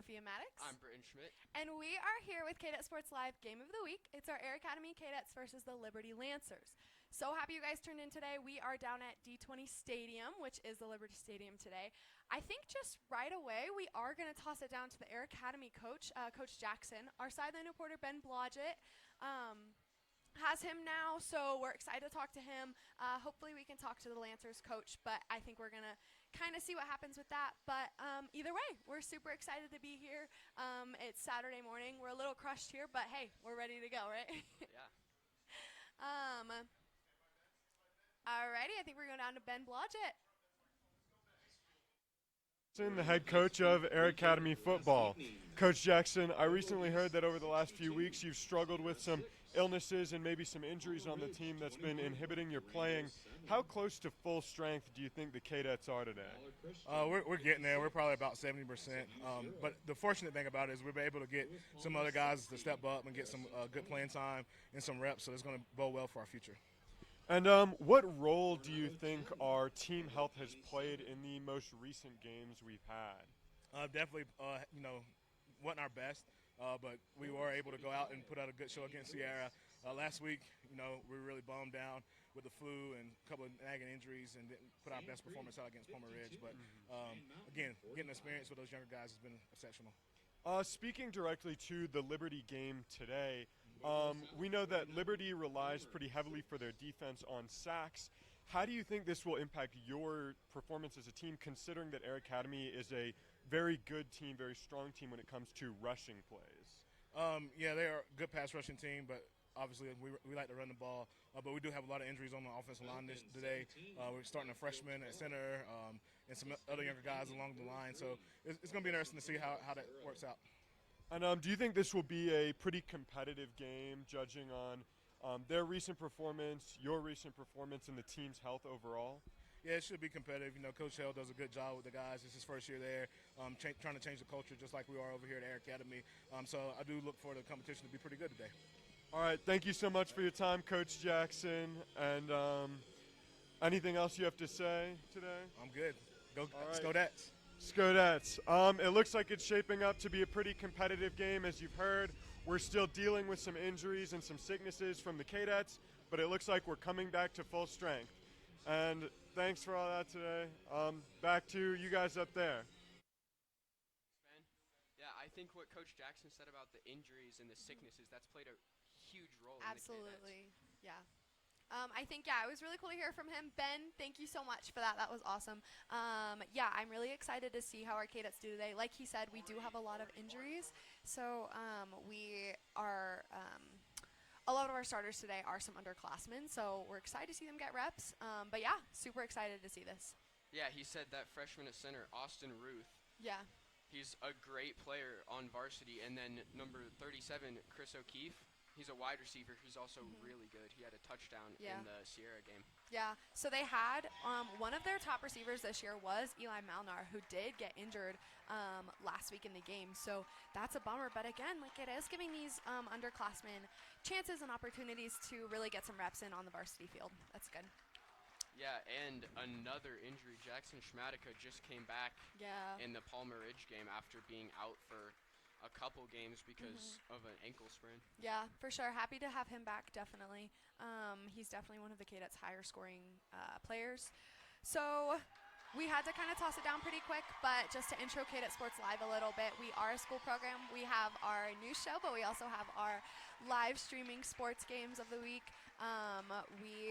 Sophia Maddox. I'm Britton Schmidt. And we are here with Kadet Sports Live Game of the Week. It's our Air Academy Cadets versus the Liberty Lancers. So happy you guys turned in today. We are down at D20 Stadium, which is the Liberty Stadium today. I think just right away we are going to toss it down to the Air Academy coach, Coach Jackson. Our sideline reporter, Ben Blodgett, has him now, so we're excited to talk to him. Hopefully we can talk to the Lancers coach, but I think we're going to kind of see what happens with that. But either way, we're super excited to be here. It's Saturday morning. We're a little crushed here, but hey, we're ready to go, right? Yeah. Alrighty, I think we're going down to Ben Blodgett. The head coach of Air Academy football. Coach Jackson, I recently heard that over the last few weeks you've struggled with some illnesses and maybe some injuries on the team that's been inhibiting your playing. How close to full strength do you think the Cadets are today? We're getting there. We're probably about 70%. But the fortunate thing about it is we've been able to get some other guys to step up and get some good playing time and some reps, so it's going to bode well for our future. And what role do you think our team health has played in the most recent games we've had? Definitely, wasn't our best, but we were able to go out and put out a good show against Sierra. Last week, we were really bummed down with the flu and a couple of nagging injuries and didn't put our best performance out against Palmer Ridge. But, again, getting experience with those younger guys has been exceptional. Speaking directly to the Liberty game today, we know that Liberty relies pretty heavily for their defense on sacks. How do you think this will impact your performance as a team, considering that Air Academy is a very good team, very strong team when it comes to rushing plays? Yeah, they are a good pass rushing team, but obviously we like to run the ball. But we do have a lot of injuries on the offensive line today. We're starting a freshman at center and some other younger guys along the line. So it's going to be interesting to see how that works out. And do you think this will be a pretty competitive game, judging on their recent performance, your recent performance, and the team's health overall? Yeah, it should be competitive. Coach Hell does a good job with the guys. It's his first year there, trying to change the culture just like we are over here at Air Academy. So I do look for the competition to be pretty good today. All right, thank you so much for your time, Coach Jackson. And anything else you have to say today? I'm good. Go right. Skodets. Skodets. It looks like it's shaping up to be a pretty competitive game, as you've heard. We're still dealing with some injuries and some sicknesses from the Cadets, but it looks like we're coming back to full strength. And thanks for all that today. Back to you guys up there. Yeah, I think what Coach Jackson said about the injuries and the sicknesses, that's played a huge role in the Absolutely, yeah. I think, it was really cool to hear from him. Ben, thank you so much for that. That was awesome. I'm really excited to see how our Cadets do today. Like he said, we do have a lot of injuries. So we are a lot of our starters today are some underclassmen. So we're excited to see them get reps. But super excited to see this. Yeah, he said that freshman at center, Austin Ruth. Yeah. He's a great player on varsity. And then number 37, Chris O'Keefe. He's a wide receiver who's also really good. He had a touchdown in the Sierra game. Yeah, so they had one of their top receivers this year was Eli Malnar, who did get injured last week in the game. So that's a bummer. But again, it is giving these underclassmen chances and opportunities to really get some reps in on the varsity field. That's good. Yeah, and another injury. Jackson Schmatica just came back in the Palmer Ridge game after being out for a couple games because of an ankle sprain. Yeah, for sure. Happy to have him back, definitely. He's definitely one of the Cadets' higher scoring players. So we had to kind of toss it down pretty quick, but just to intro Kadet Sports Live a little bit, we are a school program. We have our news show, but we also have our live streaming sports games of the week.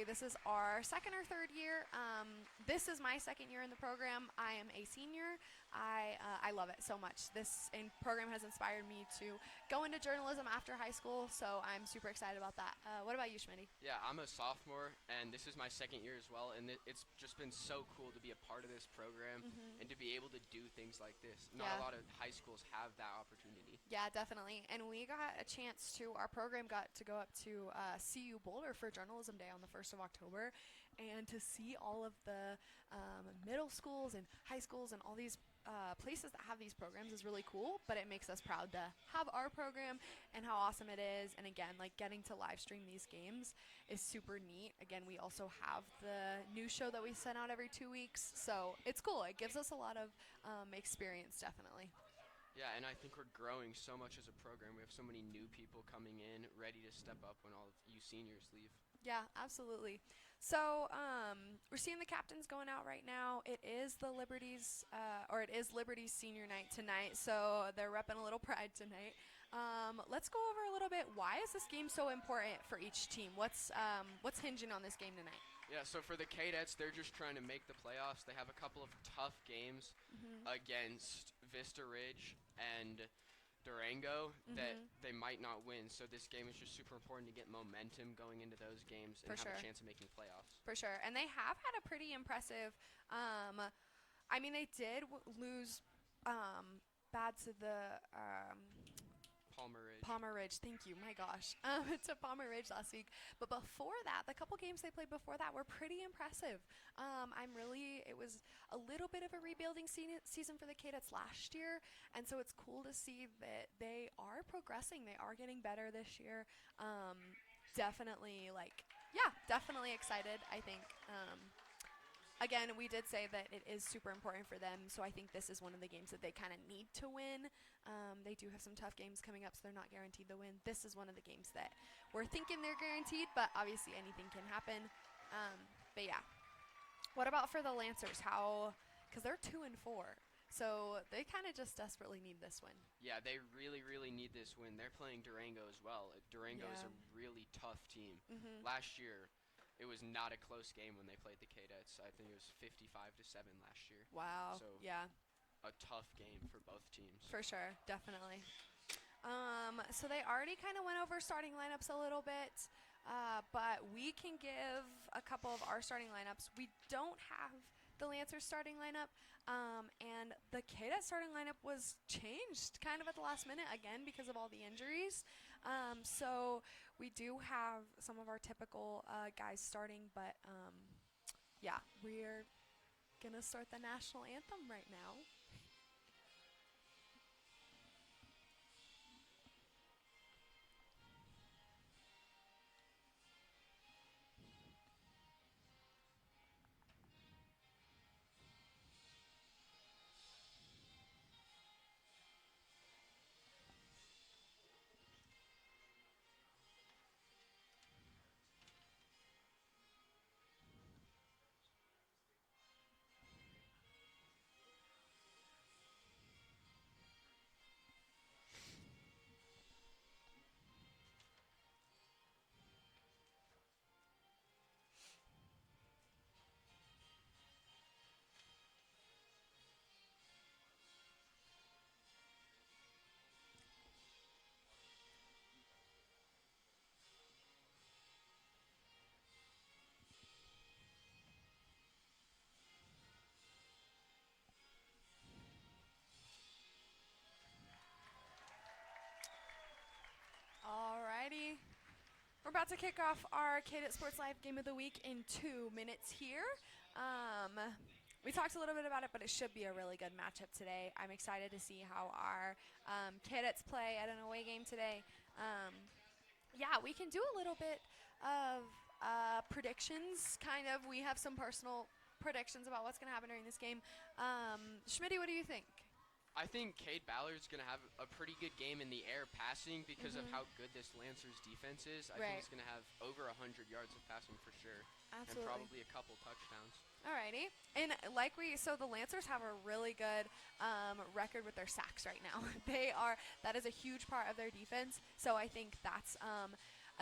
This is our second or third year. This is my second year in the program. I am a senior. I love it so much. This program has inspired me to go into journalism after high school, so I'm super excited about that. What about you, Schmitty? Yeah, I'm a sophomore, and this is my second year as well, and it's just been so cool to be a part of this program and to be able to do things like this. Not a lot of high schools have that opportunity. Yeah, definitely. And we got a chance our program got to go up to CU Boulder for Journalism Day on the 1st of October, and to see all of the middle schools and high schools and all these places that have these programs is really cool, but it makes us proud to have our program and how awesome it is. And again, getting to live stream these games is super neat. Again, we also have the news show that we send out every 2 weeks, so it's cool. It gives us a lot of experience, definitely. Yeah, and I think we're growing so much as a program. We have so many new people coming in, ready to step up when all of you seniors leave. Yeah, absolutely. So we're seeing the captains going out right now. It is the Liberty's, or it is Liberty's senior night tonight, so they're repping a little pride tonight. Let's go over a little bit. Why is this game so important for each team? What's hinging on this game tonight? Yeah, so for the Cadets, they're just trying to make the playoffs. They have a couple of tough games against Vista Ridge and Durango that they might not win. So this game is just super important to get momentum going into those games and have a chance of making playoffs. For sure. And they have had a pretty impressive they did lose bad to the Palmer Ridge, thank you, my gosh, to Palmer Ridge last week. But before that, the couple games they played before that were pretty impressive. It was a little bit of a rebuilding season for the Cadets last year, and so it's cool to see that they are progressing. They are getting better this year. Definitely excited, I think. Again, we did say that it is super important for them, so I think this is one of the games that they kind of need to win. They do have some tough games coming up, so they're not guaranteed the win. This is one of the games that we're thinking they're guaranteed, but obviously anything can happen. But yeah. What about for the Lancers? Because they're 2-4, so they kind of just desperately need this win. Yeah, they really, really need this win. They're playing Durango as well. Durango is a really tough team. Last year, it was not a close game when they played the Cadets. I think it was 55-7 last year. Wow. So yeah. A tough game for both teams. For sure, definitely. So they already kind of went over starting lineups a little bit, but we can give a couple of our starting lineups. We don't have the Lancers starting lineup, and the Kadet starting lineup was changed kind of at the last minute again because of all the injuries. So we do have some of our typical guys starting, but we're going to start the national anthem right now. Alrighty. We're about to kick off our Kadet Sports Live Game of the Week in 2 minutes here. We talked a little bit about it, but it should be a really good matchup today. I'm excited to see how our Cadets play at an away game today. We can do a little bit of predictions, kind of. We have some personal predictions about what's going to happen during this game. Schmitty, what do you think? I think Cade Ballard's going to have a pretty good game in the air passing because of how good this Lancers defense is. I think he's going to have over 100 yards of passing for sure. Absolutely. And probably a couple touchdowns. Alrighty. And so the Lancers have a really good record with their sacks right now. That is a huge part of their defense. So I think that's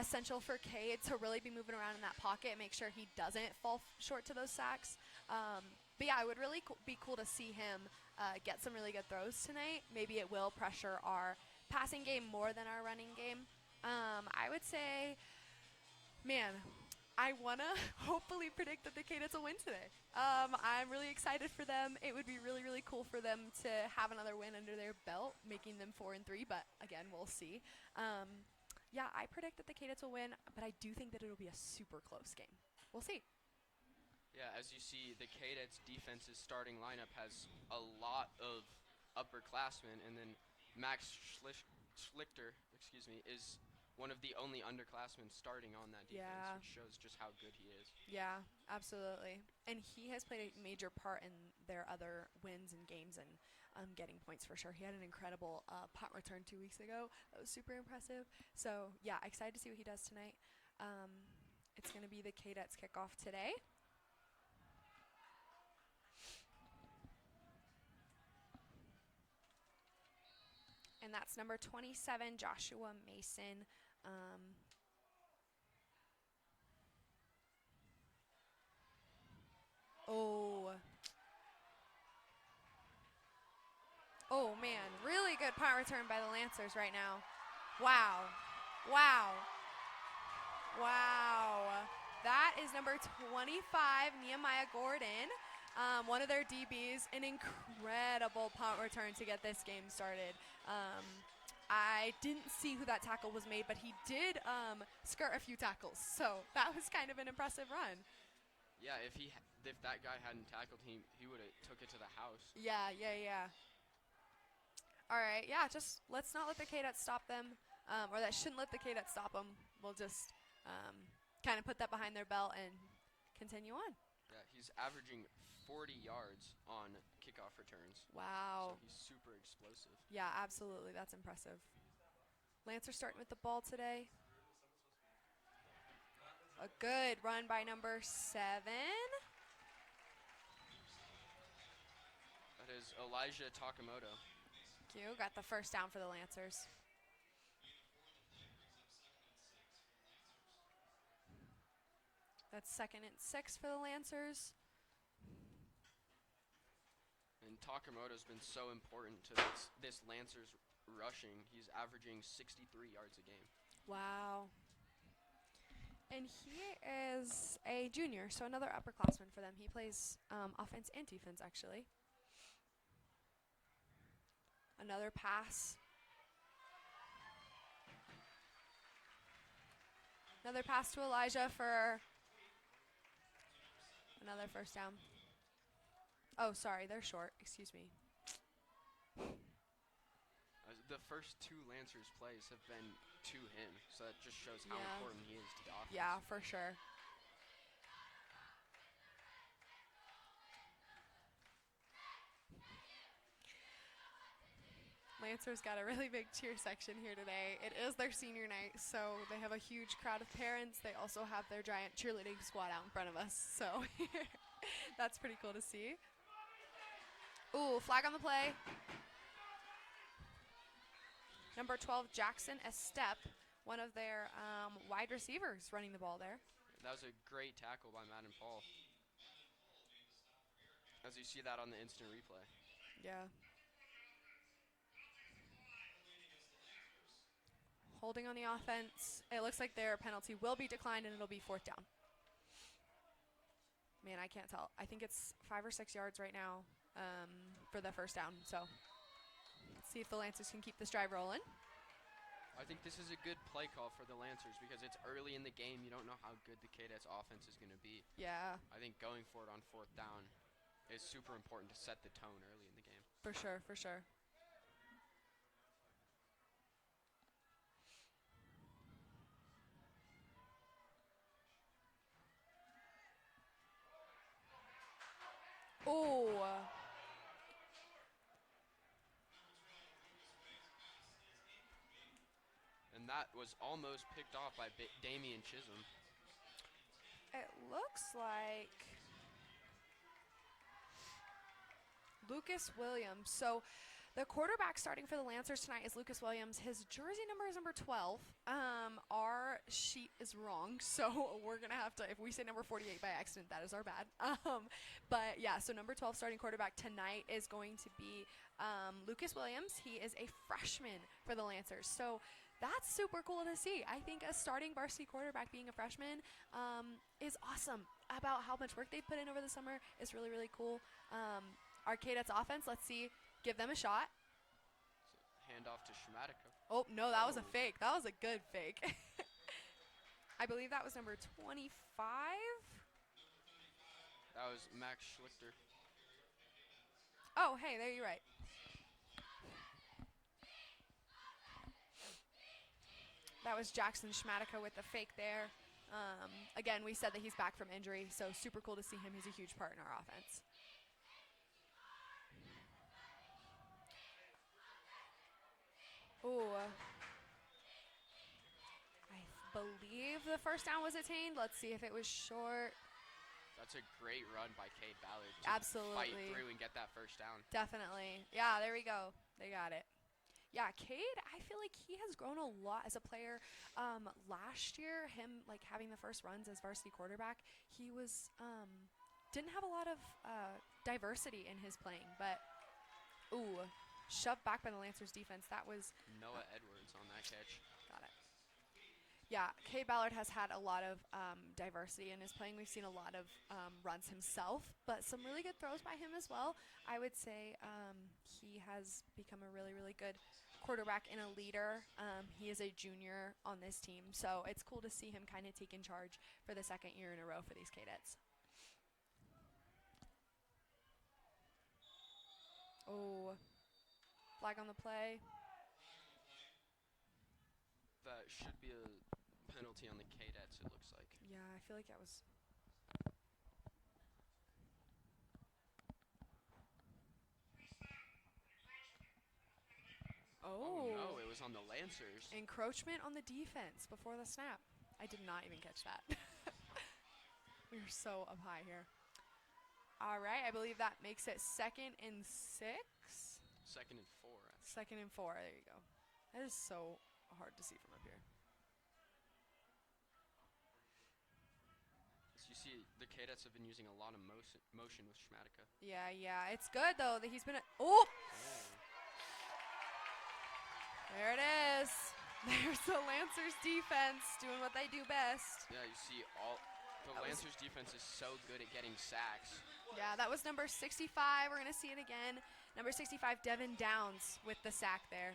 essential for Cade to really be moving around in that pocket and make sure he doesn't fall short to those sacks. But yeah, it would really be cool to see him get some really good throws tonight. Maybe it will pressure our passing game more than our running game. I would say, I want to hopefully predict that the Cadets will win today. I'm really excited for them. It would be really, really cool for them to have another win under their belt, making them 4-3, but again, we'll see. I predict that the Cadets will win, but I do think that it'll be a super close game. We'll see. Yeah, as you see, the Cadets' defense's starting lineup has a lot of upperclassmen, and then Max Schlichter, is one of the only underclassmen starting on that defense, which shows just how good he is. Yeah, absolutely. And he has played a major part in their other wins and games, and getting points for sure. He had an incredible punt return 2 weeks ago. That was super impressive. So, yeah, excited to see what he does tonight. It's going to be the Kadets kickoff today. And that's number 27, Joshua Mason. Oh, man, really good punt return by the Lancers right now. Wow. That is number 25, Nehemiah Gordon, one of their DBs. An incredible punt return to get this game started. I didn't see who that tackle was made, but he did skirt a few tackles, so that was kind of an impressive run. Yeah, if that guy hadn't tackled him, he would have took it to the house. Yeah. All right, yeah, just let's not let the Kadets stop them, or that shouldn't let the Kadets stop them. We'll just kind of put that behind their belt and continue on. Yeah, he's averaging 40 yards on kickoff returns. Wow. So he's super explosive. Yeah, absolutely. That's impressive. Lancers starting with the ball today. A good run by number 7. That is Elijah Takamoto. Thank you. Got the first down for the Lancers. That's 2nd and 6 for the Lancers. And Takamoto's been so important to this Lancers rushing. He's averaging 63 yards a game. Wow. And he is a junior, so another upperclassman for them. He plays offense and defense, actually. Another pass. Another pass to Elijah for another first down. Oh, sorry, they're short. Excuse me. The first 2 Lancers plays have been to him, so that just shows how Yeah. important he is to the offense. Yeah, for sure. Lancers got a really big cheer section here today. It is their senior night, so they have a huge crowd of parents. They also have their giant cheerleading squad out in front of us, so that's pretty cool to see. Ooh, flag on the play. Number 12, Jackson Estep, one of their wide receivers running the ball there. That was a great tackle by Madden Paul. As you see that on the instant replay. Yeah. Holding on the offense. It looks like their penalty will be declined, and it'll be 4th down. Man, I can't tell. I think it's 5 or 6 yards right now for the first down. So let's see if the Lancers can keep this drive rolling. I think this is a good play call for the Lancers because it's early in the game. You don't know how good the Kadets offense is going to be. Yeah. I think going for it on 4th down is super important to set the tone early in the game. For sure, for sure. Oh. And that was almost picked off by Damian Chisholm. It looks like Lucas Williams. So the quarterback starting for the Lancers tonight is Lucas Williams. His jersey number is number 12. Our sheet is wrong, so we're going to have to, if we say number 48 by accident, that is our bad. But yeah, so number 12 starting quarterback tonight is going to be Lucas Williams. He is a freshman for the Lancers. So that's super cool to see. I think a starting varsity quarterback being a freshman is awesome. About how much work they put in over the summer is really, really cool. Our Kadets offense, let's see. Give them a shot. So hand off to Schmatica. Oh, no, that was a fake. That was a good fake. I believe that was number 25. That was Max Schlichter. Oh, hey, there you're right. That was Jackson Schmatica with the fake there. Again, we said that he's back from injury, so super cool to see him. He's a huge part in our offense. Ooh. I believe the first down was attained. Let's see if it was short. That's a great run by Cade Ballard to Absolutely. fight through and get that first down. Definitely. Yeah, there we go. They got it. Yeah, Cade, I feel like he has grown a lot as a player. Last year, him like having the first runs as varsity quarterback, he was didn't have a lot of diversity in his playing, but ooh, shoved back by the Lancers defense. That was Noah Edwards on that catch. got it. Yeah, Cade Ballard has had a lot of diversity in his playing. We've seen a lot of runs himself, but some really good throws by him as well. I would say he has become a really, really good quarterback and a leader. He is a junior on this team, so it's cool to see him kind of taking charge for the second year in a row for these Cadets. Oh, flag on the play. That should be a penalty on the Cadets, it looks like. Yeah, I feel like that was. Oh no, it was on the Lancers. Encroachment on the defense before the snap. I did not even catch that. We are so up high here. All right, I believe that makes it 2nd and 6. 2nd and 4. 2nd and 4. There you go. That is so hard to see from up here. As you see, the Cadets have been using a lot of motion with Schmatica. Yeah. It's good though that he's been. Oh. There it is. There's the Lancers defense doing what they do best. Yeah, you see the Lancers defense is so good at getting sacks. Yeah, that was number 65. We're going to see it again. Number 65, Devin Downs with the sack there.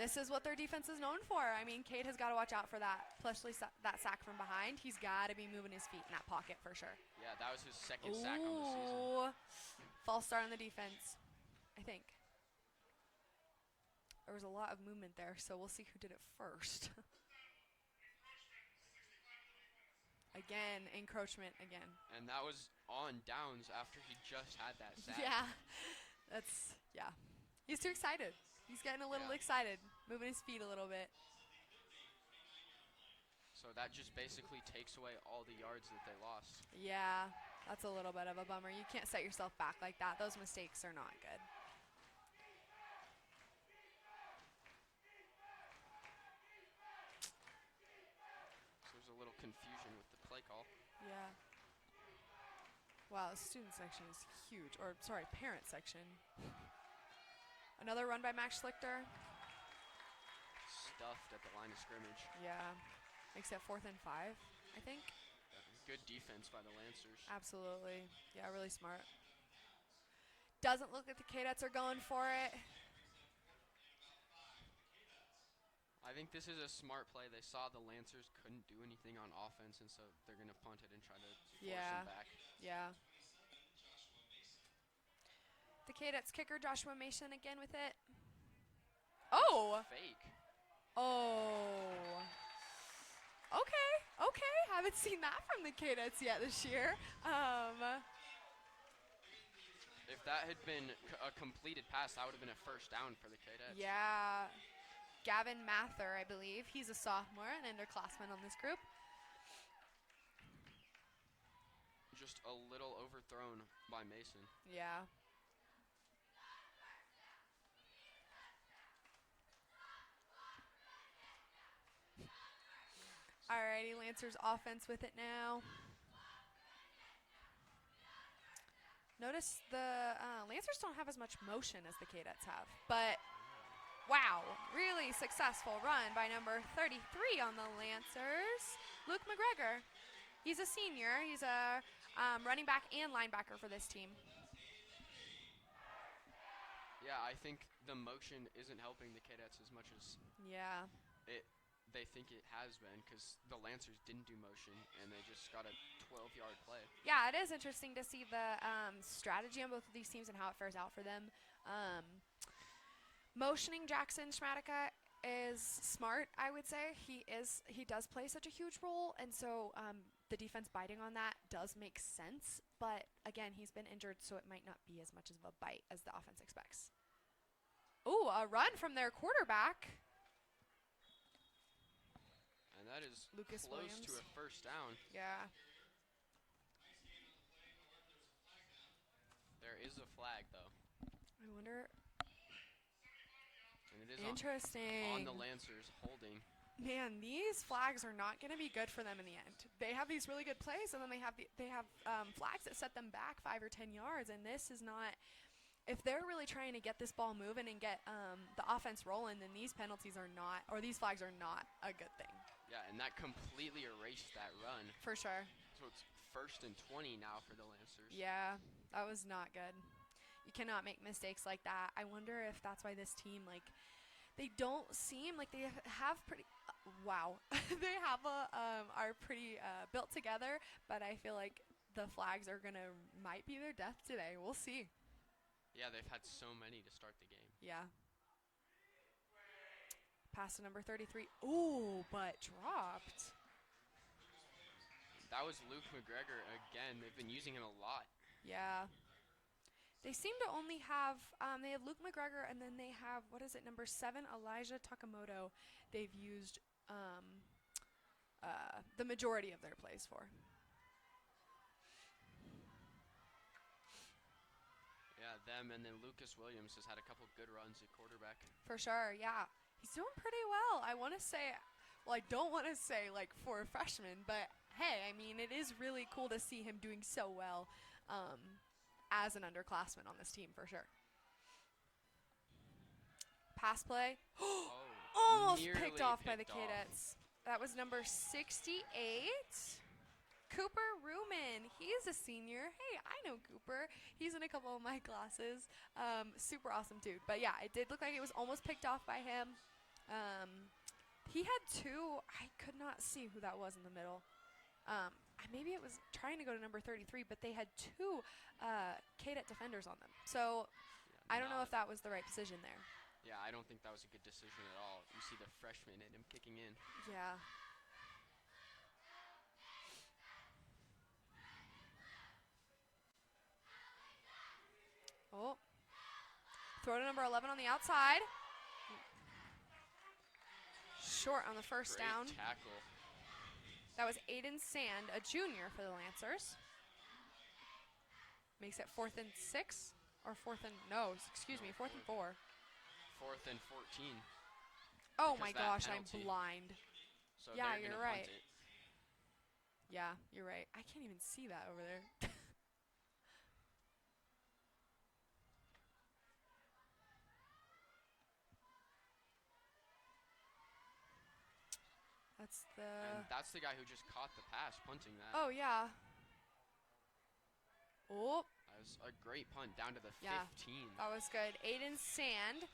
This is what their defense is known for. I mean, Cade has got to watch out for that, especially that sack from behind. He's got to be moving his feet in that pocket for sure. Yeah, that was his 2nd sack on the season. False start on the defense, I think. There was a lot of movement there, so we'll see who did it first. Again, encroachment again. And that was on downs after he just had that sack. Yeah, He's too excited. He's getting a little excited, moving his feet a little bit. So that just basically takes away all the yards that they lost. Yeah, that's a little bit of a bummer. You can't set yourself back like that. Those mistakes are not good. Confusion with the play call. Yeah. Wow, the student section is huge. Or, sorry, parent section. Another run by Max Schlichter. Stuffed at the line of scrimmage. Yeah. Makes it 4th and 5, I think. Good defense by the Lancers. Absolutely. Yeah, really smart. Doesn't look like the Cadets are going for it. I think this is a smart play. They saw the Lancers couldn't do anything on offense, and so they're going to punt it and try to force them back. Yeah. The Cadets kicker, Joshua Mason, again with it. Oh! Fake. Oh. Okay. Haven't seen that from the Cadets yet this year. If that had been a completed pass, that would have been a first down for the Cadets. Yeah. Gavin Mather, I believe. He's a sophomore, an underclassman on this group. Just a little overthrown by Mason. Yeah. Alrighty, Lancers offense with it now. Notice the Lancers don't have as much motion as the Cadets have, but wow, really successful run by number 33 on the Lancers, Luke McGregor. He's a senior. He's a running back and linebacker for this team. Yeah, I think the motion isn't helping the Cadets as much as they think it has been, because the Lancers didn't do motion, and they just got a 12-yard play. Yeah, it is interesting to see the strategy on both of these teams and how it fares out for them. Motioning Jackson Schmatica is smart, I would say. He does play such a huge role, and so the defense biting on that does make sense. But again, he's been injured, so it might not be as much of a bite as the offense expects. Ooh, a run from their quarterback. And that is Lucas close Williams. to a first down. Yeah. There is a flag, though. I wonder. And it is Interesting. on the Lancers holding. Man, these flags are not going to be good for them in the end. They have these really good plays, and then they have flags that set them back 5 or 10 yards, and this is not. If they're really trying to get this ball moving and get the offense rolling, then these penalties are not, or these flags are not a good thing. Yeah, and that completely erased that run. For sure. So it's 1st and 20 now for the Lancers. Yeah, that was not good. You cannot make mistakes like that. I wonder if that's why this team, like, they don't seem like they have pretty. Wow, they have are pretty built together, but I feel like the flags are might be their death today. We'll see. Yeah, they've had so many to start the game. Yeah. Pass to number 33. Ooh, but dropped. That was Luke McGregor again. They've been using him a lot. Yeah. They seem to only have, they have Luke McGregor, and then they have, what is it, number 7, Elijah Takamoto. They've used the majority of their plays for. Yeah, them, and then Lucas Williams has had a couple good runs at quarterback. For sure, yeah. He's doing pretty well. I want to say, well, I don't want to say, like, for a freshman, but hey, I mean, it is really cool to see him doing so well as an underclassman on this team, for sure. Pass play. Almost picked off by the Cadets. That was number 68. Cooper Ruman. He's a senior. Hey, I know Cooper. He's in a couple of my classes. Super awesome dude. But yeah, it did look like it was almost picked off by him. He had 2. I could not see who that was in the middle. Maybe it was trying to go to number 33, but they had 2 Kadet defenders on them. So Yeah, I don't know if that was the right decision there. Yeah, I don't think that was a good decision at all. You see the freshman and him kicking in. Yeah. Oh. Throw to number 11 on the outside. Short on the first Great down. tackle. That was Aiden Sand, a junior for the Lancers. Makes it 4th and 6 or 4th and no, excuse me, 4th and 4. 4th and 14. Oh Because my that gosh, penalty. I'm blind. So Yeah, they're you're gonna right. punt it. Yeah, you're right. I can't even see that over there. That's the. And that's the guy who just caught the pass, punting that. Oh yeah. Oh, That was a great punt down to the Yeah. 15. that was good. Aiden Sand,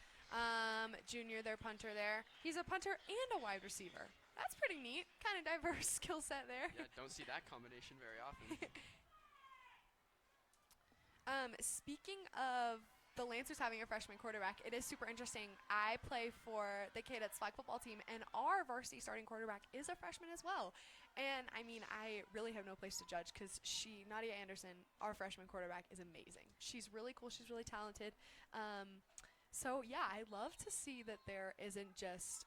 junior, their punter there. He's a punter and a wide receiver. That's pretty neat. Kind of diverse skill set there. Yeah, don't see that combination very often. Speaking of the Lancers having a freshman quarterback, it is super interesting. I play for the Cadets flag football team, and our varsity starting quarterback is a freshman as well. And, I mean, I really have no place to judge because Nadia Anderson, our freshman quarterback, is amazing. She's really cool. She's really talented. So, yeah, I love to see that there isn't just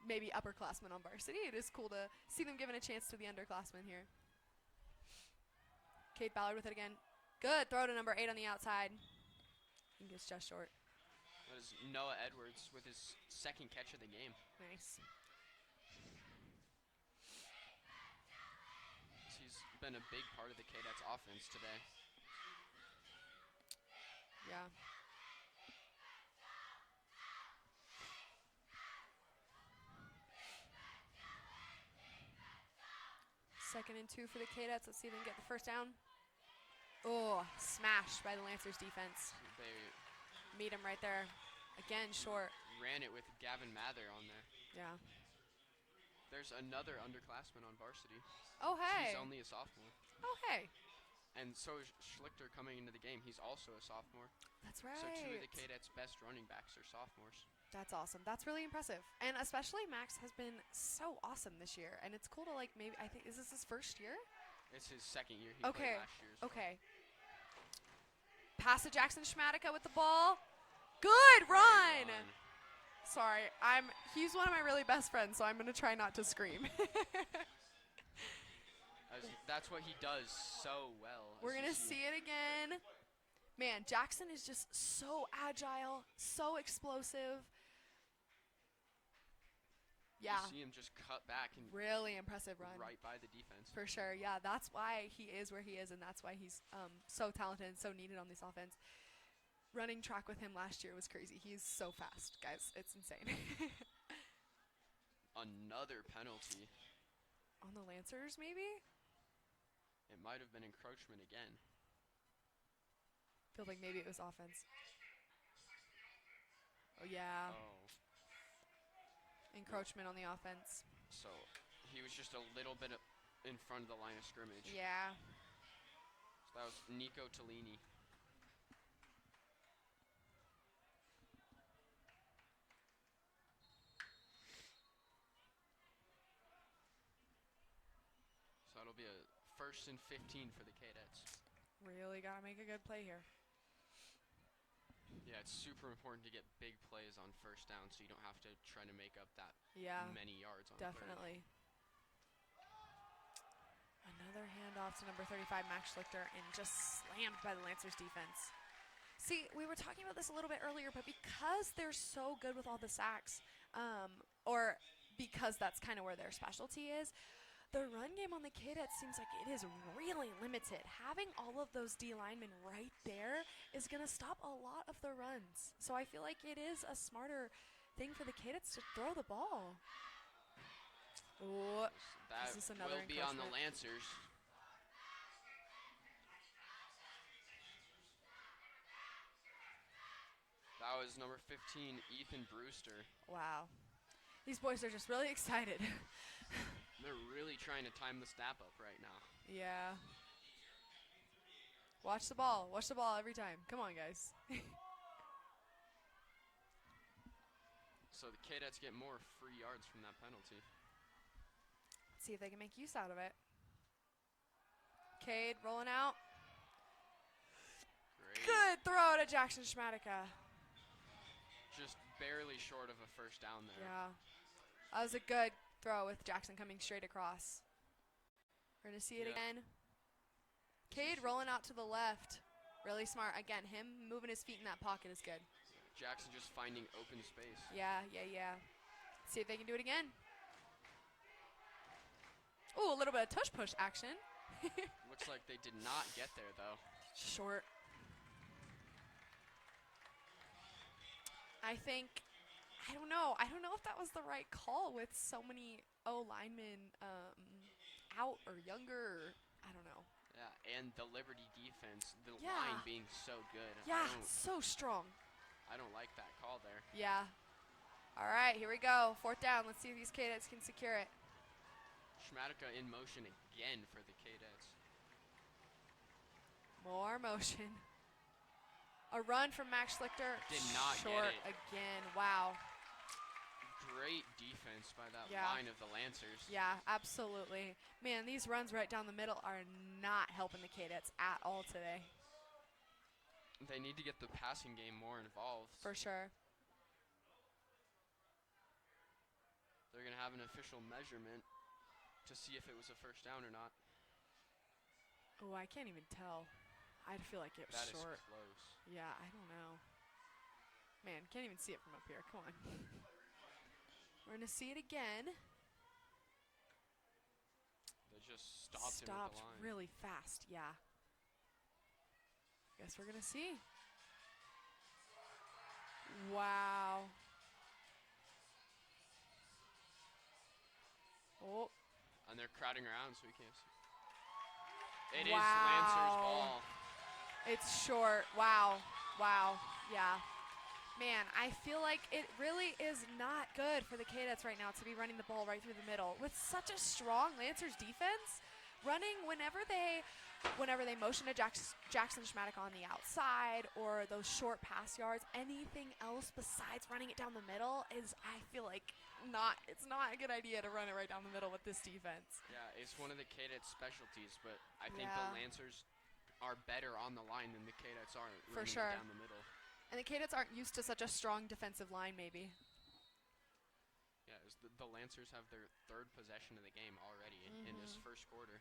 maybe upperclassmen on varsity. It is cool to see them given a chance to the underclassmen here. Kate Ballard with it again. Good throw to number 8 on the outside. I think it's just short. That is Noah Edwards with his second catch of the game. Nice. He's been a big part of the Cadets offense today. Yeah. Second and 2 for the Cadets. Let's see if they can get the first down. Oh, smashed by the Lancers defense. They Meet him right there. Again, short. ran it with Gavin Mather on there. Yeah. There's another underclassman on varsity. Oh, hey. He's only a sophomore. Oh, hey. And so is Schlichter coming into the game. He's also a sophomore. That's right. So 2 of the Cadets' best running backs are sophomores. That's awesome. That's really impressive. And especially Max has been so awesome this year. And it's cool to, like, maybe, I think, is this his first year? It's his second year. He Okay. played last year as well. Okay. Pass to Jackson Schmatica with the ball. Good Great run. Sorry, he's one of my really best friends, so I'm gonna try not to scream. That's what he does so well. We're gonna see it again. Man, Jackson is just so agile, so explosive. Yeah. You see him just cut back and Really impressive run. right by the defense. For sure, yeah. That's why he is where he is, and that's why he's so talented and so needed on this offense. Running track with him last year was crazy. He's so fast, guys. It's insane. Another penalty. On the Lancers, maybe? It might have been encroachment again. Feels like maybe it was offense. Oh, yeah. Oh. Encroachment on the offense. So he was just a little bit in front of the line of scrimmage. Yeah. So that was Nico Tellini. So it'll be a 1st and 15 for the Kadets. Really got to make a good play here. Yeah, it's super important to get big plays on 1st down so you don't have to try to make up that many yards on Definitely. Another handoff to number 35, Max Schlichter, and just slammed by the Lancers defense. See, we were talking about this a little bit earlier, but because they're so good with all the sacks, or because that's kind of where their specialty is, the run game on the Kadets seems like it is really limited. Having all of those D linemen right there is going to stop a lot of the runs. So I feel like it is a smarter thing for the Kadets to throw the ball. Ooh, That is this another will be on the encroachment? Lancers. That was number 15, Ethan Brewster. Wow. These boys are just really excited. They're really trying to time the snap up right now. Yeah. Watch the ball. Watch the ball every time. Come on, guys. So the Kadets get more free yards from that penalty. Let's see if they can make use out of it. Cade rolling out. Great. Good throw to Jackson Schmatica. Just barely short of a 1st down there. Yeah. That was a good throw with Jackson coming straight across. We're going to see it again. Cade rolling out to the left. Really smart. Again, him moving his feet in that pocket is good. Jackson just finding open space. Yeah. See if they can do it again. Ooh, a little bit of tush push action. Looks like they did not get there, though. Short. I don't know if that was the right call with so many linemen out or younger. I don't know. Yeah, and the Liberty defense, the Yeah. line being so good. Yeah, so strong. I don't like that call there. Yeah. All right, here we go. 4th down. Let's see if these Kadets can secure it. Schmatica in motion again for the Kadets. More motion. A run from Max Schlichter. Did not get short it. again. Wow. Great defense by that Yeah. line of the Lancers. Yeah, absolutely. Man, these runs right down the middle are not helping the Kadets at all today. They need to get the passing game more involved. For sure. They're going to have an official measurement to see if it was a 1st down or not. Oh, I can't even tell. I feel like it was That is short. close. Yeah, I don't know. Man, can't even see it from up here. Come on. We're going to see it again. They just stopped him Stopped at the line. really fast, yeah. Guess we're going to see. Wow. Oh. And they're crowding around so we can't see. It is Wow. Lancers ball. It's short. Wow. Wow. Yeah. Man, I feel like it really is not good for the Kadets right now to be running the ball right through the middle. With such a strong Lancers defense, running whenever they motion to Jackson Schmatica on the outside or those short pass yards, anything else besides running it down the middle is, I feel like, it's not a good idea to run it right down the middle with this defense. Yeah, it's one of the Kadets' specialties, but I think Yeah. the Lancers are better on the line than the Kadets are For running sure. it down the middle. And the Cadets aren't used to such a strong defensive line, maybe. Yeah, as the Lancers have their third possession of the game already in this first quarter.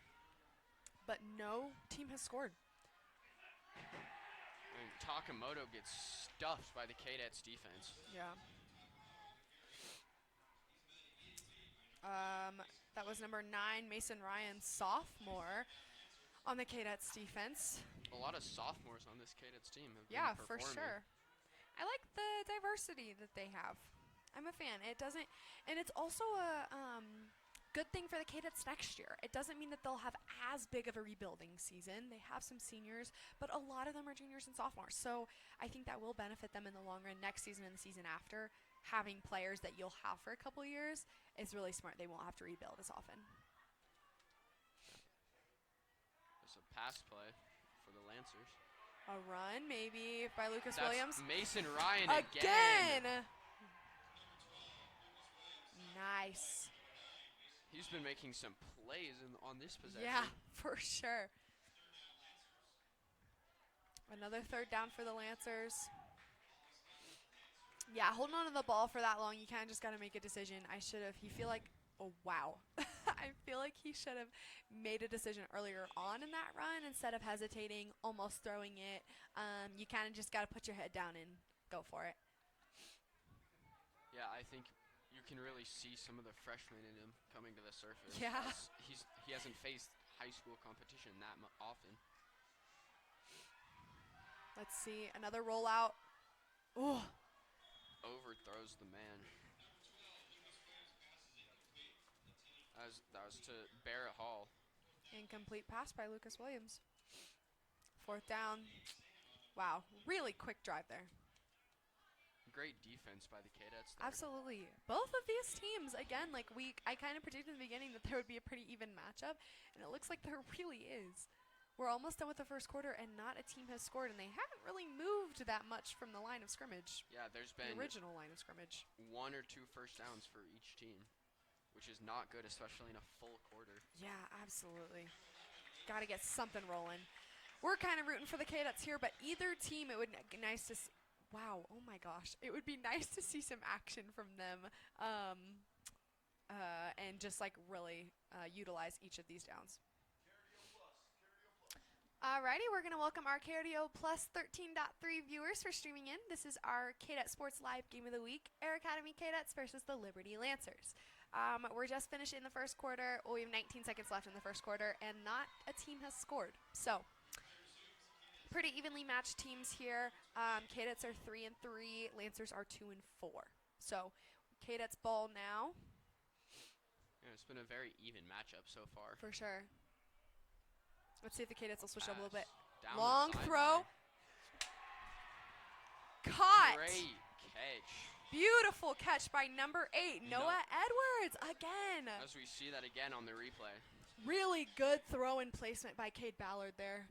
But no team has scored. And Takamoto gets stuffed by the Cadets defense. Yeah. That was number 9, Mason Ryan, sophomore, on the Cadets defense. A lot of sophomores on this Cadets team have Yeah, been for performing. sure. I like the diversity that they have. I'm a fan. It doesn't, and it's also a good thing for the Cadets next year. It doesn't mean that they'll have as big of a rebuilding season. They have some seniors, but a lot of them are juniors and sophomores. So I think that will benefit them in the long run next season and the season after. Having players that you'll have for a couple years is really smart. They won't have to rebuild as often. It's a pass play for the Lancers. A run, maybe, by Lucas That's Williams. Mason Ryan Again! Nice. He's been making some plays on this possession. Yeah, for sure. Another third down for the Lancers. Yeah, holding on to the ball for that long, you kind of just got to make a decision. You feel like, oh, wow. I feel like he should have made a decision earlier on in that run instead of hesitating, almost throwing it. You kind of just got to put your head down and go for it. Yeah, I think you can really see some of the freshmen in him coming to the surface. Yeah. He hasn't faced high school competition that often. Let's see, another rollout. Oh. Overthrows the man. That was to Barrett Hall. Incomplete pass by Lucas Williams. Fourth down. Wow, really quick drive there. Great defense by the Cadets there. Absolutely. Both of these teams, again, I kind of predicted in the beginning that there would be a pretty even matchup, and it looks like there really is. We're almost done with the first quarter, and not a team has scored, and they haven't really moved that much from the line of scrimmage. Yeah, there's The been original line of scrimmage. 1 or 2 first downs for each team, which is not good, especially in a full quarter. Yeah, absolutely. Got to get something rolling. We're kind of rooting for the Cadets here, but either team, it would be nice to see. Wow, oh my gosh. It would be nice to see some action from them and just really utilize each of these downs. Alrighty, we're going to welcome our KRDO Plus 13.3 viewers for streaming in. This is our Kadet Sports Live Game of the Week, Air Academy Cadets versus the Liberty Lancers. We're just finished in the first quarter. Well, we have 19 seconds left in the first quarter, and not a team has scored. So, pretty evenly matched teams here. Cadets are 3-3, Lancers are 2-4. So, Cadets ball now. Yeah, it's been a very even matchup so far. For sure. Let's see if the Cadets will switch up a little bit. Down Long the throw. sideline. Caught. Great catch. Beautiful catch by number 8, Noah Edwards, again. As we see that again on the replay. Really good throw and placement by Cade Ballard there.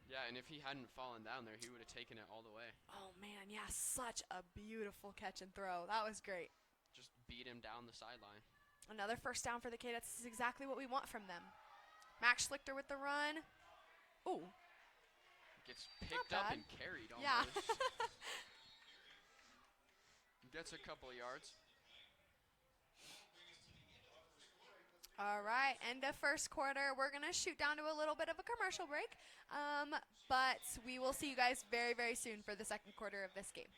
Yeah, and if he hadn't fallen down there, he would have taken it all the way. Oh, man, yeah, such a beautiful catch and throw. That was great. Just beat him down the sideline. Another first down for the Cadets. This is exactly what we want from them. Max Schlichter with the run. Ooh. Gets picked up and carried almost. Yeah. Gets a couple of yards. All right, end of first quarter. We're going to shoot down to a little bit of a commercial break, but we will see you guys very, very soon for the second quarter of this game.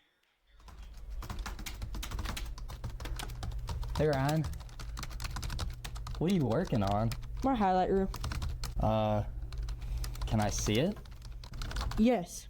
Hey Ryan, what are you working on? My highlight reel. Can I see it? Yes.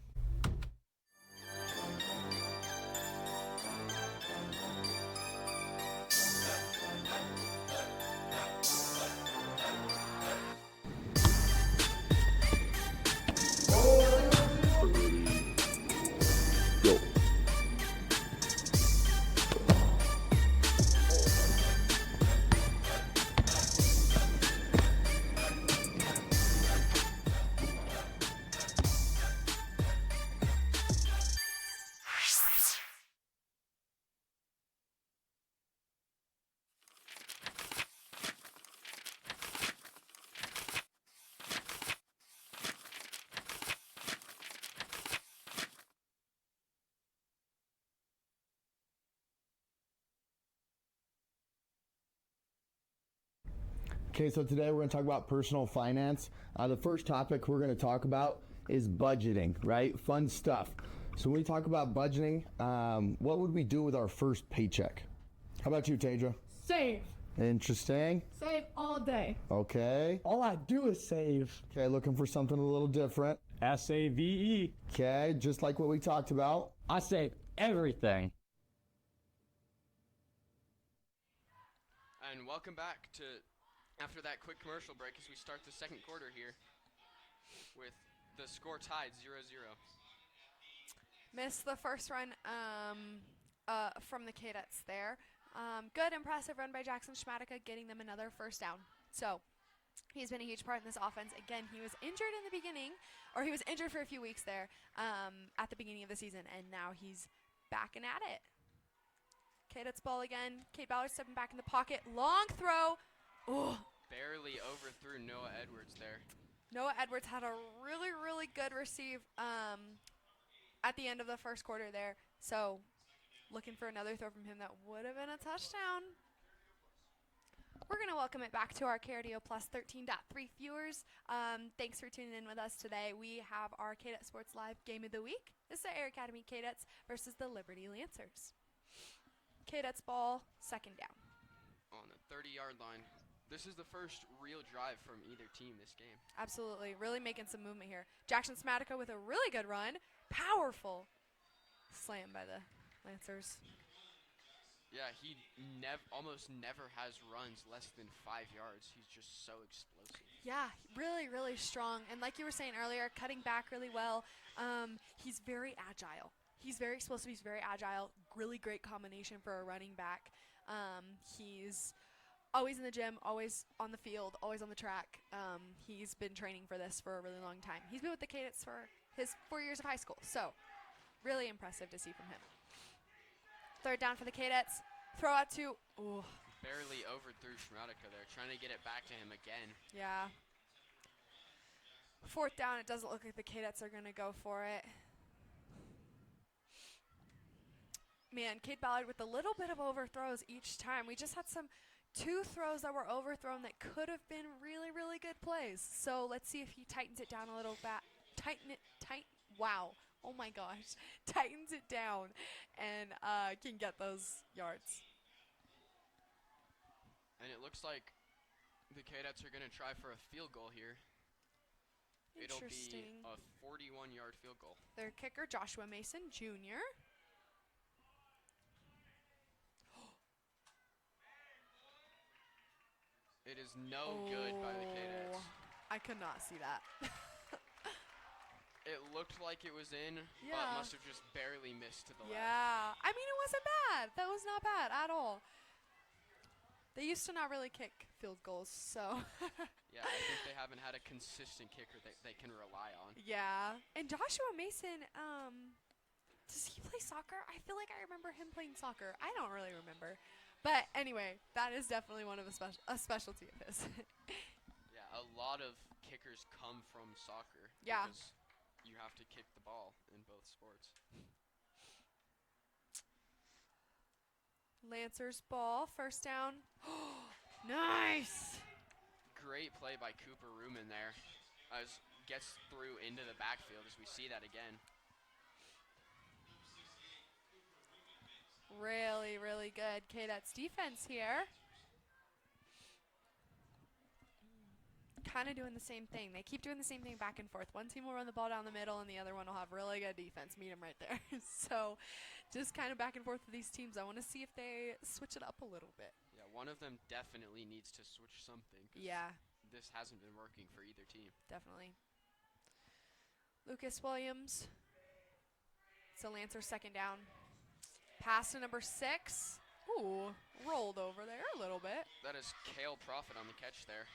Okay, so today we're going to talk about personal finance. The first topic we're going to talk about is budgeting, right? Fun stuff. So when we talk about budgeting, what would we do with our first paycheck? How about you, Tadra? Save. Interesting. Save all day. Okay. All I do is save. Okay, looking for something a little different. SAVE. Okay, just like what we talked about. I save everything. And welcome back to after that quick commercial break as we start the second quarter here with the score tied 0-0. Missed the first run from the Kadets there. Good, impressive run by Jackson Schmatica, getting them another first down. So he's been a huge part in this offense. Again, he was injured in the beginning, or he was injured for a few weeks there at the beginning of the season, and now he's back and at it. Kadets ball again. Cade Ballard stepping back in the pocket. Long throw. Ooh. Barely overthrew Noah Edwards there. Noah Edwards had a really, really good receive at the end of the first quarter there. So looking for another throw from him that would have been a touchdown. We're going to welcome it back to our KRDO Plus 13.3 viewers. Thanks for tuning in with us today. We have our Kadet Sports Live Game of the Week. This is the Air Academy Kadets versus the Liberty Lancers. Kadets ball, second down. On the 30-yard line. This is the first real drive from either team this game. Absolutely. Really making some movement here. Jackson Smatica with a really good run. Powerful slam by the Lancers. Yeah, he almost never has runs less than 5 yards. He's just so explosive. Yeah, really, really strong. And like you were saying earlier, cutting back really well. He's very agile. He's very explosive. He's very agile. Really great combination for a running back. He's always in the gym, always on the field, always on the track. He's been training for this for a really long time. He's been with the Kadets for his 4 years of high school. So really impressive to see from him. Third down for the Kadets. Throw out to, ooh. Barely overthrew Schmatica there, trying to get it back to him again. Yeah. Fourth down, it doesn't look like the Kadets are going to go for it. Man, Cade Ballard with a little bit of overthrows each time. We just had two throws that were overthrown that could have been really, really good plays. So let's see if he tightens it down a little bit. Wow. Oh my gosh. Tightens it down and can get those yards. And it looks like the Kadets are going to try for a field goal here. It'll be a 41-yard field goal. Their kicker, Joshua Mason Jr. It is no good by the Kadets. I could not see that. It looked like it was in, Yeah. but must have just barely missed to the left. Yeah. I mean, it wasn't bad. That was not bad at all. They used to not really kick field goals, so. Yeah, I think they haven't had a consistent kicker that they can rely on. Yeah. And Joshua Mason, does he play soccer? I feel like I remember him playing soccer. I don't really remember. But anyway, that is definitely one of a specialty of his. Yeah, a lot of kickers come from soccer. Yeah. Because you have to kick the ball in both sports. Lancers ball, first down. Nice. Great play by Cooper Ruman there. Gets through into the backfield as we see that again. Really, really good Kadets defense here. Kind of doing the same thing. They keep doing the same thing back and forth. One team will run the ball down the middle, and the other one will have really good defense. Meet them right there. So just kind of back and forth with these teams. I want to see if they switch it up a little bit. Yeah, one of them definitely needs to switch something. Yeah. This hasn't been working for either team. Definitely. Lucas Williams. It's a Lancer second down. Pass to number 6. Ooh, rolled over there a little bit. That is Kale Profit on the catch there.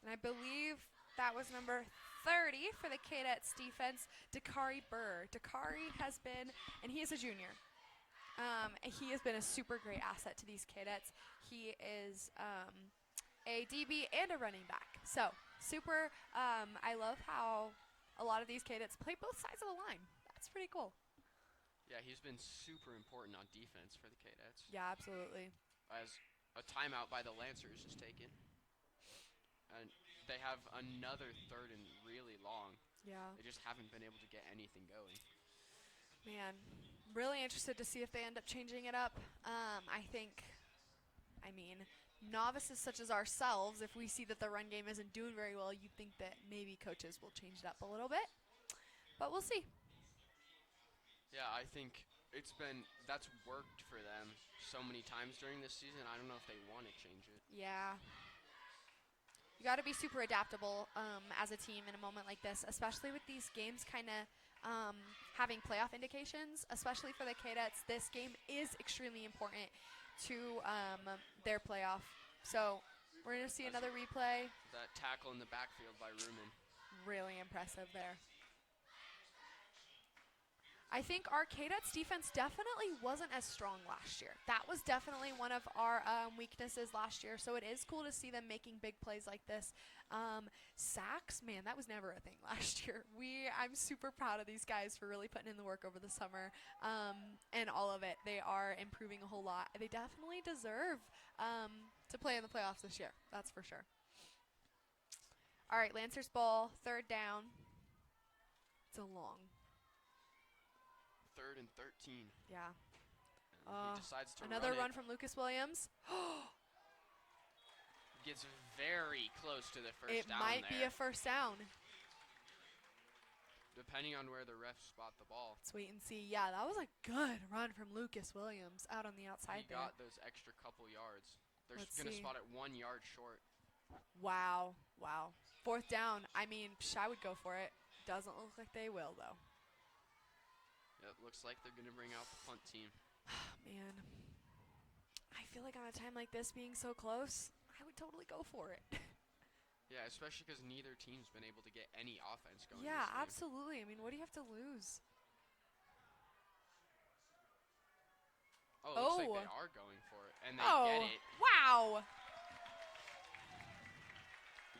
And I believe that was number 30 for the Kadets defense, Dakari Burr. Dakari has been, and he is a junior. He has been a super great asset to these Kadets. He is a DB and a running back. So super, I love how a lot of these Kadets play both sides of the line. That's pretty cool. Yeah, he's been super important on defense for the Cadets. Yeah, absolutely. As a timeout by the Lancers is taken. And they have another third and really long. Yeah. They just haven't been able to get anything going. Man, really interested to see if they end up changing it up. I mean, novices such as ourselves, if we see that the run game isn't doing very well, you'd think that maybe coaches will change it up a little bit. But we'll see. Yeah, I think that's worked for them so many times during this season. I don't know if they want to change it. Yeah. You got to be super adaptable as a team in a moment like this, especially with these games kind of having playoff indications, especially for the Cadets. This game is extremely important to their playoff. So we're going to see another replay. That tackle in the backfield by Ruman. Really impressive there. I think our Cadets defense definitely wasn't as strong last year. That was definitely one of our weaknesses last year. So it is cool to see them making big plays like this. Sacks, man, that was never a thing last year. I'm super proud of these guys for really putting in the work over the summer and all of it. They are improving a whole lot. They definitely deserve to play in the playoffs this year. That's for sure. All right, Lancers ball, 3rd down. It's a long. 3rd and 13. Yeah. He decides to Another run run from Lucas Williams. Gets very close to the first It down might there. be a first down. Depending on where the refs spot the ball. Let's wait and see. Yeah, that was a good run from Lucas Williams out on the outside He there. got those extra couple yards. They're going to spot it 1 yard short. Wow. 4th down. I mean, I would go for it. Doesn't look like they will, though. It looks like they're going to bring out the punt team. Man, I feel like on a time like this, being so close, I would totally go for it. Yeah, especially because neither team's been able to get any offense going. Yeah, this game. absolutely. I mean, what do you have to lose? Oh, it looks like they are going for it, and they get it. Wow.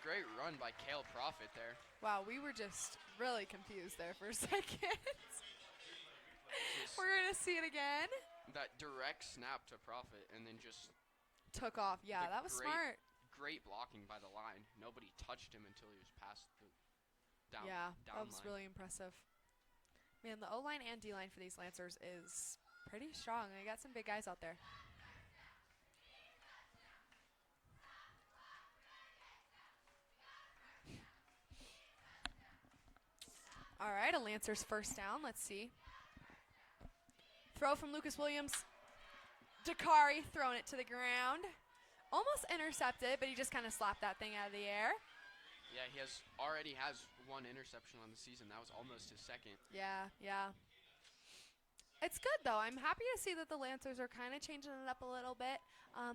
Great run by Kale Profit there. Wow, we were just really confused there for a second. We're going to see it again. That direct snap to Profit, and then just Took off. Yeah, that was smart. Great blocking by the line. Nobody touched him until he was past the down That was line. really impressive. Man, the O-line and D-line for these Lancers is pretty strong. They got some big guys out there. All right, a Lancers first down. Let's see. Throw from Lucas Williams. Dakari throwing it to the ground. Almost intercepted, but he just kind of slapped that thing out of the air. Yeah, he already has 1 interception on the season. That was almost his 2nd. Yeah. It's good, though. I'm happy to see that the Lancers are kind of changing it up a little bit.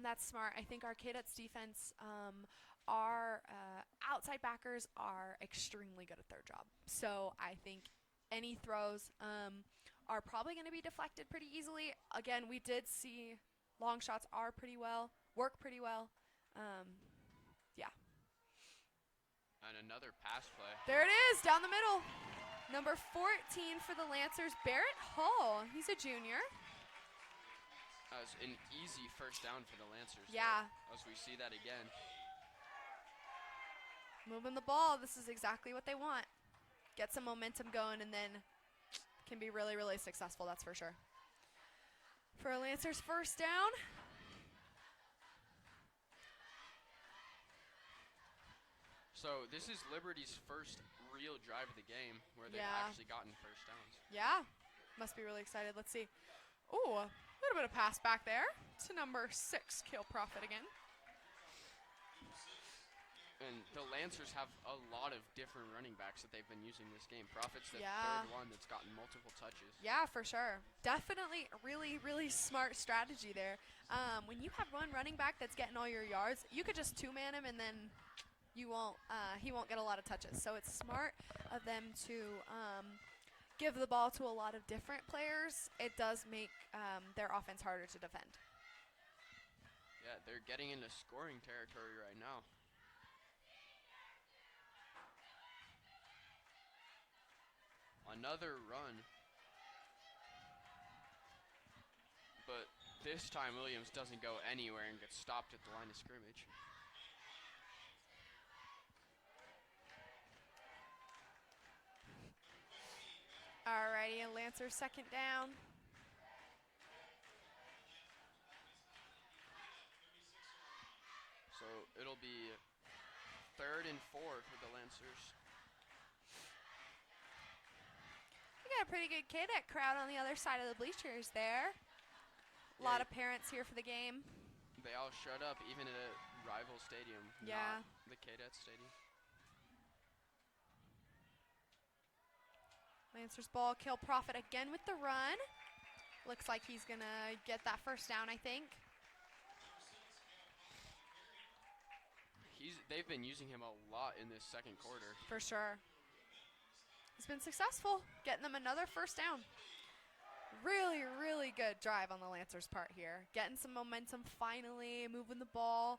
That's smart. I think our Cadets defense, our outside backers are extremely good at their job. So I think any throws are probably going to be deflected pretty easily. Again, we did see long shots work pretty well. Yeah. And another pass play. There it is, down the middle. Number 14 for the Lancers, Barrett Hall. He's a junior. That was an easy first down for the Lancers. Yeah. Though, as we see that again. Moving the ball. This is exactly what they want. Get some momentum going and then can be really, really successful, that's for sure. For a Lancers first down. So this is Liberty's first real drive of the game where they've actually gotten first downs. Yeah. Must be really excited. Let's see. Ooh, a little bit of pass back there to number 6, Kale Profit again. And the Lancers have a lot of different running backs that they've been using this game. Profit's the Yeah. 3rd one that's gotten multiple touches. Yeah, for sure. Definitely a really, really smart strategy there. When you have one running back that's getting all your yards, you could just 2-man him and then he won't get a lot of touches. So it's smart of them to give the ball to a lot of different players. It does make their offense harder to defend. Yeah, they're getting into scoring territory right now. Another run. This time Williams doesn't go anywhere and gets stopped at the line of scrimmage. Alrighty, and Lancer's second down. So it'll be 3rd and 4 for the Lancers. We got a pretty good Kadet crowd on the other side of the bleachers there. A lot of parents here for the game. They all showed up, even at a rival stadium, Yeah. not the Kadet Stadium. Lancers ball, Kill Profit again with the run. Looks like he's gonna get that first down, I think. They've been using him a lot in this second quarter. For sure. He's been successful, getting them another first down. Really, really good drive on the Lancers' part here. Getting some momentum finally, moving the ball.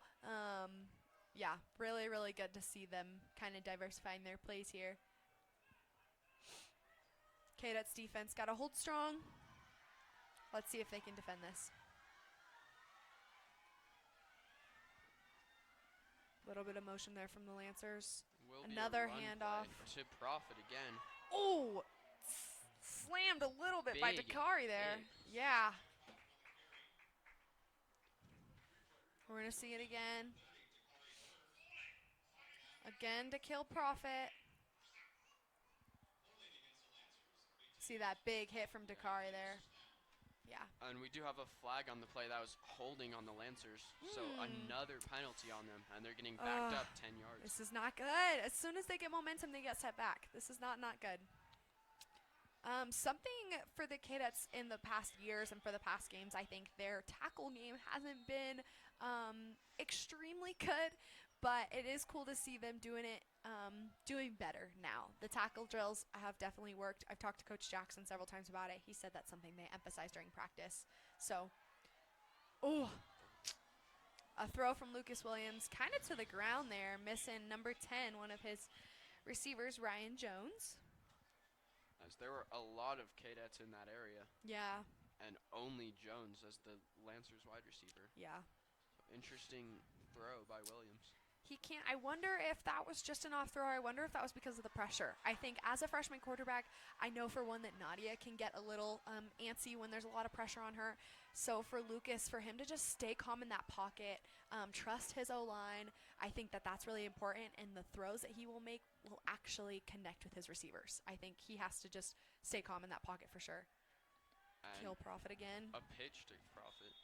Yeah, really, really good to see them kind of diversifying their plays here. Kadet's defense got to hold strong. Let's see if they can defend this. Little bit of motion there from the Lancers. Will be a Another run handoff. play to Profit again. Oh, slammed a little bit by Big Dakari there. hit. Yeah. We're going to see it again. Again to Kill Profit. See that big hit from Dakari there. Yeah. And we do have a flag on the play that was holding on the Lancers. So another penalty on them, and they're getting backed up 10 yards. This is not good. As soon as they get momentum, they get set back. This is not good. Something for the Kadets in the past years and for the past games, I think their tackle game hasn't been extremely good, but it is cool to see them doing better now. The tackle drills have definitely worked. I've talked to Coach Jackson several times about it. He said that's something they emphasize during practice. So, a throw from Lucas Williams, kind of to the ground there, missing number 10, one of his receivers, Ryan Jones. As there were a lot of Kadets in that area. Yeah. And only Jones as the Lancers wide receiver. Yeah. Interesting throw by Williams. He can't. I wonder if that was just an off throw. I wonder if that was because of the pressure. I think as a freshman quarterback, I know for one that Nadia can get a little antsy when there's a lot of pressure on her. So for Lucas, for him to just stay calm in that pocket, trust his O-line, I think that that's really important. And the throws that he will make will actually connect with his receivers. I think he has to just stay calm in that pocket for sure. And Kill Profit again. a pitch to Profit.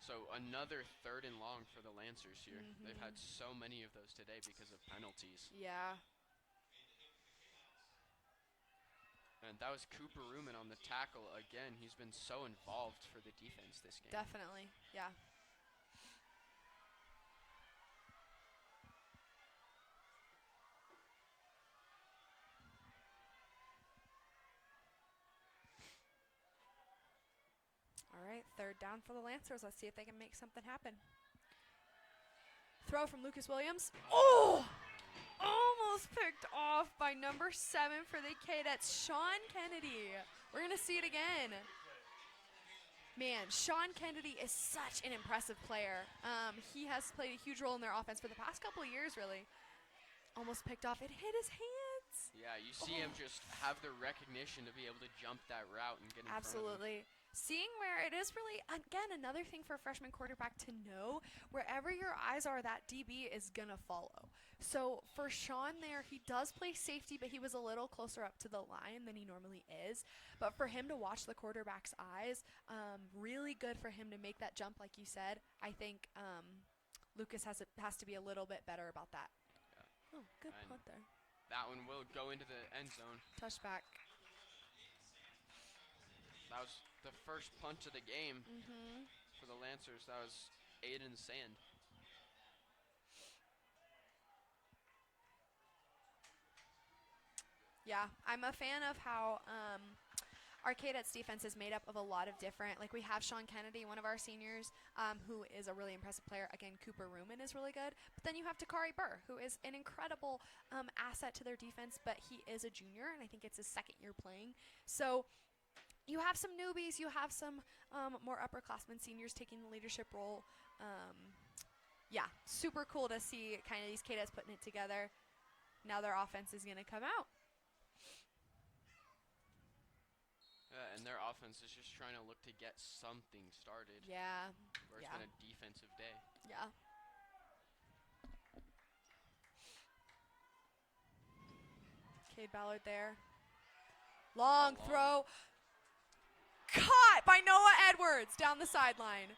So another 3rd and long for the Lancers here. They've had so many of those today because of penalties. Yeah. And that was Cooper Ruman on the tackle again. He's been so involved for the defense this game. Definitely. Yeah. All right, 3rd down for the Lancers. Let's see if they can make something happen. Throw from Lucas Williams. Oh! Almost picked off by number 7 for the Kadets, Sean Kennedy. We're going to see it again. Man, Sean Kennedy is such an impressive player. He has played a huge role in their offense for the past couple of years, really. Almost picked off. It hit his hands. Yeah, you see him just have the recognition to be able to jump that route and get in front of him. Absolutely. Seeing where it is really, again, another thing for a freshman quarterback to know, wherever your eyes are, that DB is going to follow. So for Sean there, he does play safety, but he was a little closer up to the line than he normally is. But for him to watch the quarterback's eyes, really good for him to make that jump, like you said. I think Lucas has to be a little bit better about that. Yeah. Oh, good And punt there. that one will go into the end zone. Touchback. That was the first punt of the game for the Lancers. That was Aiden Sand. Yeah, I'm a fan of how our Cadets defense is made up of a lot of different, like we have Sean Kennedy, one of our seniors, who is a really impressive player. Again, Cooper Ruman is really good. But then you have Takari Burr, who is an incredible asset to their defense, but he is a junior, and I think it's his second year playing. So you have some newbies, you have some more upperclassmen seniors taking the leadership role. Yeah, super cool to see kind of these Cadets putting it together. Now their offense is going to come out. Yeah, and their offense is just trying to look to get something started. Yeah. Where it's been a defensive day. Yeah. Cade Ballard there. Long throw. Caught by Noah Edwards down the sideline.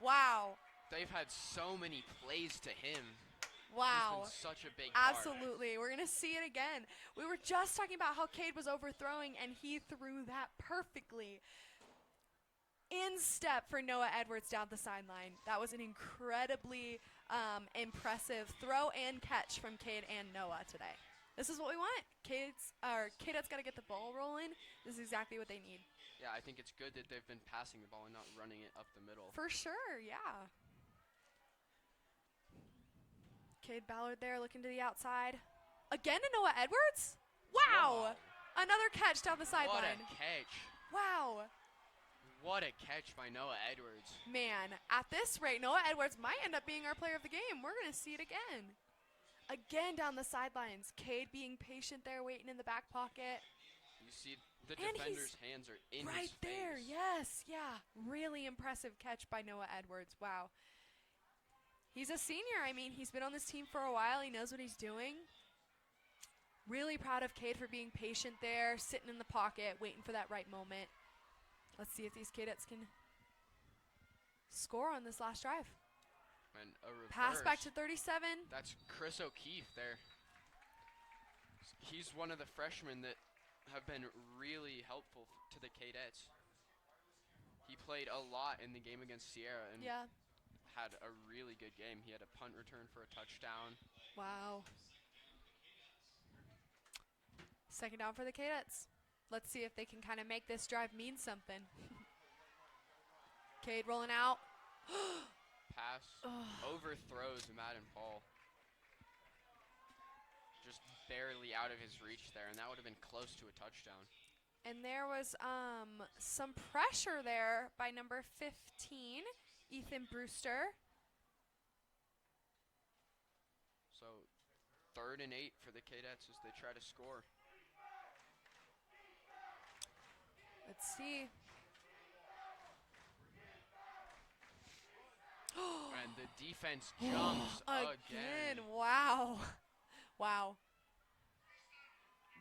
Wow. They've had so many plays to him. Wow. He's been such a big part. Absolutely. We're going to see it again. We were just talking about how Cade was overthrowing, and he threw that perfectly. In step for Noah Edwards down the sideline. That was an incredibly impressive throw and catch from Cade and Noah today. This is what we want. Cadet's got to get the ball rolling. This is exactly what they need. Yeah, I think it's good that they've been passing the ball and not running it up the middle. For sure, yeah. Cade Ballard there looking to the outside. Again to Noah Edwards? Wow. Another catch down the sideline. What a catch. Wow. What a catch by Noah Edwards. Man, at this rate, Noah Edwards might end up being our player of the game. We're going to see it again. Again down the sidelines. Cade being patient there, waiting in the back pocket. You see the And defender's hands are in right his there, face. yes, yeah. Really impressive catch by Noah Edwards. Wow. He's a senior. I mean, he's been on this team for a while. He knows what he's doing. Really proud of Cade for being patient there, sitting in the pocket, waiting for that right moment. Let's see if these Cadets can score on this last drive. And a reverse. Pass back to 37. That's Chris O'Keefe there. He's one of the freshmen that have been really helpful to the Cadets. He played a lot in the game against Sierra and had a really good game. He had a punt return for a touchdown. Wow. Second down for the Cadets. Let's see if they can kind of make this drive mean something. Cade rolling out. Pass. Overthrows Madden Paul. Just barely out of his reach there, and that would have been close to a touchdown. And there was some pressure there by number 15, Ethan Brewster. So 3rd and 8 for the Cadets as they try to score. Let's see. And the defense jumps again. Wow. Wow.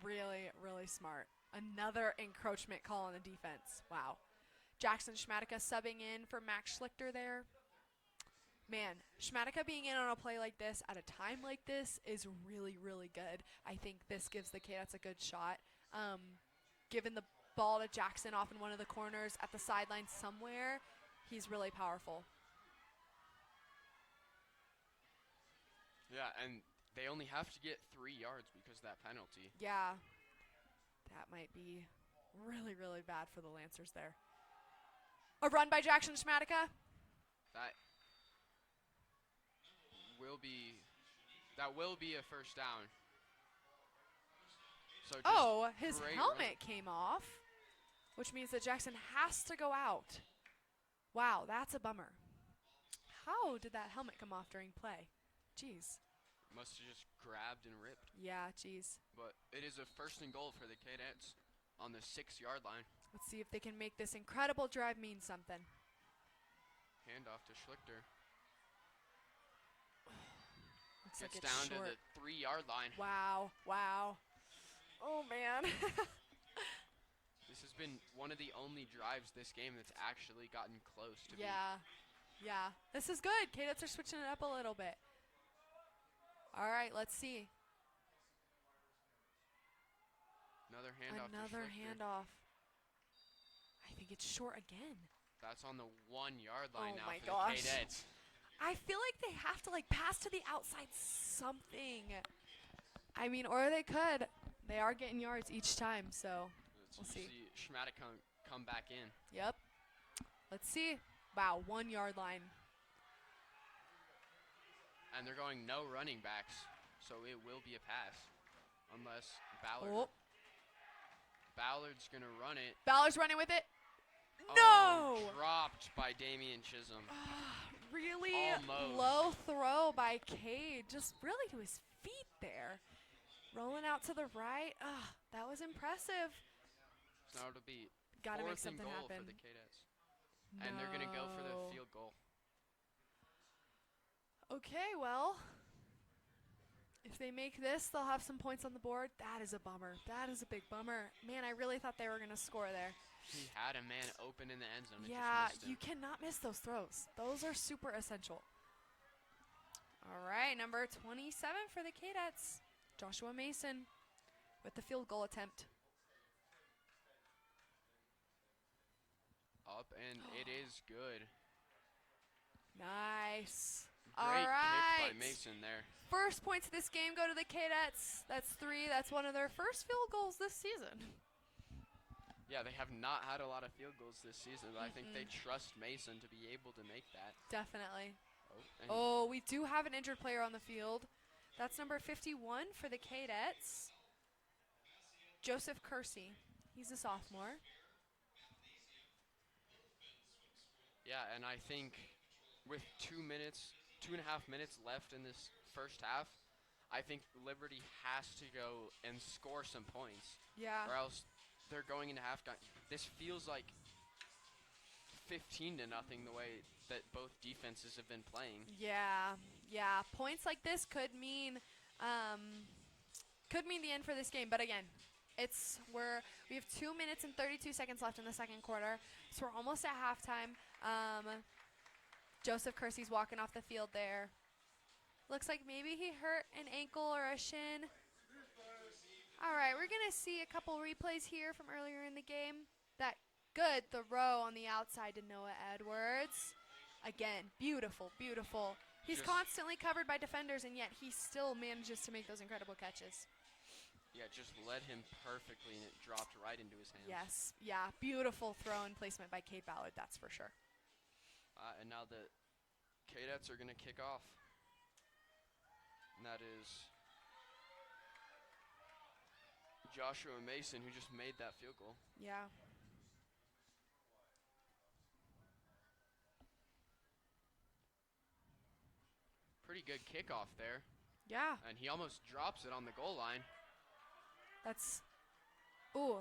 Really, really smart. Another encroachment call on the defense. Wow. Jackson Schmatica subbing in for Max Schlichter there. Man, Schmatica being in on a play like this at a time like this is really, really good. I think this gives the Cadets a good shot. Given the ball to Jackson off in one of the corners at the sideline somewhere, he's really powerful. Yeah, and they only have to get 3 yards because of that penalty. Yeah, that might be really, really bad for the Lancers there. A run by Jackson Schmatica. That will be a first down. So just his great helmet run. came off, which means that Jackson has to go out. Wow, that's a bummer. How did that helmet come off during play? Jeez. Must have just grabbed and ripped. Yeah, jeez. But it is a 1st and goal for the Cadets on the 6-yard line. Let's see if they can make this incredible drive mean something. Handoff to Schlichter. Looks like Gets it's down short. to the 3-yard line. Wow, wow. Oh, man. This has been one of the only drives this game that's actually gotten close to Yeah. This is good. Cadets are switching it up a little bit. All right, let's see. Another handoff to Another Schlichter. handoff. I think it's short again. That's on the 1-yard line Oh now my for gosh. the Cadets. I feel like they have to pass to the outside something. I mean, or they could. They are getting yards each time, so. We'll see. Schmatic come back in. Yep. Let's see. Wow, 1 yard line. And they're going no running backs, so it will be a pass. Unless Ballard. Oh. Ballard's going to run it. Ballard's running with it. Oh, No! dropped by Damian Chisholm. Really Almost. low throw by Cade. Just really to his feet there. Rolling out to the right. That was impressive. So now it'll be Gotta make 4th and something goal happen. for the Cadets. And they're going to go for the No. field goal. Okay, well, if they make this, they'll have some points on the board. That is a bummer. That is a big bummer. Man, I really thought they were going to score there. He had a man open in the end zone. And Yeah, just missed him. you cannot miss those throws. Those are super essential. All right, number 27 for the Cadets, Joshua Mason with the field goal attempt. Up, and it is good. Nice. Great All right. kick by Mason there. First points of this game go to the Cadets. That's 3. That's one of their first field goals this season. Yeah, they have not had a lot of field goals this season, but I think they trust Mason to be able to make that. Definitely. And Oh, we do have an injured player on the field. That's number 51 for the Cadets, Joseph Kersey. He's a sophomore. yeah, and I think with 2.5 minutes left in this first half, I think Liberty has to go and score some points, Yeah. or else they're going into halftime. This feels like 15-0 the way that both defenses have been playing. Yeah. Points like this could mean the end for this game. But again, we have 2 minutes and 32 seconds left in the second quarter, so we're almost at halftime. Joseph Kersey's walking off the field there. Looks like maybe he hurt an ankle or a shin. All right, we're gonna see a couple replays here from earlier in the game. That good throw on the outside to Noah Edwards. Again, beautiful. He's Just- constantly covered by defenders, and yet he still manages to make those incredible catches. Yeah, just led him perfectly, and it dropped right into his hands. Yes, yeah, beautiful throw and placement by Cade Ballard, that's for sure. And now the Cadets are going to kick off. And that is Joshua Mason, who just made that field goal. Yeah. Pretty good kickoff there. Yeah, And he almost drops it on the goal line. that's, ooh,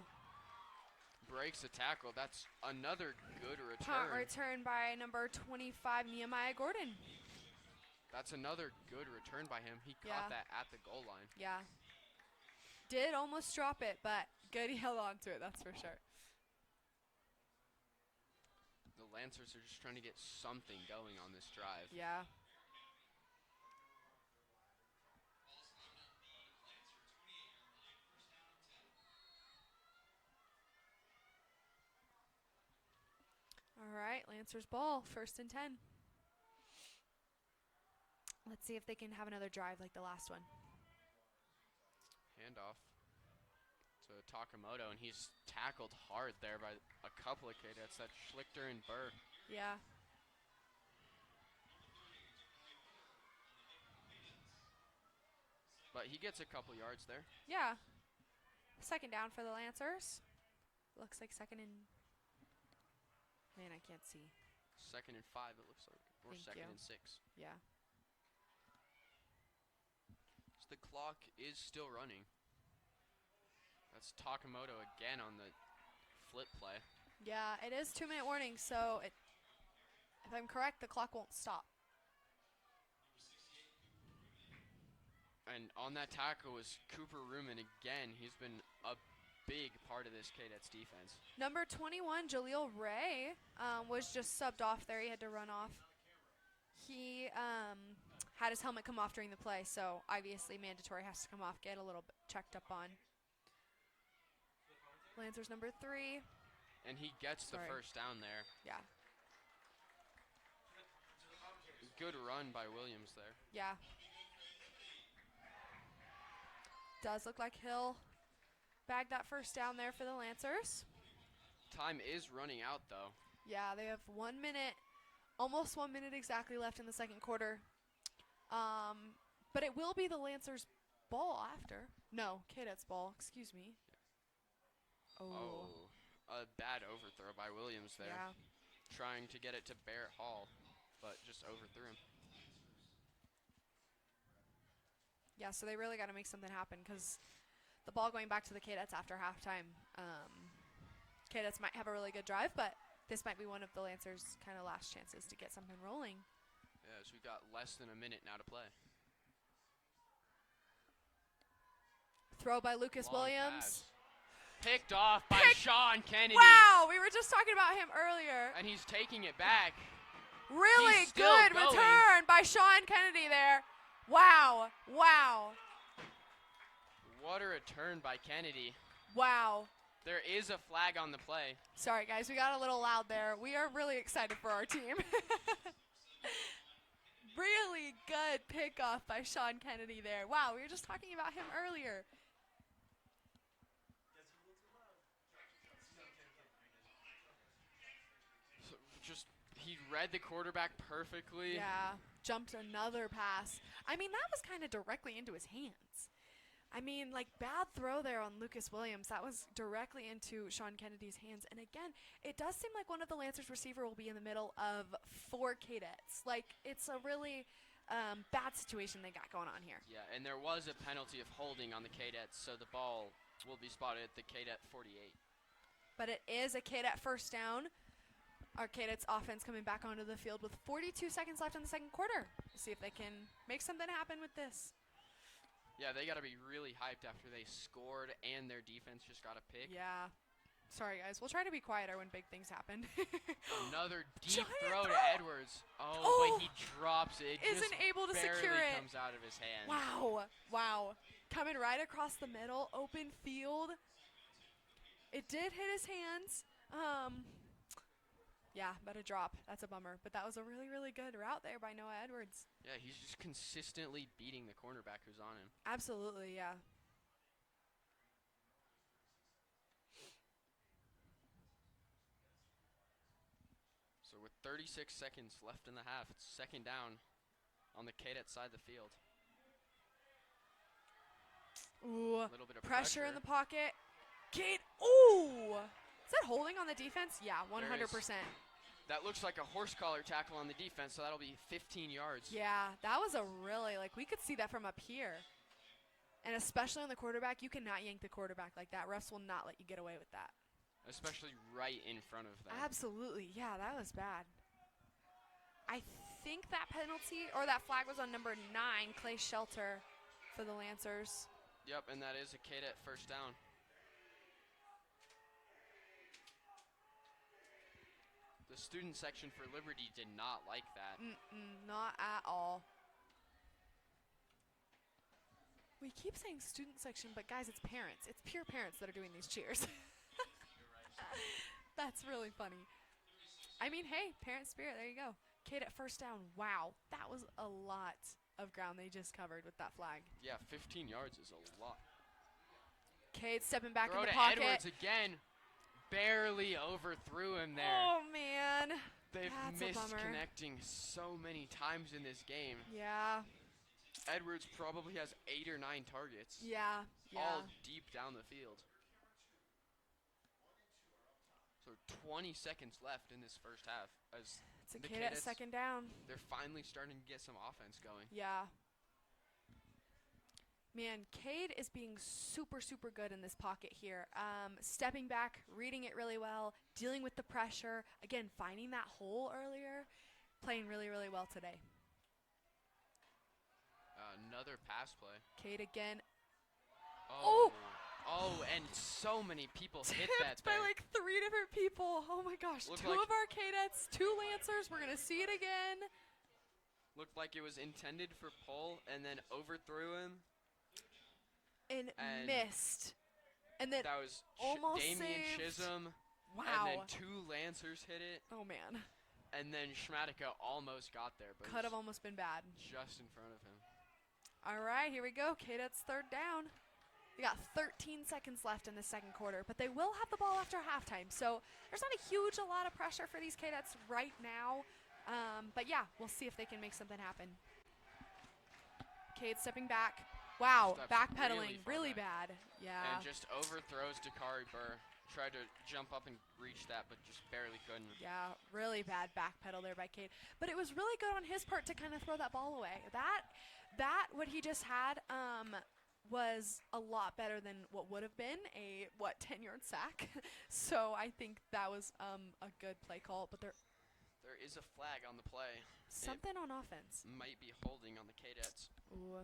Breaks a tackle. That's another good punt return. return by number 25, Nehemiah Gordon. That's another good return by him. He Yeah. caught that at the goal line. Yeah. Did almost drop it, but good he held on to it, that's for sure. The Lancers are just trying to get something going on this drive. Yeah. All right, Lancers ball, 1st and 10. Let's see if they can have another drive like the last one. Handoff to Takamoto, and he's tackled hard there by a couple of Cadets. That's Schlichter and Burr. Yeah. But he gets a couple yards there. Yeah. 2nd down for the Lancers. Looks like 2nd and... Man, I can't see. 2nd and 5, it looks like. Or Thank 2nd you. and 6. Yeah. So the clock is still running. That's Takamoto again on the flip play. Yeah, it is 2-minute warning, so if I'm correct, the clock won't stop. And on that tackle was Cooper Ruman again. He's been a big part of this Cadets defense. Number 21, Jaleel Ray, was just subbed off there. He had to run off. He had his helmet come off during the play, so obviously mandatory has to come off, get a little bit checked up on. Lancers number 3. And he gets the Sorry. first down there. Yeah, Good run by Williams there. yeah. Does look like he'll bag that first down there for the Lancers. Time is running out, though. Yeah, they have 1 minute, almost 1 minute exactly left in the second quarter. But it will be the Lancers' ball after. No, Kadet's ball. Excuse me. Oh, a bad overthrow by Williams there. Yeah. Trying to get it to Barrett Hall, but just overthrew him. Yeah, so they really got to make something happen because the ball going back to the Cadets after halftime. Cadets might have a really good drive, but this might be one of the Lancers' kind of last chances to get something rolling. Yeah, so we've got less than a minute now to play. Throw by Lucas Long Williams. pass. Picked off by Sean Kennedy. Wow, we were just talking about him earlier. And he's taking it back. Really He's still good going. return by Sean Kennedy there. Wow, wow, What a return by Kennedy. wow. There is a flag on the play. Sorry, guys, we got a little loud there. We are really excited for our team. Really good pickoff by Sean Kennedy there. Wow, we were just talking about him earlier. So just he read the quarterback perfectly. Yeah, jumped another pass. I mean, that was kind of directly into his hands. I mean, like, bad throw there on Lucas Williams. That was directly into Sean Kennedy's hands. And again, it does seem like one of the Lancers receiver will be in the middle of 4 Cadets. Like, it's a really bad situation they got going on here. Yeah, and there was a penalty of holding on the Cadets, so the ball will be spotted at the Cadet 48. But it is a Cadet first down. Our Cadets offense coming back onto the field with 42 seconds left in the second quarter. See if they can make something happen with this. Yeah, they got to be really hyped after they scored and their defense just got a pick. Yeah. Sorry, guys. We'll try to be quieter when big things happen. Another deep Giant throw to throw. Edwards. Oh. But he drops it. It Isn't just able to barely secure it. comes out of his hand. Wow. Wow. Coming right across the middle. Open field. It did hit his hands. Yeah, but a drop. That's a bummer. But that was a really, really good route there by Noah Edwards. Yeah, he's just consistently beating the cornerback who's on him. Absolutely, yeah. So with 36 seconds left in the half, it's second down on the Cadet side of the field. Ooh. A little bit of Pressure pressure in the pocket. Kate. Ooh. Is that holding on the defense? Yeah, 100%. That looks like a horse collar tackle on the defense, so that'll be 15 yards. Yeah, that was a really, like, we could see that from up here. And especially on the quarterback, you cannot yank the quarterback like that. Refs will not let you get away with that. Especially right in front of them. Absolutely. Yeah, that was bad. I think that penalty, or that flag was on number 9, Clay Shelter, for the Lancers. Yep, and that is a Cadet first down. The student section for Liberty did not like that. Not at all. We keep saying student section, but guys, it's parents. It's pure parents that are doing these cheers. That's really funny. I mean, hey, parent spirit, there you go. Kate at first down. Wow, that was a lot of ground they just covered with that flag. Yeah, 15 yards is a lot. Kate stepping back Throw in the to pocket. Edwards again. Barely overthrew him there. Oh, man. They've That's a missed bummer. connecting so many times in this game. Yeah, Edwards probably has 8 or 9 targets. yeah, yeah. All deep down the field. So 20 seconds left in this first half. As It's a the Kate at Cadets, second down. they're finally starting to get some offense going. Yeah. Man, Cade is being super, super good in this pocket here. Stepping back, reading it really well, dealing with the pressure. Again, finding that hole earlier. Playing really, really well today. Another pass play. Cade again. Oh, and so many people hit that Tipped by there. like 3 different people. Oh my gosh. Looked 2 like- of our Cadets, 2 Lancers. We're going to see it again. Looked like it was intended for pull and then overthrew him. And And missed. And then, That was almost Damian saved. Chisholm. wow. And then 2 Lancers hit it. Oh man. And then Schmatica almost got there, but it Could have was almost been bad. just in front of him. All right, here we go. Cadets third down. They got 13 seconds left in the second quarter, but they will have the ball after halftime. So there's not a lot of pressure for these Cadets right now. But yeah, we'll see if they can make something happen. Cade stepping back. Wow, Steps backpedaling really far bad. Yeah. And just overthrows Dakari Burr. Tried to jump up and reach that, but just barely couldn't. Yeah, really bad backpedal there by Cade. But it was really good on his part to kind of throw that ball away. That what he just had was a lot better than what would have been a 10-yard sack. So I think that was a good play call. But there is a flag on the play. Something on offense. Might be holding on the Cadets. Ooh.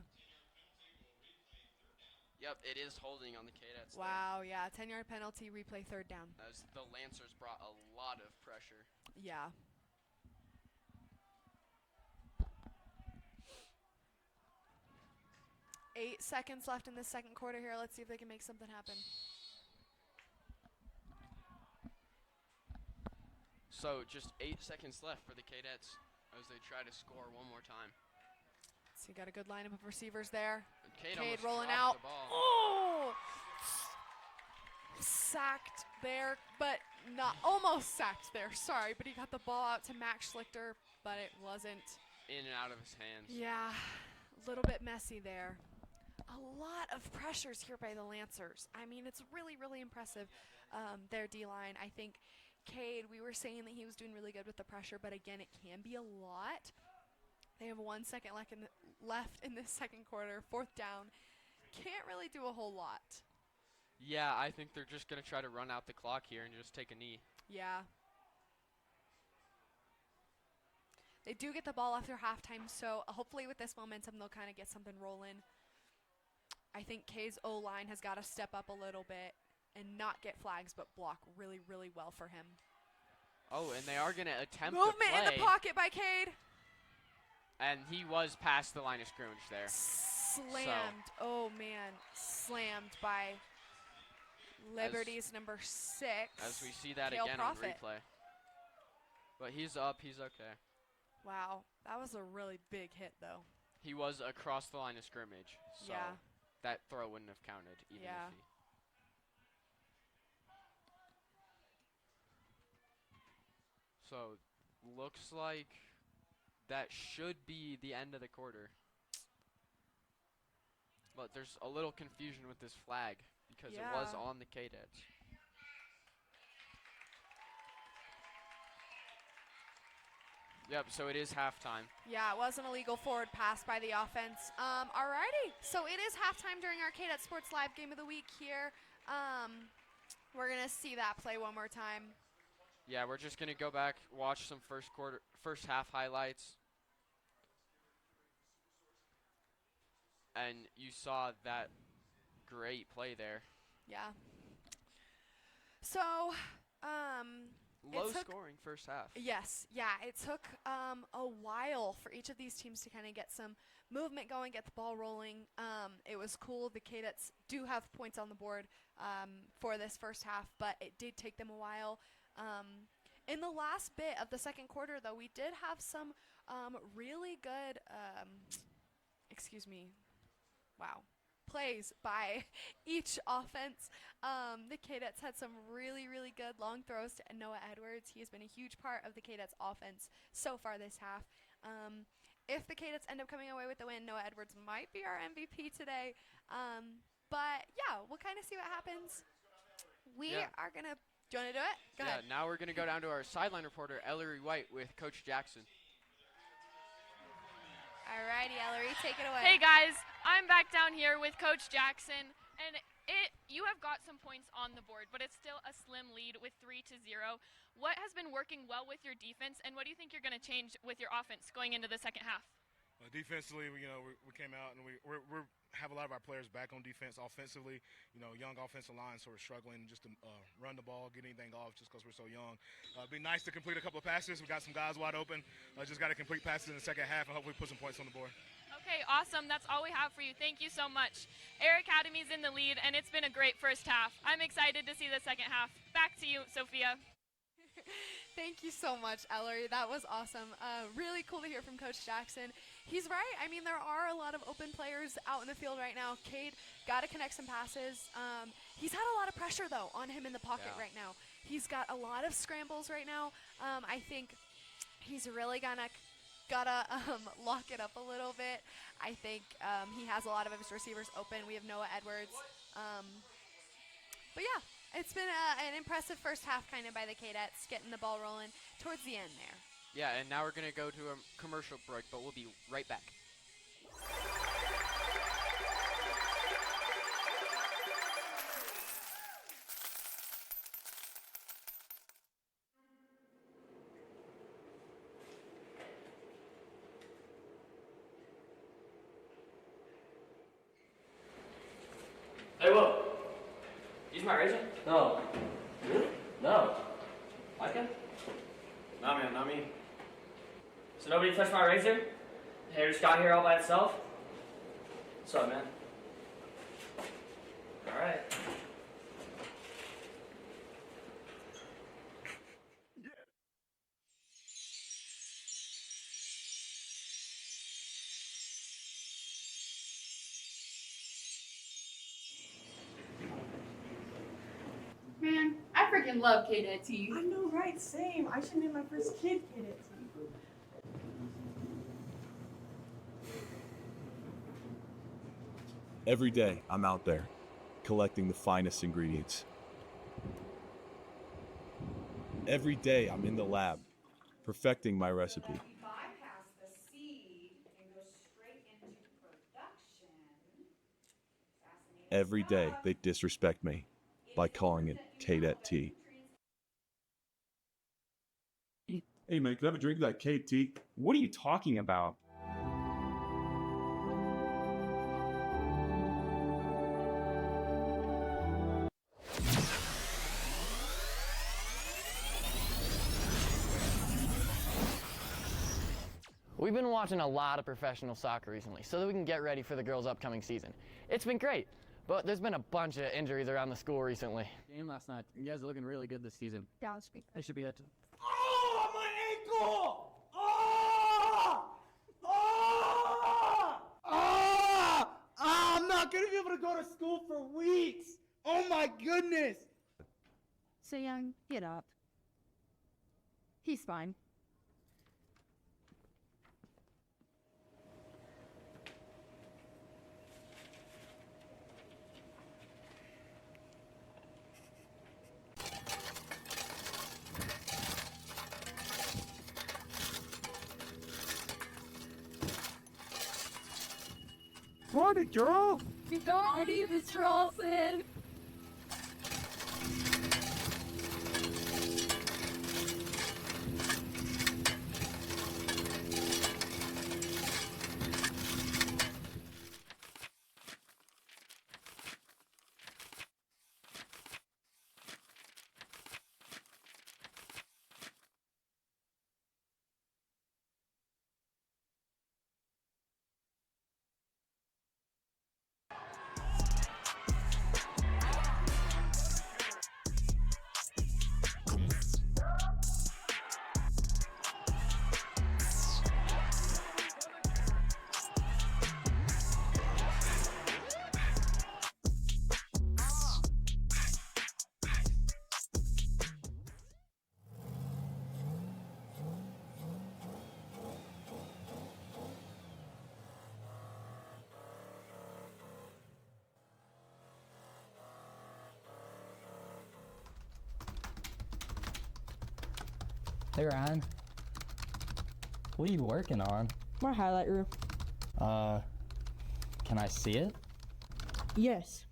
Yep, it is holding on the Cadets. Wow, yeah, 10-yard penalty, replay, third down. As the Lancers brought a lot of pressure. Yeah. Eight seconds left in the second quarter here. Let's see if they can make something happen. So just 8 seconds left for the Cadets as they try to score one more time. So you got a good lineup of receivers there. Cade rolling dropped out. the ball. Oh! Sacked there, but not almost sacked there. Sorry, but he got the ball out to Max Schlichter, but it wasn't. In and out of his hands. Yeah, a little bit messy there. A lot of pressures here by the Lancers. I mean, it's really, really impressive, their D-line. I think Cade, we were saying that he was doing really good with the pressure, but again, it can be a lot. They have 1 second left in this second quarter, fourth down. Can't really do a whole lot. Yeah, I think they're just going to try to run out the clock here and just take a knee. Yeah. They do get the ball after halftime, so hopefully with this momentum, they'll kind of get something rolling. I think K's O-line has got to step up a little bit and not get flags, but block really, really well for him. Oh, and they are going to attempt Movement the play. in the pocket by Cade. And he was past the line of scrimmage there. Slammed. So. Oh, man. Slammed by Liberty's number 6. As we see that Kale again Profit. on replay. But he's up. He's okay. Wow. That was a really big hit, though. He was across the line of scrimmage. So yeah. That throw wouldn't have counted even yeah. if he. So looks like that should be the end of the quarter. But there's a little confusion with this flag because it was on the Cadets. Yep, so it is halftime. Yeah, it was an illegal forward pass by the offense. Alrighty, so it is halftime during our Kadet Sports Live Game of the Week here. We're going to see that play one more time. Yeah, we're just going to go back, watch some first half highlights. And you saw that great play there. Yeah. So, low scoring first half. Yes, yeah. It took a while for each of these teams to kind of get some movement going, get the ball rolling. It was cool. The Cadets do have points on the board for this first half, but it did take them a while. In the last bit of the second quarter, though, we did have some really good, plays by each offense. The Cadets had some really, really good long throws to Noah Edwards. He has been a huge part of the Cadets offense so far this half. If the Cadets end up coming away with the win, Noah Edwards might be our MVP today. But yeah, we'll kind of see what happens. We are going to, do you want to do it? Go ahead. Now we're going to go down to our sideline reporter, Ellery White, with Coach Jackson. Alrighty, Ellery, take it away. Hey guys, I'm back down here with Coach Jackson, and you have got some points on the board, but it's still a slim lead with 3-0. What has been working well with your defense, and what do you think you're going to change with your offense going into the second half? Defensively, we came out and we have a lot of our players back on defense. Offensively, young offensive line sort of struggling just to run the ball, get anything off just because we're so young. It'd be nice to complete a couple of passes. We got some guys wide open. Just got to complete passes in the second half and hopefully put some points on the board. Okay, awesome. That's all we have for you. Thank you so much. Air Academy's in the lead, and it's been a great first half. I'm excited to see the second half. Back to you, Sophia. Thank you so much, Ellery. That was awesome. Really cool to hear from Coach Jackson. He's right. I mean, there are a lot of open players out in the field right now. Cade got to connect some passes. He's had a lot of pressure, though, on him in the pocket right now. He's got a lot of scrambles right now. I think he's really gotta lock it up a little bit. I think he has a lot of his receivers open. We have Noah Edwards. But yeah, it's been an impressive first half kind of by the Cadets, getting the ball rolling towards the end there. Yeah, and now we're going to go to a commercial break, but we'll be right back. Hey, Will. Use my razor? No. Really? No. I can? Nah, man, not me. So nobody touched my razor? The hair just got here all by itself? What's up, man? Alright. Man, I freaking love Kadet tea. I know, right? Same. I should name my first kid Kadet tea. Every day, I'm out there, collecting the finest ingredients. Every day, I'm in the lab, perfecting my recipe. Bypass the seed and go straight into production. Every day, they disrespect me by calling it Kadet tea. Hey man, can I have a drink of that KT? What are you talking about? We've been watching a lot of professional soccer recently so that we can get ready for the girls' upcoming season. It's been great, but there's been a bunch of injuries around the school recently. Game last night. You guys are looking really good this season. Yeah, it's great. That should be it. Oh, my ankle! Oh! Oh! Oh! I'm not gonna be able to go to school for weeks. Oh my goodness! So young, get up. He's fine. Morning, girl. You don't need the straws in. Hey Ryan. What are you working on? My highlight reel. Can I see it? Yes.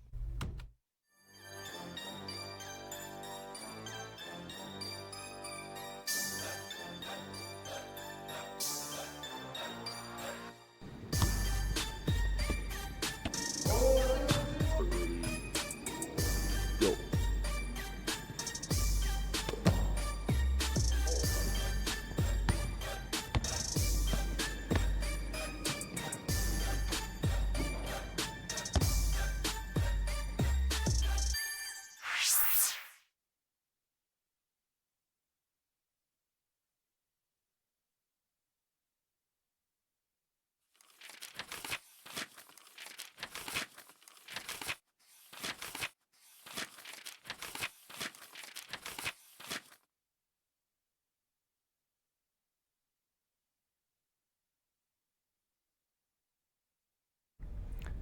Go.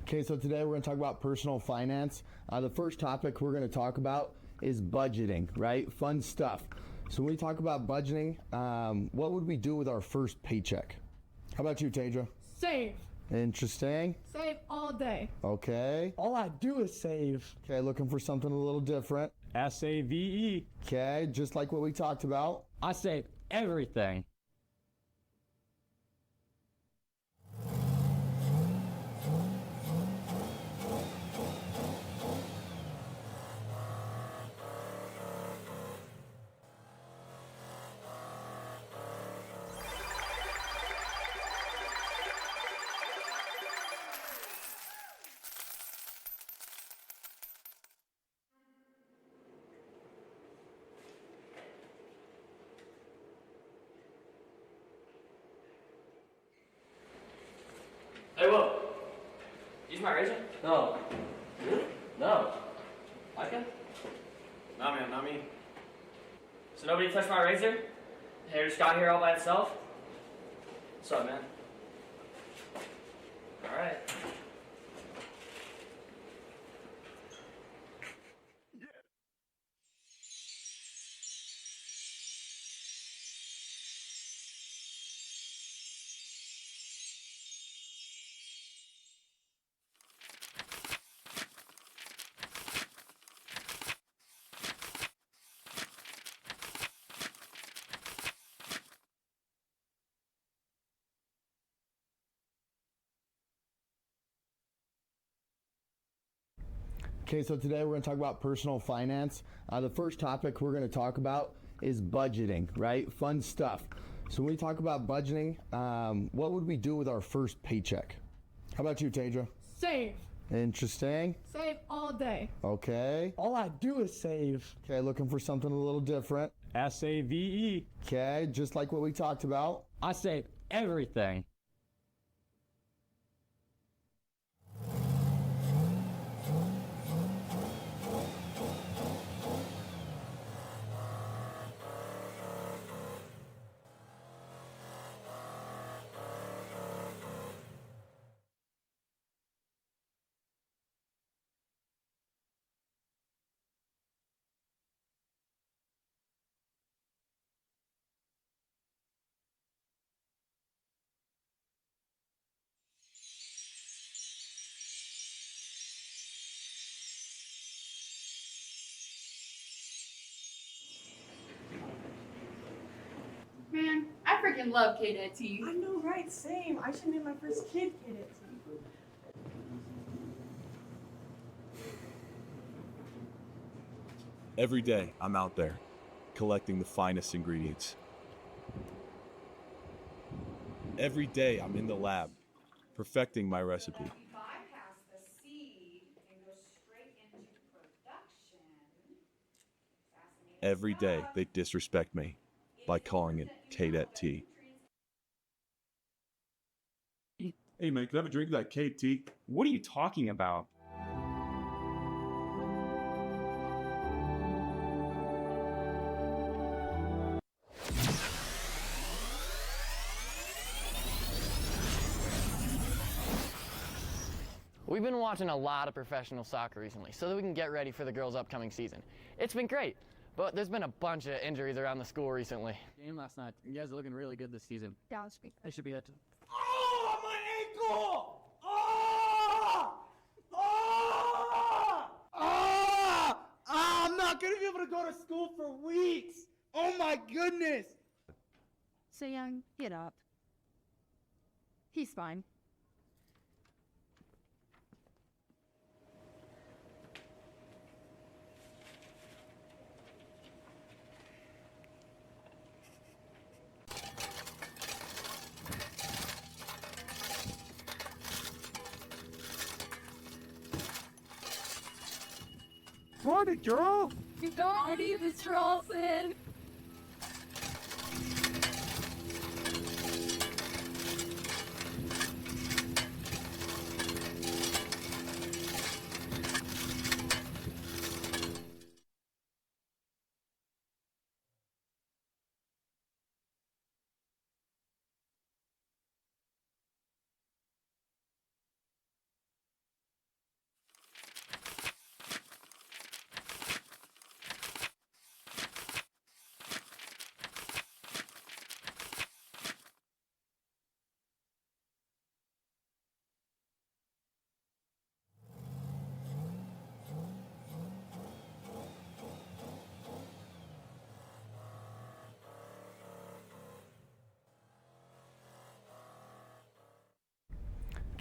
Okay, so today we're going to talk about personal finance. The first topic we're going to talk about is budgeting, right? Fun stuff. So when we talk about budgeting, what would we do with our first paycheck? How about you, Tadra? Save. Interesting. Save all day. Okay. All I do is save. Okay, looking for something a little different. SAVE. Okay, just like what we talked about. I save everything. Hey, whoa. Use my razor? No. Really? No. I can? Nah, man, not me. So nobody touched my razor? The hair just got here all by itself? What's up, man? Alright. Okay, so today we're going to talk about personal finance. The first topic we're going to talk about is budgeting, right? Fun stuff. So when we talk about budgeting, what would we do with our first paycheck? How about you, Tadra? Save. Interesting. Save all day. Okay. All I do is save. Okay, looking for something a little different. SAVE. Okay, just like what we talked about. I save everything. Man, I freaking love Kadet. I know, right? Same. I should name my first kid Kadet. Every day, I'm out there, collecting the finest ingredients. Every day, I'm in the lab, perfecting my recipe. Bypass the seed and go straight into production. Every day, they disrespect me by calling it Kadet tea. Hey man, can I have a drink of that KT? What are you talking about? We've been watching a lot of professional soccer recently so that we can get ready for the girls' upcoming season. It's been great, but there's been a bunch of injuries around the school recently. Game last night. You guys are looking really good this season. Down the street. I should be it. Oh, my ankle! Oh! Oh! Oh! I'm not gonna be able to go to school for weeks. Oh my goodness! So young, get up. He's fine. Party, girl! You don't need the Charleston.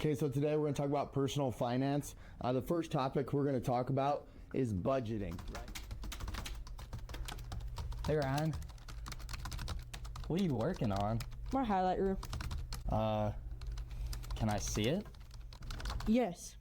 Okay, so today we're going to talk about personal finance. The first topic we're going to talk about is budgeting. Hey, Ryan. What are you working on? My highlight reel. Can I see it? Yes.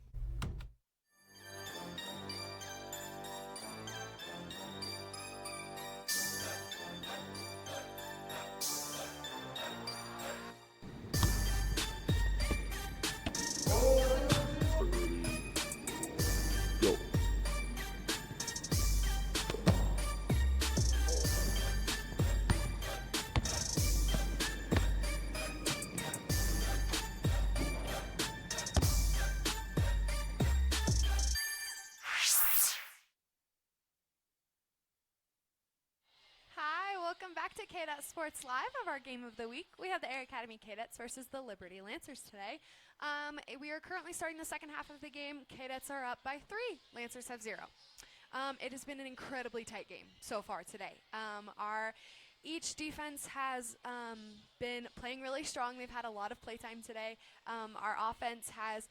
Hi, welcome back to Kadet Sports Live of our game of the week. We have the Air Academy Cadets versus the Liberty Lancers today. We are currently starting the second half of the game. Cadets are up by 3. Lancers have 0. It has been an incredibly tight game so far today. Each defense has been playing really strong. They've had a lot of playtime today. Our offense has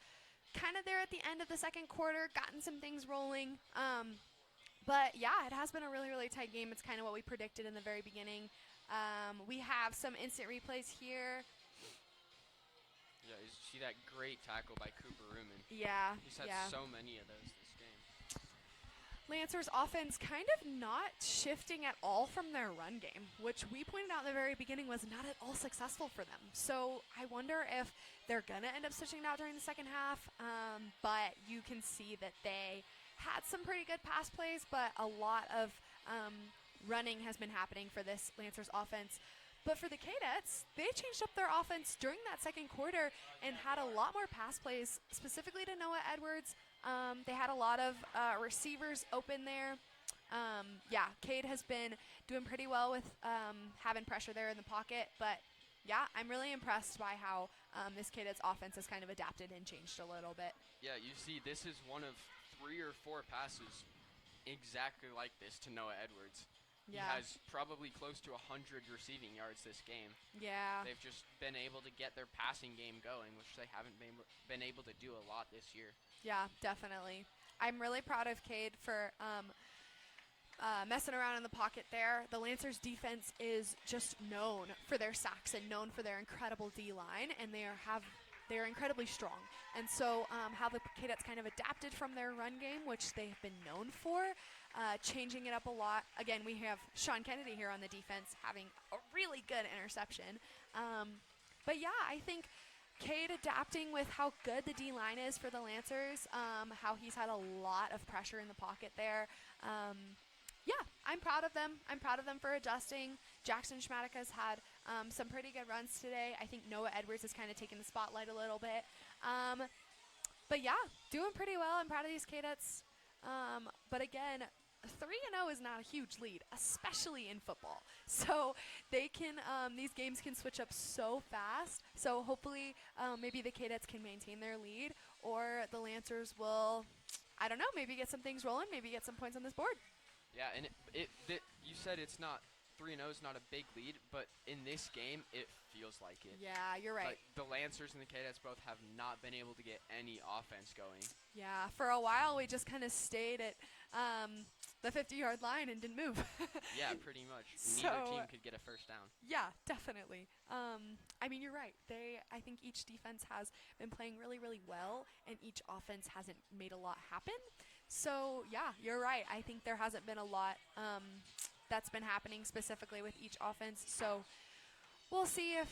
kind of there at the end of the second quarter gotten some things rolling. But yeah, it has been a really, really tight game. It's kind of what we predicted in the very beginning. We have some instant replays here. Yeah, you see that great tackle by Cooper Ruman. Yeah, He's had yeah. so many of those this game. Lancers offense kind of not shifting at all from their run game, which we pointed out in the very beginning was not at all successful for them. So I wonder if they're going to end up switching it out during the second half. But you can see that they had some pretty good pass plays, but a lot of running has been happening for this Lancers offense. But for the Cadets, they changed up their offense during that second quarter and had a lot more pass plays, specifically to Noah Edwards. They had a lot of receivers open there. Yeah, Cade has been doing pretty well with having pressure there in the pocket. But yeah, I'm really impressed by how this Cadets offense has kind of adapted and changed a little bit. Yeah, you see, this is one of 3 or 4 passes exactly like this to Noah Edwards. Yeah. He has probably close to 100 receiving yards this game. Yeah. They've just been able to get their passing game going, which they haven't been able to do a lot this year. Yeah, definitely. I'm really proud of Cade for messing around in the pocket there. The Lancers defense is just known for their sacks and known for their incredible D-line, and they are incredibly strong. And so how the Cadets kind of adapted from their run game, which they have been known for, changing it up a lot. Again, we have Sean Kennedy here on the defense having a really good interception. But yeah, I think Cade adapting with how good the D-line is for the Lancers, how he's had a lot of pressure in the pocket there. Yeah, I'm proud of them. I'm proud of them for adjusting. Jackson Schmadika's had some pretty good runs today. I think Noah Edwards has kind of taken the spotlight a little bit. But yeah, doing pretty well. I'm proud of these Cadets. But again, 3-0 is not a huge lead, especially in football. So they can, these games can switch up so fast. So hopefully maybe the Cadets can maintain their lead, or the Lancers will, I don't know, maybe get some things rolling, maybe get some points on this board. Yeah, and you said it's not 3-0 is not a big lead, but in this game, it feels like it. Yeah, you're right. Like the Lancers and the Cadets both have not been able to get any offense going. Yeah, for a while we just kind of stayed at the 50-yard line and didn't move. Yeah, pretty much. So, neither team could get a first down. Yeah, definitely. I mean, you're right. I think each defense has been playing really, really well, and each offense hasn't made a lot happen. So, yeah, you're right. I think there hasn't been a lot that's been happening specifically with each offense. So we'll see if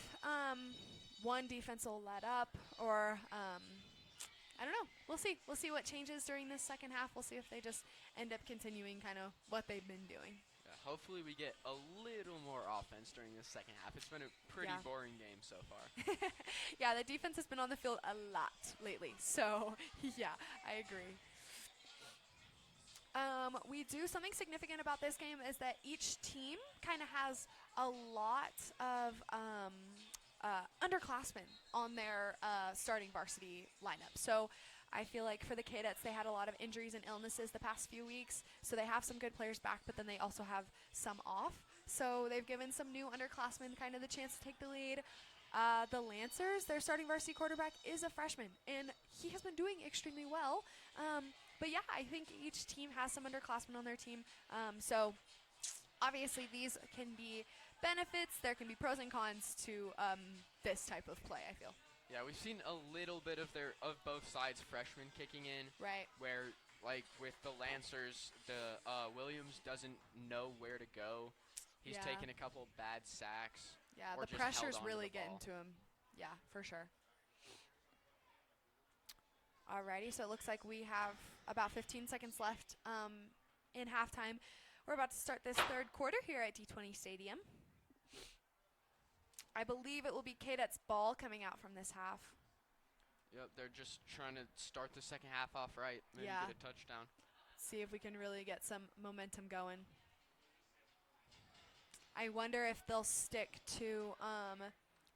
one defense will let up, or I don't know. We'll see. We'll see what changes during this second half. We'll see if they just end up continuing kind of what they've been doing. Yeah, hopefully we get a little more offense during this second half. It's been a pretty boring game so far. Yeah, the defense has been on the field a lot lately. So, yeah, I agree. We do something significant about this game is that each team kind of has a lot of underclassmen on their starting varsity lineup. So I feel like for the Cadets, they had a lot of injuries and illnesses the past few weeks. So they have some good players back, but then they also have some off. So they've given some new underclassmen kind of the chance to take the lead. The Lancers, their starting varsity quarterback is a freshman, and he has been doing extremely well. But yeah, I think each team has some underclassmen on their team. So obviously these can be benefits. There can be pros and cons to this type of play, I feel. Yeah, we've seen a little bit of both sides freshmen kicking in. Right. Where, like, with the Lancers, the Williams doesn't know where to go. He's taken a couple bad sacks. Yeah, or the just pressure's held onto really the getting ball. to him. Yeah, for sure. Alrighty, so it looks like we have about 15 seconds left in halftime. We're about to start this third quarter here at D20 Stadium. I believe it will be Kadet's ball coming out from this half. Yep, they're just trying to start the second half off right. Maybe Yeah. get a touchdown. See if we can really get some momentum going. I wonder if they'll stick to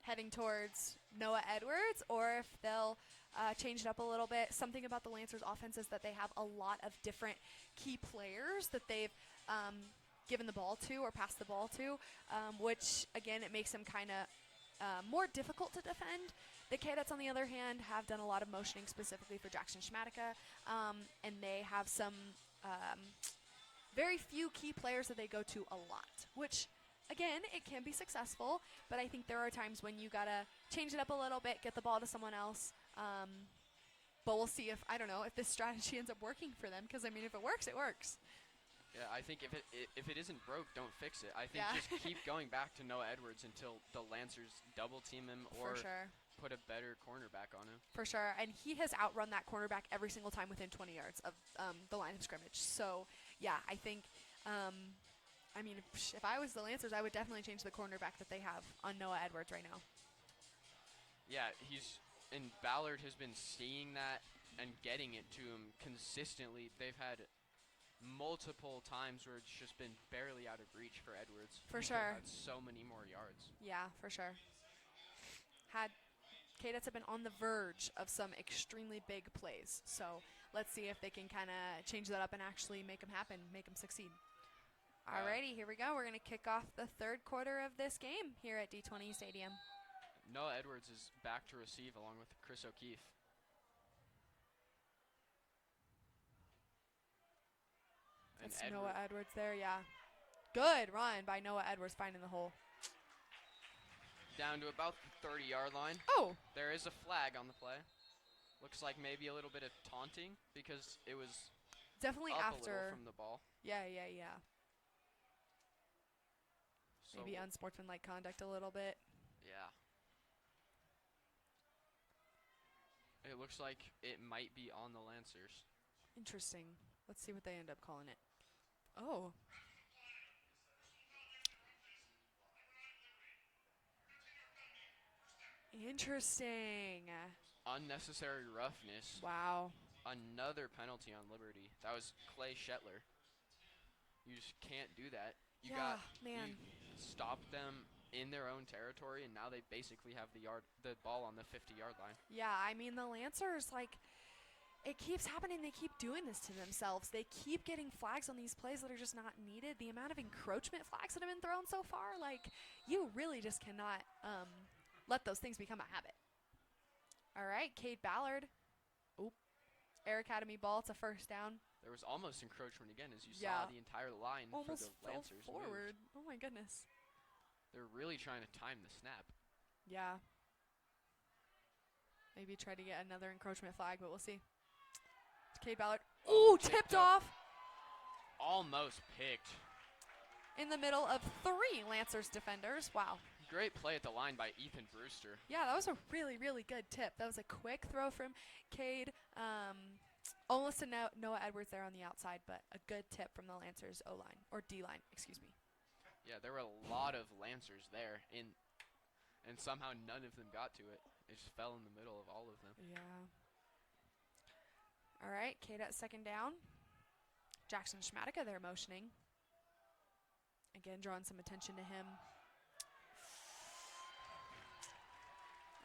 heading towards Noah Edwards or if they'll change it up a little bit. Something about the Lancers offense is that they have a lot of different key players that they've given the ball to or passed the ball to, which, again, it makes them kind of more difficult to defend. The Cadets, on the other hand, have done a lot of motioning specifically for Jackson Schmatica, and they have some very few key players that they go to a lot, which, again, it can be successful, but I think there are times when you got to change it up a little bit, get the ball to someone else. But we'll see if, I don't know, if this strategy ends up working for them, because, I mean, if it works, it works. Yeah, I think if it isn't broke, don't fix it. I think Yeah. just keep going back to Noah Edwards until the Lancers double team him or For sure. put a better cornerback on him. For sure, and he has outrun that cornerback every single time within 20 yards of the line of scrimmage. So, yeah, I think, I mean, if I was the Lancers, I would definitely change the cornerback that they have on Noah Edwards right now. Yeah, and Ballard has been seeing that and getting it to him consistently. They've had multiple times where it's just been barely out of reach for Edwards. For He could have sure. had so many more yards. Yeah, for sure. Cadets have been on the verge of some extremely big plays. So let's see if they can kind of change that up and actually make them happen, make them succeed. Alrighty, here we go. We're going to kick off the third quarter of this game here at D20 Stadium. Noah Edwards is back to receive along with Chris O'Keefe. And That's Noah Edwards there, yeah. Good run by Noah Edwards finding the hole. Down to about the 30-yard line. Oh. There is a flag on the play. Looks like maybe a little bit of taunting because it was definitely up after a little from the ball. Yeah. So Maybe unsportsmanlike conduct a little bit. yeah. It looks like it might be on the Lancers. Interesting. Let's see what they end up calling it. Oh. Interesting. Unnecessary roughness. Wow. Another penalty on Liberty. That was Clay Shetler. You just can't do that. You man. You stopped them in their own territory, and now they basically have the ball on the 50-yard line. Yeah, I mean, the Lancers, like, it keeps happening. They keep doing this to themselves. They keep getting flags on these plays that are just not needed. The amount of encroachment flags that have been thrown so far, like, you really just cannot let those things become a habit. All right, Cade Ballard. Oop. Air Academy ball. It's a first down. There was almost encroachment again, as you Yeah. saw the entire line Almost for the fell Lancers forward. moved. Oh, my goodness. They're really trying to time the snap. Yeah. Maybe try to get another encroachment flag, but we'll see. Cade Ballard. Ooh, tipped off. Almost picked. In the middle of 3 Lancers defenders. Wow. Great play at the line by Ethan Brewster. Yeah, that was a really, really good tip. That was a quick throw from Cade. Almost to Noah Edwards there on the outside, but a good tip from the Lancers O-line, or D-line, excuse me. Yeah, there were a lot of Lancers there, and somehow none of them got to it. It just fell in the middle of all of them. Yeah. All right, Cade at second down. Jackson Schmatica there motioning. Again, drawing some attention to him.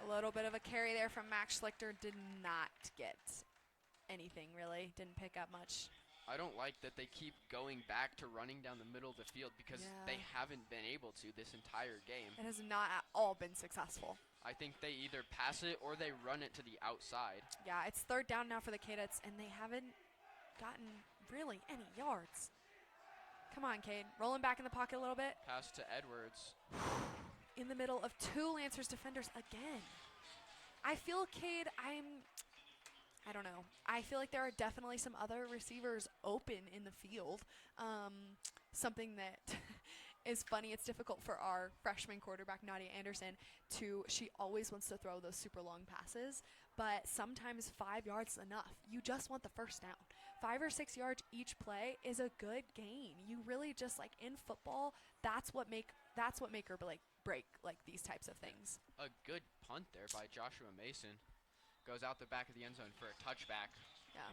A little bit of a carry there from Max Schlichter. Did not get anything, really. Didn't pick up much. I don't like that they keep going back to running down the middle of the field because they haven't been able to this entire game. It has not at all been successful. I think they either pass it or they run it to the outside. Yeah, it's third down now for the Kadets, and they haven't gotten really any yards. Come on, Cade. Rolling back in the pocket a little bit. Pass to Edwards. In the middle of two Lancers defenders again. I feel, Cade, I don't know. I feel like there are definitely some other receivers open in the field. Something that is funny, it's difficult for our freshman quarterback, Nadia Anderson, she always wants to throw those super long passes, but sometimes 5 yards is enough. You just want the first down. 5 or 6 yards each play is a good gain. You really just, like in football, that's what make or break like these types of things. A good punt there by Joshua Mason. Goes out the back of the end zone for a touchback. Yeah.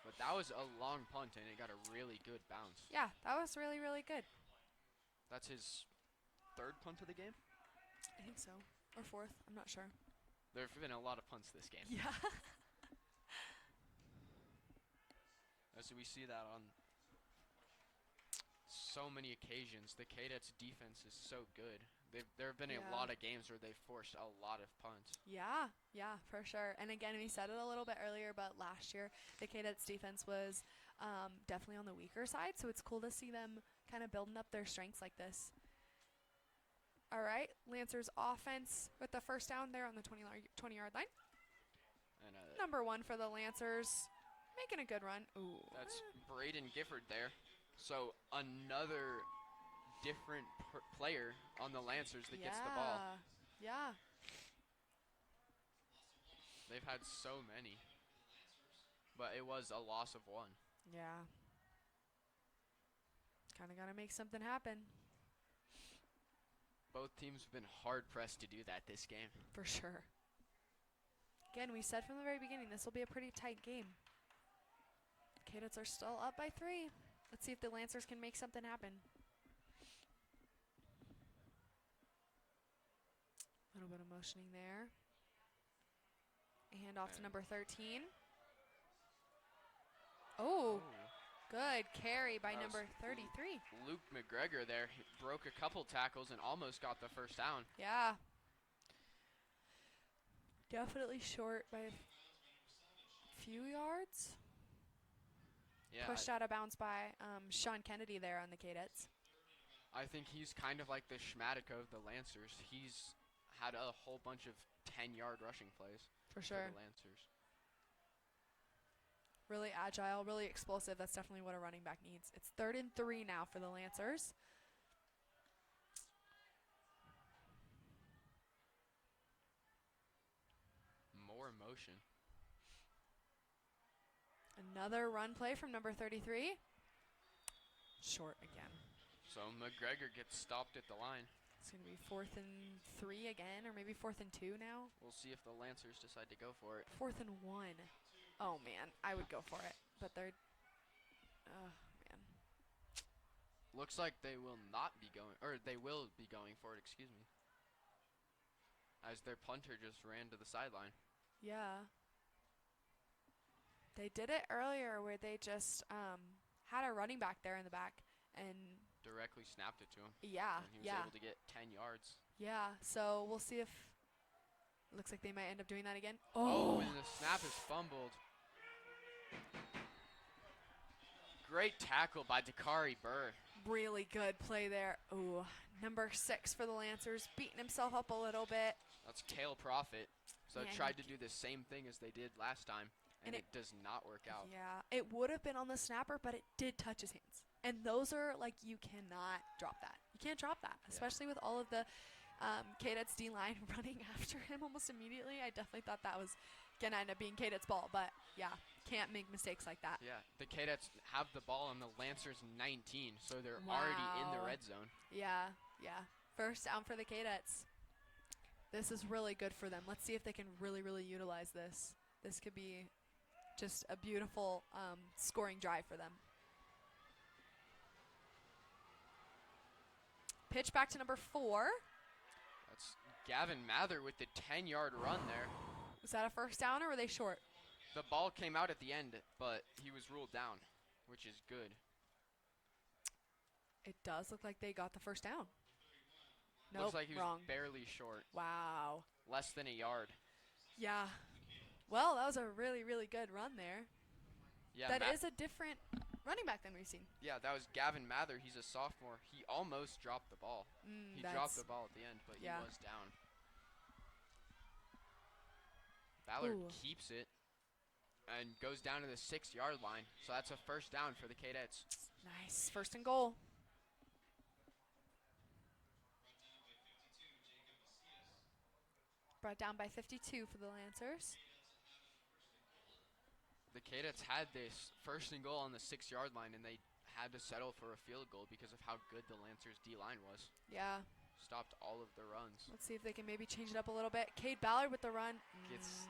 But that was a long punt, and it got a really good bounce. Yeah, that was really, really good. That's his third punt of the game? I think so. Or fourth. I'm not sure. There have been a lot of punts this game. Yeah. So we see that on so many occasions. The Kadets' defense is so good. There have been a lot of games where they've forced a lot of punts. Yeah, for sure. And again, we said it a little bit earlier, but last year the Kadets' defense was definitely on the weaker side, so it's cool to see them kind of building up their strengths like this. All right, Lancers offense with the first down there on the 20-yard line. And number 1 for the Lancers, making a good run. Ooh. That's Braden Gifford there. So another different player on the Lancers that gets the ball. Yeah. They've had so many. But it was a loss of 1. Yeah. Kind of got to make something happen. Both teams have been hard-pressed to do that this game. For sure. Again, we said from the very beginning, this will be a pretty tight game. Kadets are still up by 3. Let's see if the Lancers can make something happen. A little bit of motioning there. Hand off to number 13. Oh, good carry by number 33. Luke McGregor there. He broke a couple tackles and almost got the first down. Yeah. Definitely short by a few yards. Yeah, pushed out of bounds by Sean Kennedy there on the Kadets. I think he's kind of like the Schmatica of the Lancers. He's had a whole bunch of 10-yard rushing plays for sure. The Lancers. Really agile, really explosive. That's definitely what a running back needs. It's 3rd and 3 now for the Lancers. More motion. Another run play from number 33. Short again. So McGregor gets stopped at the line. It's going to be 4th and 3 again, or maybe 4th and 2 now. We'll see if the Lancers decide to go for it. 4th and 1. Oh, man. I would go for it. But they're... Oh, man. Looks like they will not be going... Or they will be going for it, excuse me. As their punter just ran to the sideline. Yeah. They did it earlier where they just had a running back there in the back and directly snapped it to him. Yeah, and he was able to get 10 yards. Yeah, so we'll see if looks like they might end up doing that again. Oh, and the snap is fumbled. Great tackle by Dakari Burr. Really good play there. Ooh, number 6 for the Lancers, beating himself up a little bit. That's Cale Profit. So Man, tried to do the same thing as they did last time, and it does not work out. Yeah, it would have been on the snapper, but it did touch his hands. And those are, like, you cannot drop that. You can't drop that, especially with all of the Kadets D-line running after him almost immediately. I definitely thought that was going to end up being Kadets' ball, but, yeah, can't make mistakes like that. Yeah, the Kadets have the ball on the Lancers 19, so they're already in the red zone. Yeah, yeah. First down for the Kadets. This is really good for them. Let's see if they can really, really utilize this. This could be just a beautiful scoring drive for them. Pitch back to number 4. That's Gavin Mather with the 10-yard run there. Was that a first down or were they short? The ball came out at the end, but he was ruled down, which is good. It does look like they got the first down. Nope, Looks like he was wrong. barely short. Wow. Less than a yard. Yeah. Well, that was a really, really good run there. Yeah, That is a different running back than we've seen. Yeah, that was Gavin Mather. He's a sophomore. He almost dropped the ball. He dropped the ball at the end, but he was down. Ballard keeps it and goes down to the 6-yard line. So that's a first down for the Cadets. Nice. First and goal. Brought down by 52 for the Lancers. The Cadets had this first and goal on the 6-yard line, and they had to settle for a field goal because of how good the Lancers D-line was. Yeah. Stopped all of the runs. Let's see if they can maybe change it up a little bit. Cade Ballard with the run. Gets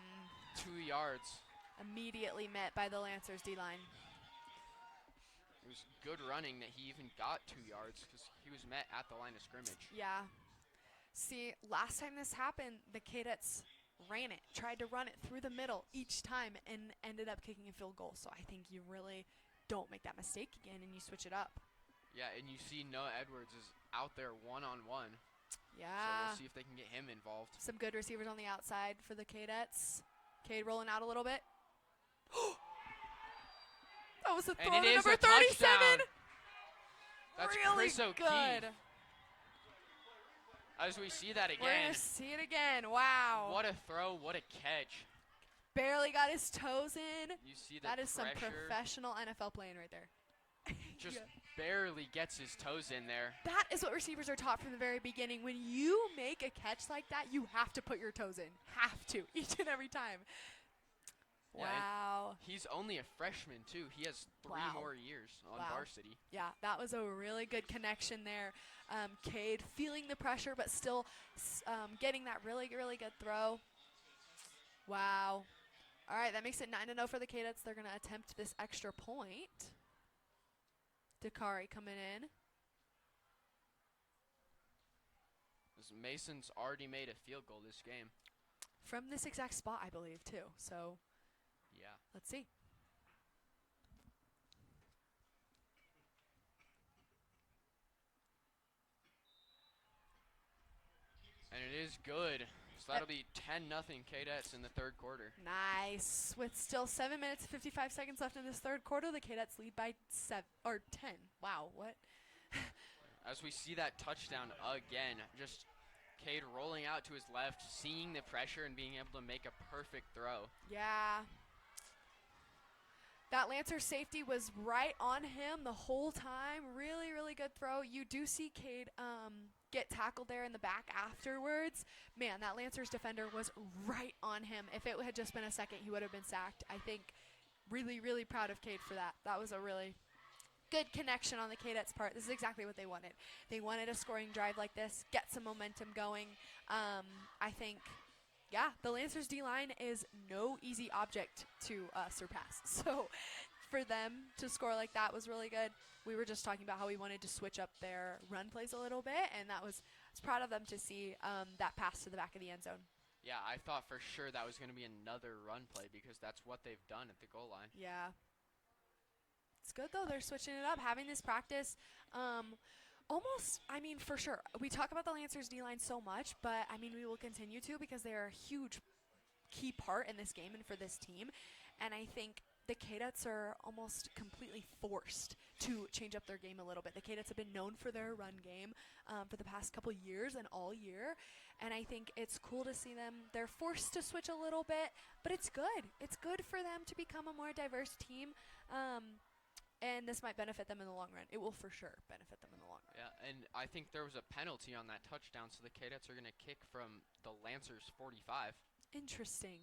2 yards. Immediately met by the Lancers D-line. It was good running that he even got 2 yards because he was met at the line of scrimmage. Yeah. See, last time this happened, the Cadets ran it, tried to run it through the middle each time, and ended up kicking a field goal. So I think you really don't make that mistake again, and you switch it up. Yeah, and you see Noah Edwards is out there one-on-one. Yeah. So we'll see if they can get him involved. Some good receivers on the outside for the Cadets. Cade rolling out a little bit. That was a throw to number 37. Touchdown. That's really Chris O'Keefe. good. As we see that again. We're going to see it again. Wow. What a throw, what a catch. Barely got his toes in. You see the That is pressure. some professional NFL playing right there. Just barely gets his toes in there. That is what receivers are taught from the very beginning. When you make a catch like that, you have to put your toes in. Have to, each and every time. Yeah, wow. He's only a freshman, too. He has 3 more years on varsity. Yeah, that was a really good connection there. Cade feeling the pressure, but still getting that really, really good throw. Wow. All right, that makes it 9-0 for the Cadets. They're going to attempt this extra point. Dakari coming in. Mason's already made a field goal this game. From this exact spot, I believe, too. So, yeah. Let's see. And it is good. So that'll be 10-0 Cadets in the third quarter. Nice. With still 7 minutes and 55 seconds left in this third quarter, the Cadets lead by 10. Wow, what? As we see that touchdown again, just Cade rolling out to his left, seeing the pressure and being able to make a perfect throw. Yeah. That Lancer safety was right on him the whole time. Really, really good throw. You do see Cade get tackled there in the back afterwards. Man, that Lancers defender was right on him. If it had just been a second, he would have been sacked. I think really, really proud of Cade for that. That was a really good connection on the Cadets' part. This is exactly what they wanted. They wanted a scoring drive like this, get some momentum going. I think, yeah, the Lancers D-line is no easy object to surpass. So for them to score like that was really good. We were just talking about how we wanted to switch up their run plays a little bit, and I was proud of them to see that pass to the back of the end zone. Yeah, I thought for sure that was going to be another run play because that's what they've done at the goal line. Yeah. It's good, though. They're switching it up, having this practice. Almost, I mean, for sure. We talk about the Lancers D-line so much, but, I mean, we will continue to because they are a huge key part in this game and for this team. And I think the Cadets are almost completely forced to change up their game a little bit. The Cadets have been known for their run game for the past couple years and all year. And I think it's cool to see them. They're forced to switch a little bit, but it's good. It's good for them to become a more diverse team. And this might benefit them in the long run. It will for sure benefit them in the long run. Yeah, and I think there was a penalty on that touchdown, so the Cadets are going to kick from the Lancers 45. Interesting.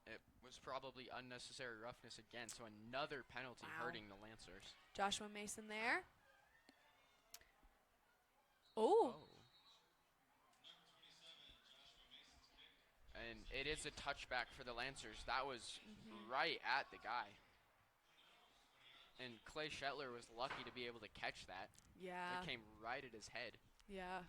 It was probably unnecessary roughness again, so another penalty hurting the Lancers. Joshua Mason there. Oh. And it is a touchback for the Lancers. That was right at the guy. And Clay Shetler was lucky to be able to catch that. Yeah. It came right at his head. Yeah.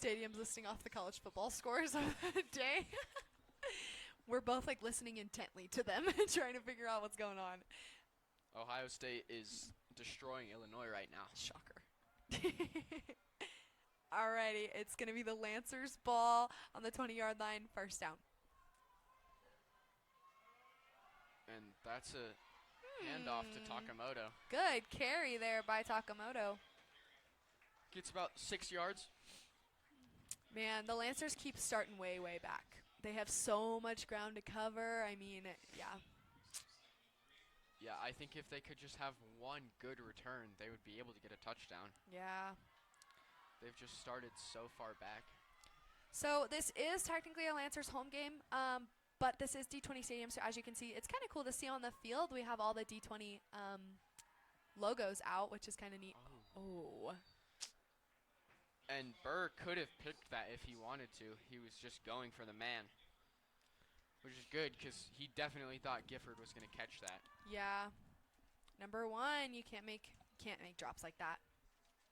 Stadium's listing off the college football scores of the day. We're both like listening intently to them and trying to figure out what's going on. Ohio State is destroying Illinois right now. Shocker. Alrighty, it's going to be the Lancers ball on the 20-yard line, first down. And that's a handoff to Takamoto. Good carry there by Takamoto. Gets about 6 yards. Man, the Lancers keep starting way, way back. They have so much ground to cover. I mean, yeah. Yeah, I think if they could just have one good return, they would be able to get a touchdown. Yeah. They've just started so far back. So this is technically a Lancers home game, but this is D20 Stadium, so as you can see, it's kind of cool to see on the field. We have all the D20 logos out, which is kind of neat. Oh. And Burr could have picked that if he wanted to. He was just going for the man, which is good because he definitely thought Gifford was going to catch that. Yeah. Number one, you can't make drops like that.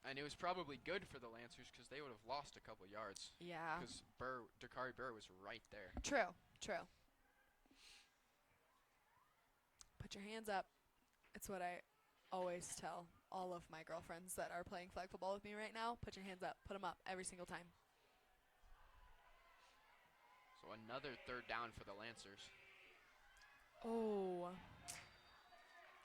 And it was probably good for the Lancers because they would have lost a couple yards. Yeah. Because Dakari Burr was right there. True. Put your hands up. It's what I always tell all of my girlfriends that are playing flag football with me right now. Put your hands up. Put them up every single time. So another third down for the Lancers. Oh.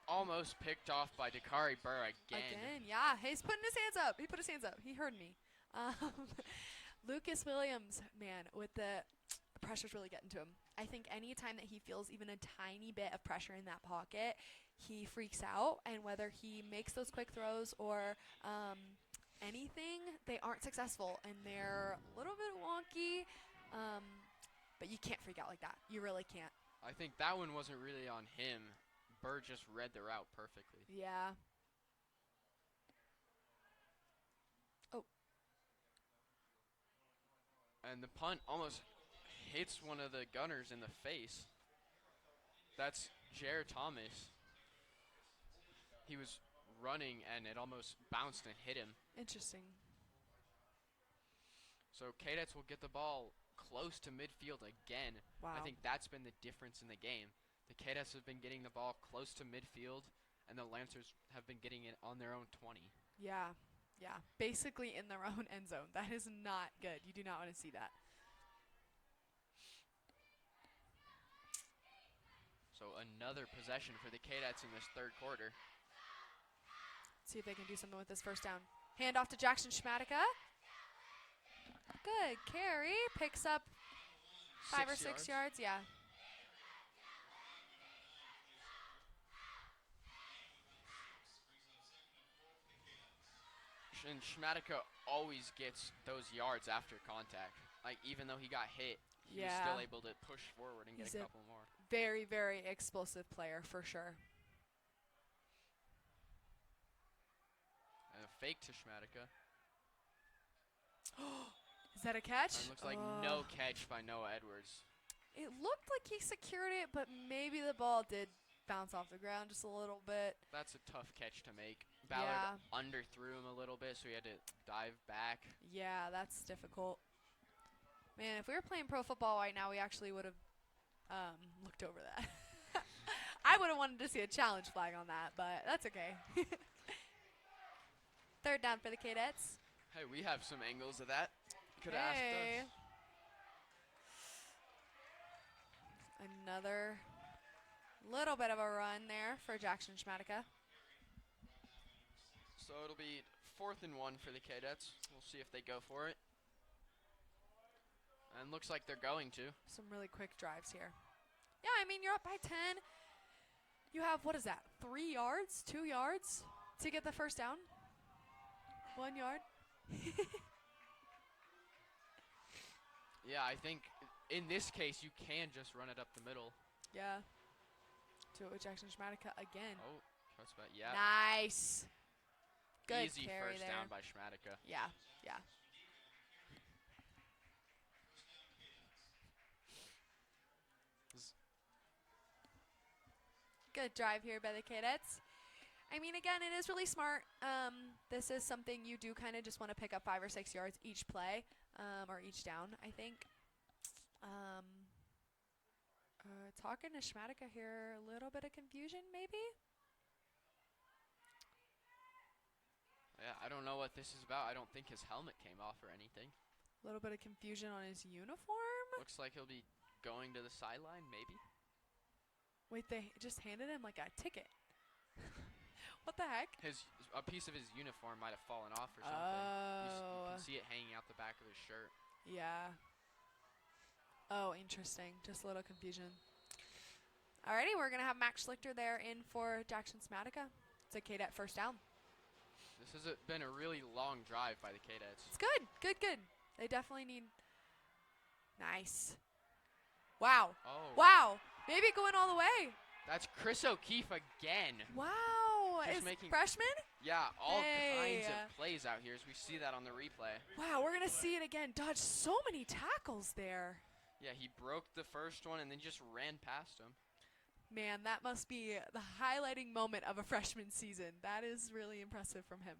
Almost picked off by Dakari Burr again. Yeah. He's putting his hands up. He put his hands up. He heard me. Lucas Williams, man, with the pressure's really getting to him. I think any time that he feels even a tiny bit of pressure in that pocket, he freaks out. And whether he makes those quick throws or anything, they aren't successful. And they're a little bit wonky. But you can't freak out like that. You really can't. I think that one wasn't really on him. Burr just read the route perfectly. Yeah. Oh. And the punt almost hits one of the gunners in the face. That's Jared Thomas. He was running and it almost bounced and hit him. Interesting. So Kadets will get the ball close to midfield again. Wow. I think that's been the difference in the game. The Kadets have been getting the ball close to midfield, and the Lancers have been getting it on their own 20. Yeah. Basically in their own end zone. That is not good. You do not want to see that. So another possession for the Kadets in this third quarter. See if they can do something with this first down. Hand off to Jackson Schmatica. Good carry. Picks up 5 or 6 yards. Yeah. And Schmatica always gets those yards after contact. Like, even though he got hit, he was still able to push forward and He's get a couple more. Very, very explosive player for sure. And a fake to Schmatica. Is that a catch? And looks like no catch by Noah Edwards. It looked like he secured it, but maybe the ball did bounce off the ground just a little bit. That's a tough catch to make. Ballard underthrew him a little bit, so he had to dive back. Yeah, that's difficult. Man, if we were playing pro football right now, we actually would have looked over that. I would have wanted to see a challenge flag on that, but that's okay. Third down for the Kadets. Hey, we have some angles of that. Could have asked us. Another little bit of a run there for Jackson Schmatica. So it'll be 4th and 1 for the Kadets. We'll see if they go for it. And looks like they're going to. Some really quick drives here. Yeah, I mean, you're up by 10. You have, what is that, 3 yards, 2 yards to get the first down? 1 yard? Yeah, I think in this case, you can just run it up the middle. Yeah. Do it with Jackson Schmatica again. Oh, that's about, yeah. Nice. Good Easy carry first there. down by Schmatica. Yeah. Good drive here by the Kadets. I mean, again, it is really smart. This is something you do kind of just want to pick up 5 or 6 yards each play, or each down, I think. Talking to Schmatica here, a little bit of confusion, maybe? Yeah, I don't know what this is about. I don't think his helmet came off or anything. A little bit of confusion on his uniform. Looks like he'll be going to the sideline, maybe. Wait, they just handed him like a ticket. What the heck? A piece of his uniform might have fallen off or something. You can see it hanging out the back of his shirt. Yeah. Oh, interesting. Just a little confusion. Alrighty, we're going to have Max Schlichter there in for Jackson Smatica. It's a Kadet first down. This has been a really long drive by the Kadets. It's good. Good. They definitely need... Nice. Wow. Oh. Wow. Maybe going all the way. That's Chris O'Keefe again. Wow. Just Is making freshman? Yeah, all Hey. kinds of plays out here as we see that on the replay. Wow, we're going to see it again. Dodged so many tackles there. Yeah, he broke the first one and then just ran past him. Man, that must be the highlighting moment of a freshman season. That is really impressive from him.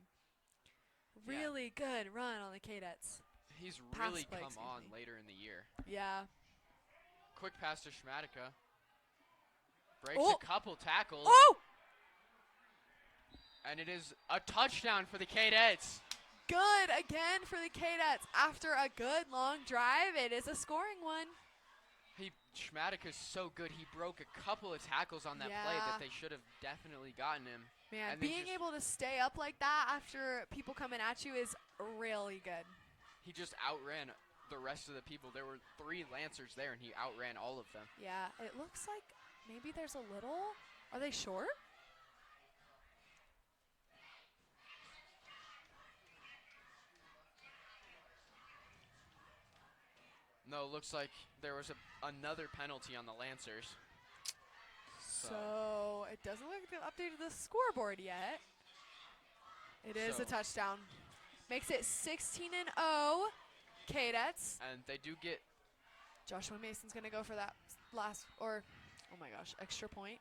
Really good run on the Kadets. He's Pass really play, come excuse on me. later in the year. Yeah. Quick pass to Schmatica. Breaks Oh. a couple tackles. Oh! And it is a touchdown for the Kadets. Good again for the Kadets. After a good long drive, it is a scoring one. Schmatica's so good. He broke a couple of tackles on that play that they should have definitely gotten him. Man, And then being just- able to stay up like that after people coming at you is really good. He just outran the rest of the people. There were 3 Lancers there, and he outran all of them. Yeah, it looks like maybe there's a little... Are they short? No, looks like there was another penalty on the Lancers. So it doesn't look like they've updated the scoreboard yet. It is a So- touchdown. Makes it 16-0 Kadets. And they do get... Joshua Mason's going to go for that last, or, oh my gosh, extra point.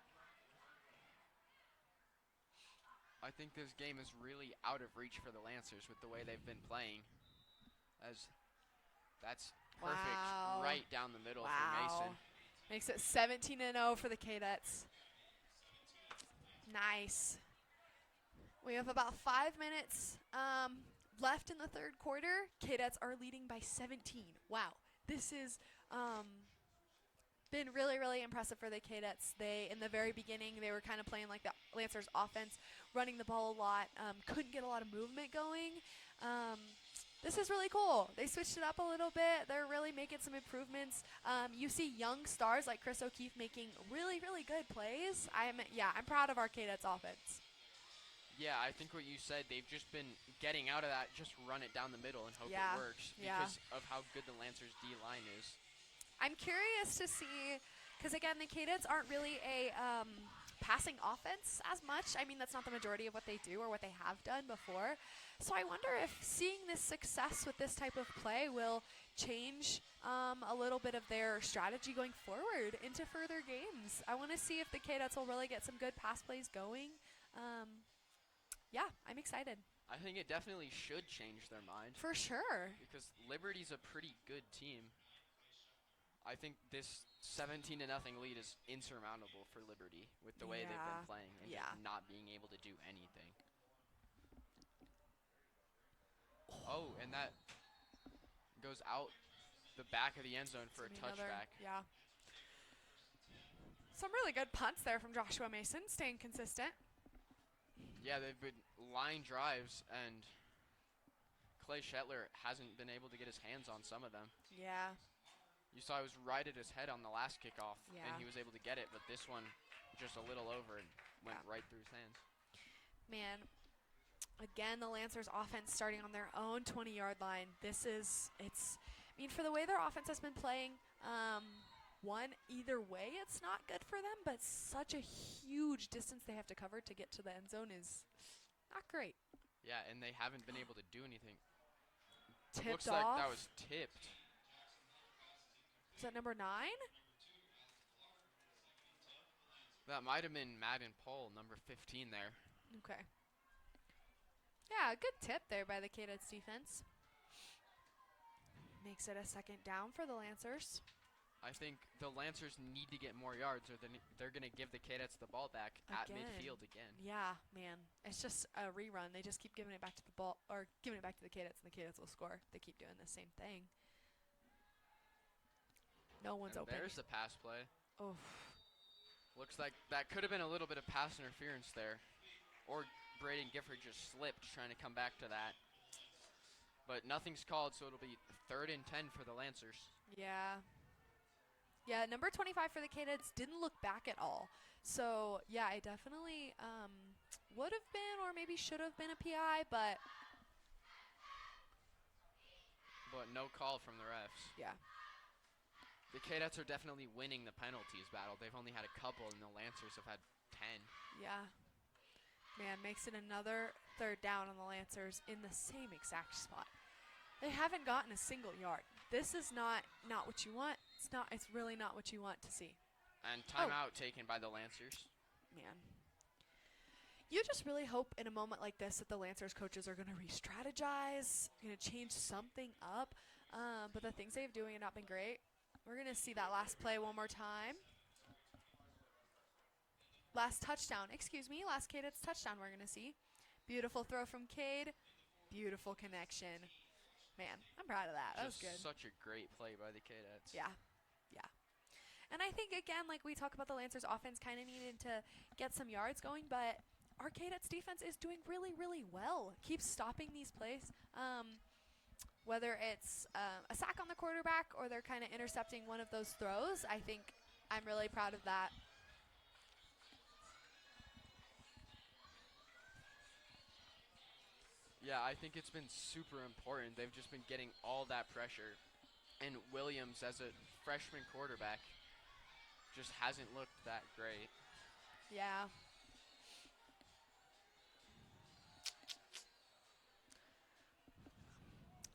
I think this game is really out of reach for the Lancers with the way they've been playing. As that's perfect Wow. right down the middle for Mason. Makes it 17-0 for the Kadets. Nice. We have about 5 minutes left in the third quarter. Kadets are leading by 17. Wow. This is been really, really impressive for the Kadets. They, in the very beginning, they were kind of playing like the Lancers offense, running the ball a lot, couldn't get a lot of movement going. This is really cool. They switched it up a little bit. They're really making some improvements. You see young stars like Chris O'Keefe making really, really good plays. I'm proud of our Kadets offense. Yeah, I think what you said, they've just been getting out of that, just run it down the middle and hope it works because of how good the Lancers D-line is. I'm curious to see, because again, the Kadets aren't really a passing offense as much. I mean, that's not the majority of what they do or what they have done before. So I wonder if seeing this success with this type of play will change a little bit of their strategy going forward into further games. I want to see if the Kadets will really get some good pass plays going. Yeah, I'm excited. I think it definitely should change their mind. For sure. Because Liberty's a pretty good team. I think this 17-0 lead is insurmountable for Liberty with the way they've been playing and just not being able to do anything. Oh, and that goes out the back of the end zone for a touchback. Yeah. Some really good punts there from Joshua Mason, staying consistent. Yeah, they've been line drives, and Clay Shetler hasn't been able to get his hands on some of them. Yeah. You saw he was right at his head on the last kickoff, Yeah. and he was able to get it, but this one just a little over and went right through his hands. Man, again, the Lancers offense starting on their own 20-yard line. I mean, for the way their offense has been playing, either way, it's not good for them, but such a huge distance they have to cover to get to the end zone is not great. Yeah, and they haven't been able to do anything. Tipped Looks like that off. was tipped. Is that number 9? That might have been Madden Pohl, number 15 there. Okay. Yeah, good tip there by the Kadets defense. Makes it a second down for the Lancers. I think the Lancers need to get more yards, or they're going to give the Cadets the ball back at midfield again. Yeah, man. It's just a rerun. They just keep giving it back to the ball, or giving it back to the Cadets, and the Cadets will score. They keep doing the same thing. No one's open. There's the pass play. Oh. Looks like that could have been a little bit of pass interference there. Or Braden Gifford just slipped trying to come back to that. But nothing's called, so it'll be 3rd and 10 for the Lancers. Yeah. Yeah, number 25 for the Cadets didn't look back at all. So, yeah, it definitely would have been or maybe should have been a PI, but no call from the refs. Yeah. The Cadets are definitely winning the penalties battle. They've only had a couple, and the Lancers have had 10. Yeah. Man, makes it another 3rd down on the Lancers in the same exact spot. They haven't gotten a single yard. This is not what you want. It's really not what you want to see. And timeout taken by the Lancers. Man. You just really hope in a moment like this that the Lancers coaches are going to re-strategize, going to change something up. But the things they've doing have not been great. We're going to see that last play one more time. Last touchdown. Last Cadets touchdown we're going to see. Beautiful throw from Cade. Beautiful connection. Man, I'm proud of that. That was good. Such a great play by the Cadets. Yeah. Yeah. And I think, again, like we talk about the Lancers offense kind of needed to get some yards going, but our Cadets defense is doing really, really well. Keeps stopping these plays. Whether it's a sack on the quarterback or they're kind of intercepting one of those throws, I think I'm really proud of that. Yeah, I think it's been super important. They've just been getting all that pressure. And Williams, as a freshman quarterback, just hasn't looked that great. Yeah.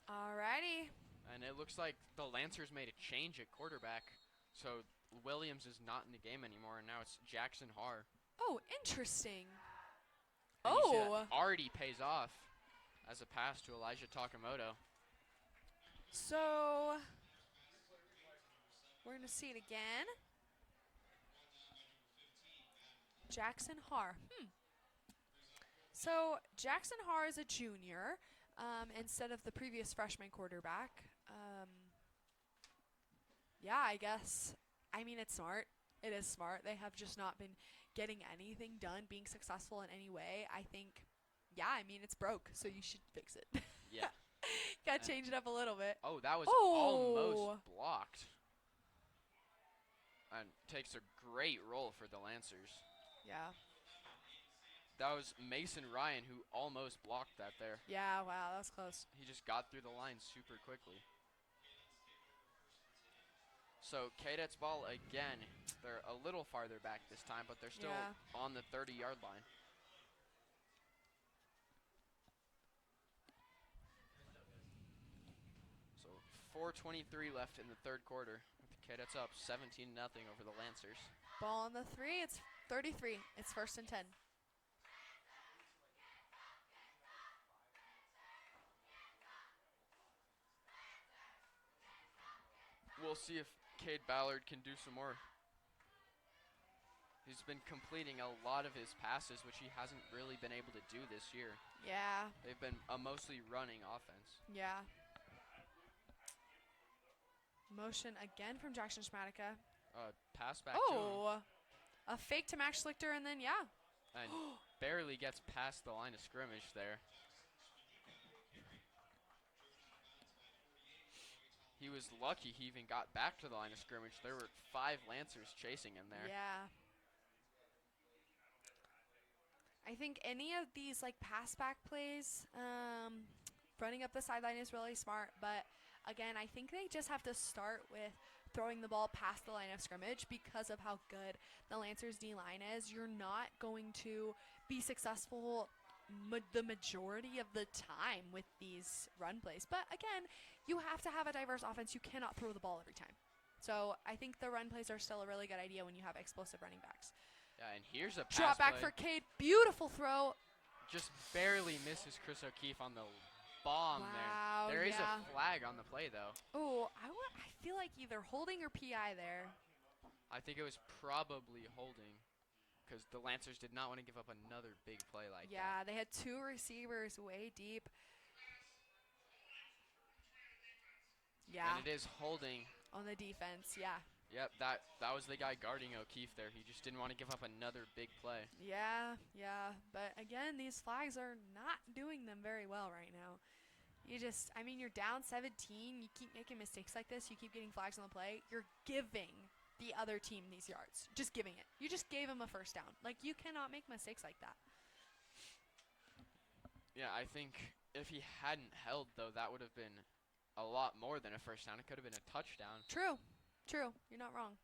Alrighty. And it looks like the Lancers made a change at quarterback. So Williams is not in the game anymore, and now it's Jackson Haar. Oh, interesting. And you see that already pays off as a pass to Elijah Takamoto. So we're going to see it again. Jackson Haar. So Jackson Haar is a junior instead of the previous freshman quarterback. Yeah, I guess. I mean, it's smart. It is smart. They have just not been getting anything done, being successful in any way. I think, yeah, I mean, it's broke, so you should fix it. Yeah. Got to change it up a little bit. Oh, that was almost blocked. And takes a great roll for the Lancers. Yeah. That was Mason Ryan who almost blocked that there. Yeah, wow, that was close. He just got through the line super quickly. So Cadets ball again. They're a little farther back this time, but they're still on the 30-yard line. So 4:23 left in the third quarter. With the Cadets up 17-0 over the Lancers. Ball on the 3. It's 33. It's 1st and 10. We'll see if Cade Ballard can do some more. He's been completing a lot of his passes, which he hasn't really been able to do this year. Yeah. They've been a mostly running offense. Yeah. Motion again from Jackson Schmatica. Pass back to him. Oh, a fake to Max Schlichter, and then, yeah. And barely gets past the line of scrimmage there. He was lucky he even got back to the line of scrimmage. There were 5 Lancers chasing him there. Yeah. I think any of these like pass back plays, running up the sideline is really smart. But again, I think they just have to start with throwing the ball past the line of scrimmage because of how good the Lancers D-line is. You're not going to be successful the majority of the time with these run plays. But again, you have to have a diverse offense. You cannot throw the ball every time. So I think the run plays are still a really good idea when you have explosive running backs. Yeah, and here's a pass Drop back play. for Cade. Beautiful throw. just barely misses Chris O'Keefe on the bomb Wow, there. There is yeah. a flag on the play, though. Oh, I feel like either holding or PI there. I think it was probably holding because the Lancers did not want to give up another big play like that. Yeah, they had 2 receivers way deep. Yeah. And it is holding. On the defense, yeah. Yep, that was the guy guarding O'Keefe there. He just didn't want to give up another big play. Yeah, yeah. But again, these flags are not doing them very well right now. I mean, you're down 17. You keep making mistakes like this. You keep getting flags on the play. You're giving the other team these yards. Just giving it. You just gave them a first down. Like, you cannot make mistakes like that. Yeah, I think if he hadn't held, though, that would have been a lot more than a first down. It could have been a touchdown. True. True. You're not wrong.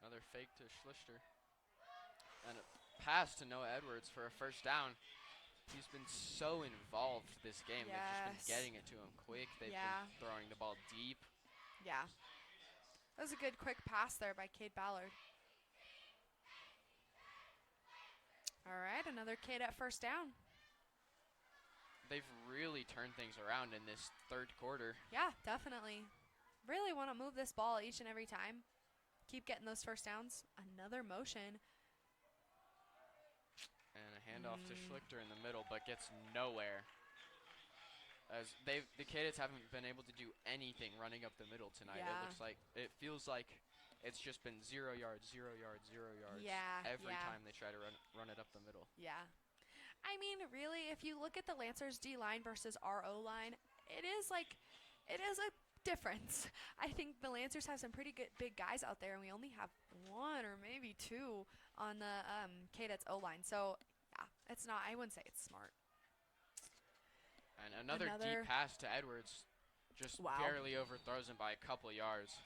Another fake to Schlichter. And a pass to Noah Edwards for a first down. He's been so involved this game. Yes. They've just been getting it to him quick. They've been throwing the ball deep. Yeah. That was a good quick pass there by Cade Ballard. All right, another kid at first down. They've really turned things around in this third quarter. Yeah, definitely. Really want to move this ball each and every time. Keep getting those first downs. Another motion. And a handoff to Schlichter in the middle, but gets nowhere. As the Cadets haven't been able to do anything running up the middle tonight. Yeah. It feels like it's just been 0 yards, 0 yards, 0 yards. Yeah, Every yeah. time they try to run it up the middle. Yeah. I mean, really, if you look at the Lancers D line versus our O line, it is a difference. I think the Lancers have some pretty good big guys out there, and we only have 1 or maybe 2 on the Cadets O line. So yeah, I wouldn't say it's smart. And another deep pass to Edwards, just barely overthrows him by a couple yards.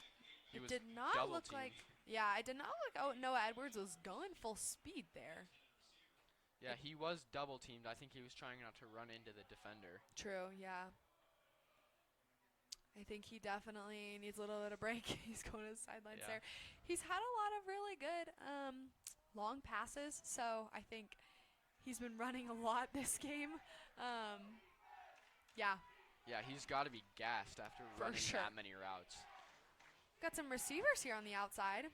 He was did not look double-teamed. like. Yeah, it did not look. Oh, Noah Edwards was going full speed there. Yeah, he was double teamed. I think he was trying not to run into the defender. True, yeah. I think he definitely needs a little bit of break. He's going to the sidelines there. He's had a lot of really good long passes, so I think he's been running a lot this game. Yeah. Yeah, he's got to be gassed after running that many routes. Got some receivers here on the outside.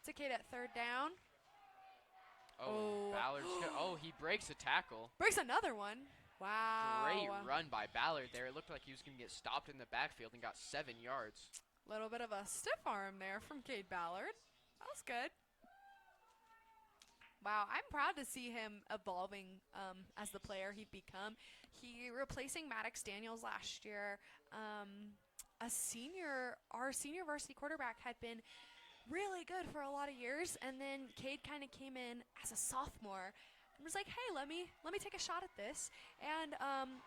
It's a kid at third down. Oh, Ballard's he breaks a tackle. Breaks another one. Wow. Great run by Ballard there. It looked like he was going to get stopped in the backfield and got 7 yards. Little bit of a stiff arm there from Cade Ballard. That was good. Wow, I'm proud to see him evolving as the player he'd become. He replacing Maddox Daniels last year. Our senior varsity quarterback had been really good for a lot of years, and then Cade kind of came in as a sophomore and was like, hey, let me take a shot at this. And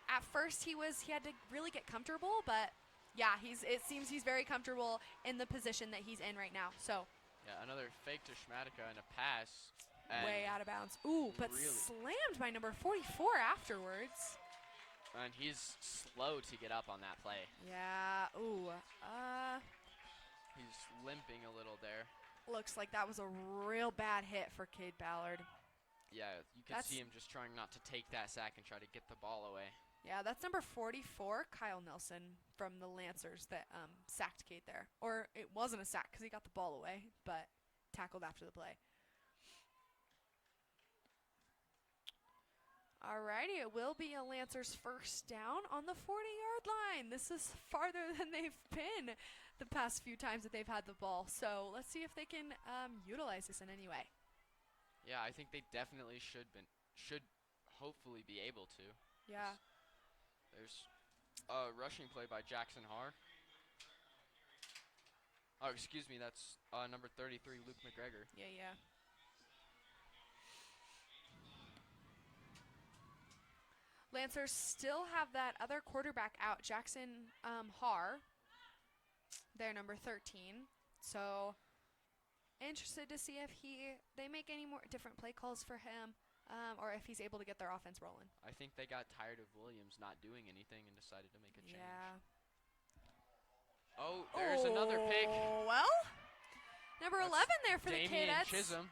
at first he had to really get comfortable, but yeah, it seems he's very comfortable in the position that he's in right now. So yeah, another fake to Schmatica and a pass. Way out of bounds. Ooh, but really slammed by number 44 afterwards. And he's slow to get up on that play. Yeah. Ooh. He's limping a little there. Looks like that was a real bad hit for Cade Ballard. Yeah, you can see him just trying not to take that sack and try to get the ball away. Yeah, that's number 44, Kyle Nelson from the Lancers that sacked Cade there. Or it wasn't a sack because he got the ball away, but tackled after the play. Alrighty, it will be a Lancers first down on the 40-yard line. This is farther than they've been the past few times that they've had the ball. So let's see if they can utilize this in any way. Yeah, I think they definitely should hopefully be able to. Yeah. There's a rushing play by Jackson Haar. Oh, excuse me, that's number 33, Luke McGregor. Yeah. Lancers still have that other quarterback out, Jackson Haar. They're number 13. So interested to see if they make any more different play calls for him, or if he's able to get their offense rolling. I think they got tired of Williams not doing anything and decided to make a change. Yeah. Oh, there's another pick. Well, number 11 there for Damian the Cadets. Chisholm.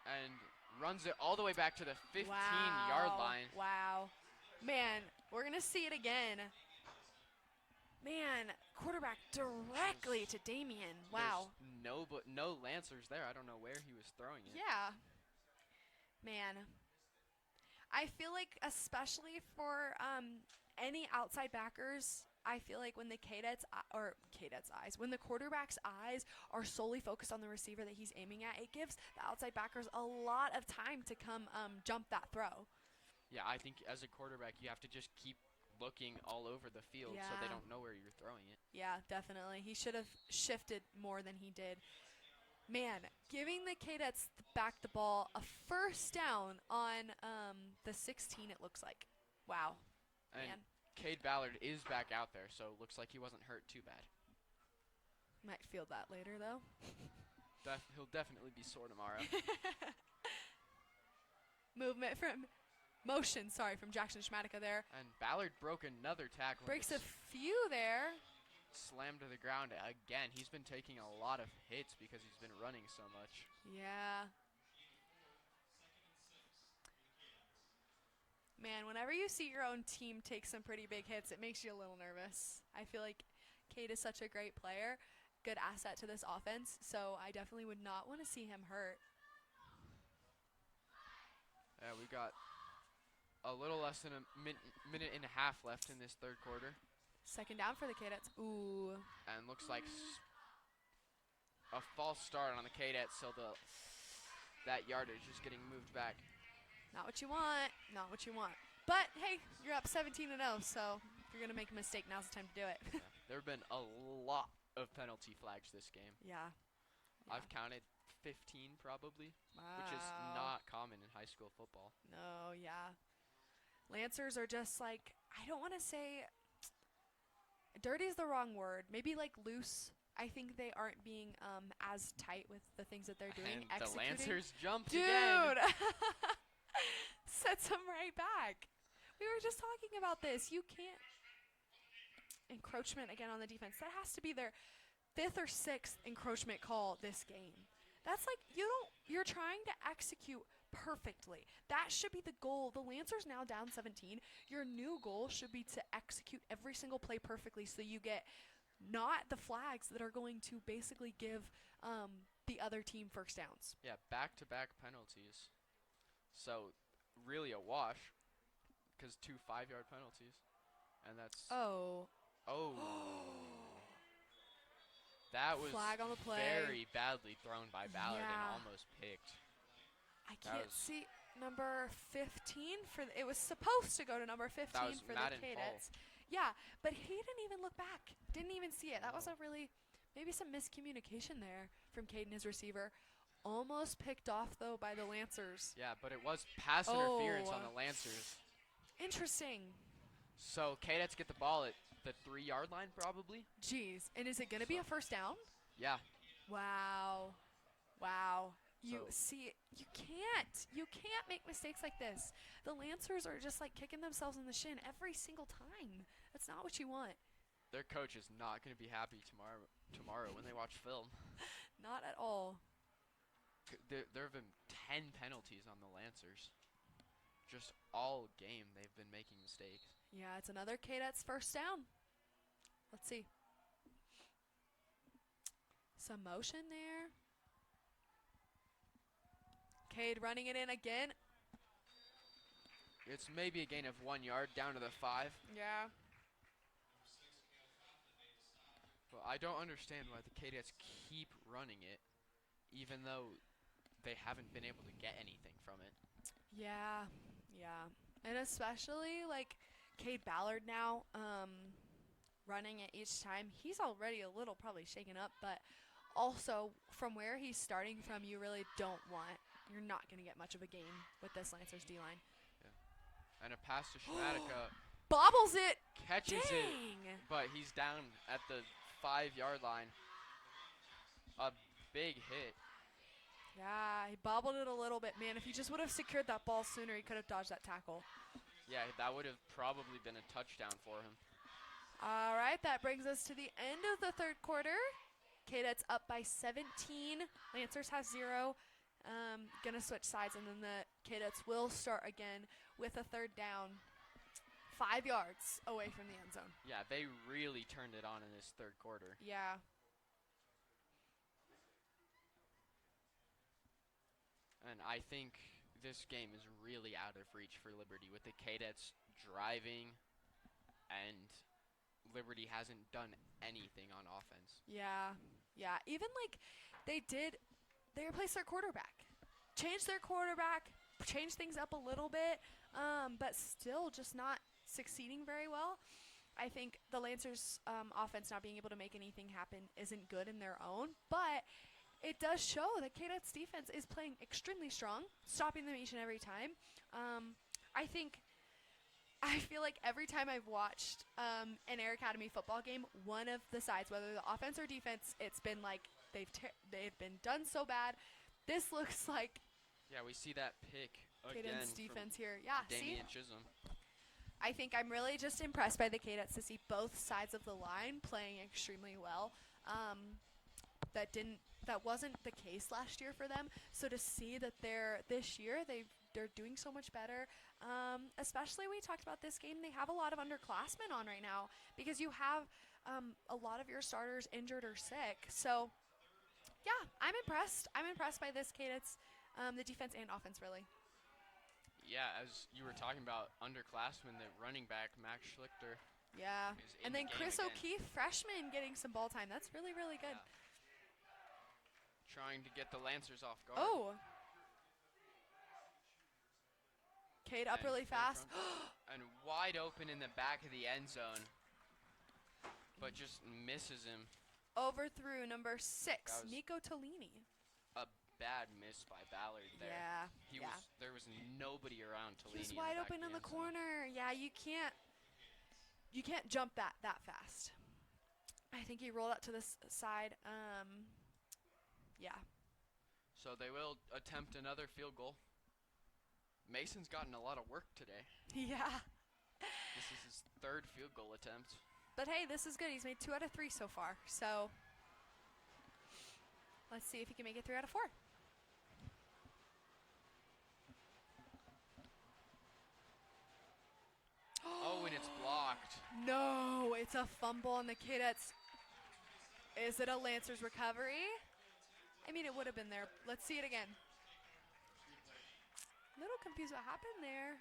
and runs it all the way back to the 15-yard line. Wow. Man, we're going to see it again. Man, quarterback directly to Damien. Wow. There's no Lancers there. I don't know where he was throwing it. Yeah. Man. I feel like especially for any outside backers, I feel like when the Kadet's eyes, when the quarterback's eyes are solely focused on the receiver that he's aiming at, it gives the outside backers a lot of time to come jump that throw. Yeah, I think as a quarterback, you have to just keep looking all over the field so they don't know where you're throwing it. Yeah, definitely. He should have shifted more than he did. Man, giving the Kadets back the ball, a first down on the 16, it looks like. Wow. And man. Cade Ballard is back out there, so it looks like he wasn't hurt too bad. Might feel that later, though. He'll definitely be sore tomorrow. Motion, from Jackson Schmatica there. And Ballard broke another tackle. Breaks a few there. Slammed to the ground again. He's been taking a lot of hits because he's been running so much. Yeah. Man, whenever you see your own team take some pretty big hits, it makes you a little nervous. I feel like Cade is such a great player, good asset to this offense, so I definitely would not want to see him hurt. Yeah, we got a little less than a minute and a half left in this third quarter. Second down for the Kadets. Ooh. And looks like a false start on the Kadets, so that yardage is getting moved back. Not what you want. Not what you want. But, hey, you're up 17-0, so if you're going to make a mistake, now's the time to do it. Yeah. There have been a lot of penalty flags this game. Yeah. I've counted 15 probably, wow. Which is not common in high school football. No, yeah. Lancers are just like, I don't want to say, dirty is the wrong word. Maybe like loose. I think they aren't being as tight with the things that they're doing. And the Lancers jumped Dude. again. Sets them right back. We were just talking about this. You can't. Encroachment again on the defense. That has to be their 5th or 6th encroachment call this game. That's like, you're trying to execute perfectly. That should be the goal. The Lancers now down 17. Your new goal should be to execute every single play perfectly so you get not the flags that are going to basically give the other team first downs. Yeah, back-to-back penalties. So really a wash because 2 5-yard penalties. And that's... Oh. That was flag on the play. Very badly thrown by Ballard and almost picked. I can't see number 15 it was supposed to go to number 15 for the Kadets. Yeah, but he didn't even look back. Didn't even see it. That was a really maybe some miscommunication there from Cade and his receiver. Almost picked off though by the Lancers. Yeah, but it was pass interference on the Lancers. Interesting. So Kadets get the ball at the 3-yard line probably. Jeez, and is it going to be a first down? Yeah. Wow. You can't make mistakes like this. The Lancers are just like kicking themselves in the shin every single time. That's not what you want. Their coach is not going to be happy tomorrow when they watch film. Not at all. There have been 10 penalties on the Lancers. Just all game they've been making mistakes. Yeah, it's another Kadets first down. Let's see. Some motion there. Cade running it in again. It's maybe a gain of 1 yard down to the 5. Yeah. But I don't understand why the Kadets keep running it, even though they haven't been able to get anything from it. Yeah. And especially like Cade Ballard now running it each time. He's already a little probably shaken up, but also from where he's starting from, you're not going to get much of a gain with this Lancers D-line. Yeah. And a pass to Schmatica. Bobbles it. Catches it, but he's down at the 5-yard line. A big hit. Yeah, he bobbled it a little bit. Man, if he just would have secured that ball sooner, he could have dodged that tackle. Yeah, that would have probably been a touchdown for him. All right, that brings us to the end of the third quarter. Kadets up by 17. Lancers have 0. Gonna switch sides, and then the Cadets will start again with a third down, 5 yards away from the end zone. Yeah, they really turned it on in this third quarter. Yeah. And I think this game is really out of reach for Liberty with the Cadets driving, and Liberty hasn't done anything on offense. Yeah. Yeah. Even like they replaced their quarterback, changed things up a little bit, but still just not succeeding very well. I think the Lancers' offense not being able to make anything happen isn't good in their own, but it does show that Cadet's defense is playing extremely strong, stopping them each and every time. I feel like every time I've watched an Air Academy football game, one of the sides, whether the offense or defense, it's been like they've been done so bad. This looks like Yeah, we see that pick again Cadet's defense here. Yeah, see? Damian Chisholm. I think I'm really just impressed by the Cadets to see both sides of the line playing extremely well. That wasn't the case last year for them. So to see that this year they're doing so much better. Especially we talked about this game. They have a lot of underclassmen on right now because you have a lot of your starters injured or sick. So yeah, I'm impressed. I'm impressed by this Cadets, the defense and offense really. Yeah, as you were talking about underclassmen, the running back Max Schlichter. Yeah, is in and the then game Chris again. O'Keefe, freshman, getting some ball time. That's really, really good. Yeah. Trying to get the Lancers off guard. Oh. Cade up And really fake fast. run. And wide open in the back of the end zone, but just misses him. Overthrew number 6, That was- Nico Tolini. A bad miss by Ballard there. Yeah, There was nobody around Tolini. He was wide open in the corner. Yeah, you can't jump that fast. I think he rolled out to the side. Yeah. So they will attempt another field goal. Mason's gotten a lot of work today. Yeah. This is his third field goal attempt. But hey, this is good. He's made 2 out of 3 so far. So let's see if he can make it 3 out of 4. Oh, and it's blocked. No, it's a fumble on the Cadets. Is it a Lancers recovery? I mean, it would have been there. Let's see it again. Little confused what happened there.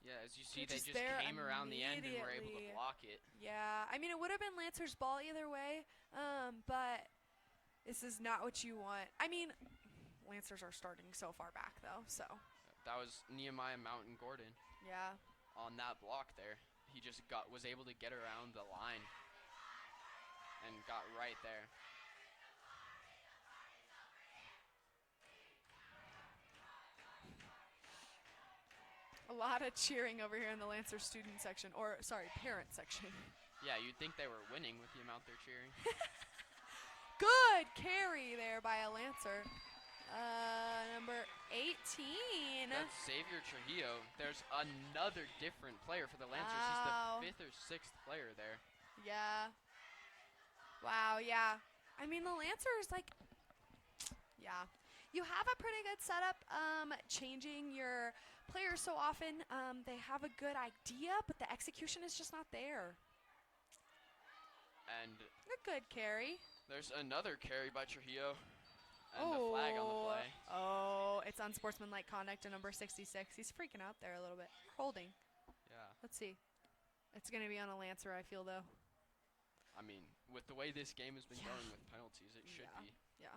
Yeah, as you see, They're they just there came around the end and were able to immediately. block it. Yeah, I mean, it would have been Lancers' ball either way, but this is not what you want. I mean, Lancers are starting so far back, though, so. That was Nehemiah Mountain Gordon Yeah. on that block there. He just was able to get around the line and got right there. A lot of cheering over here in the Lancers student section, or sorry, parent section. Yeah, you'd think they were winning with the amount they're cheering. Good carry there by a Lancer. Number 18. That's Xavier Trujillo. There's another different player for the Lancers. Wow. He's the 5th or 6th player there. Yeah. Wow, yeah. I mean, the Lancers, like, yeah. You have a pretty good setup, changing your players so often. They have a good idea, but the execution is just not there. And A good carry. there's another carry by Trujillo. And the flag on the play. Oh, it's unsportsmanlike conduct to number 66. He's freaking out there a little bit. Holding. Yeah. Let's see. It's going to be on a Lancer, I feel, though. I mean, with the way this game has been going with penalties, it should be. Yeah.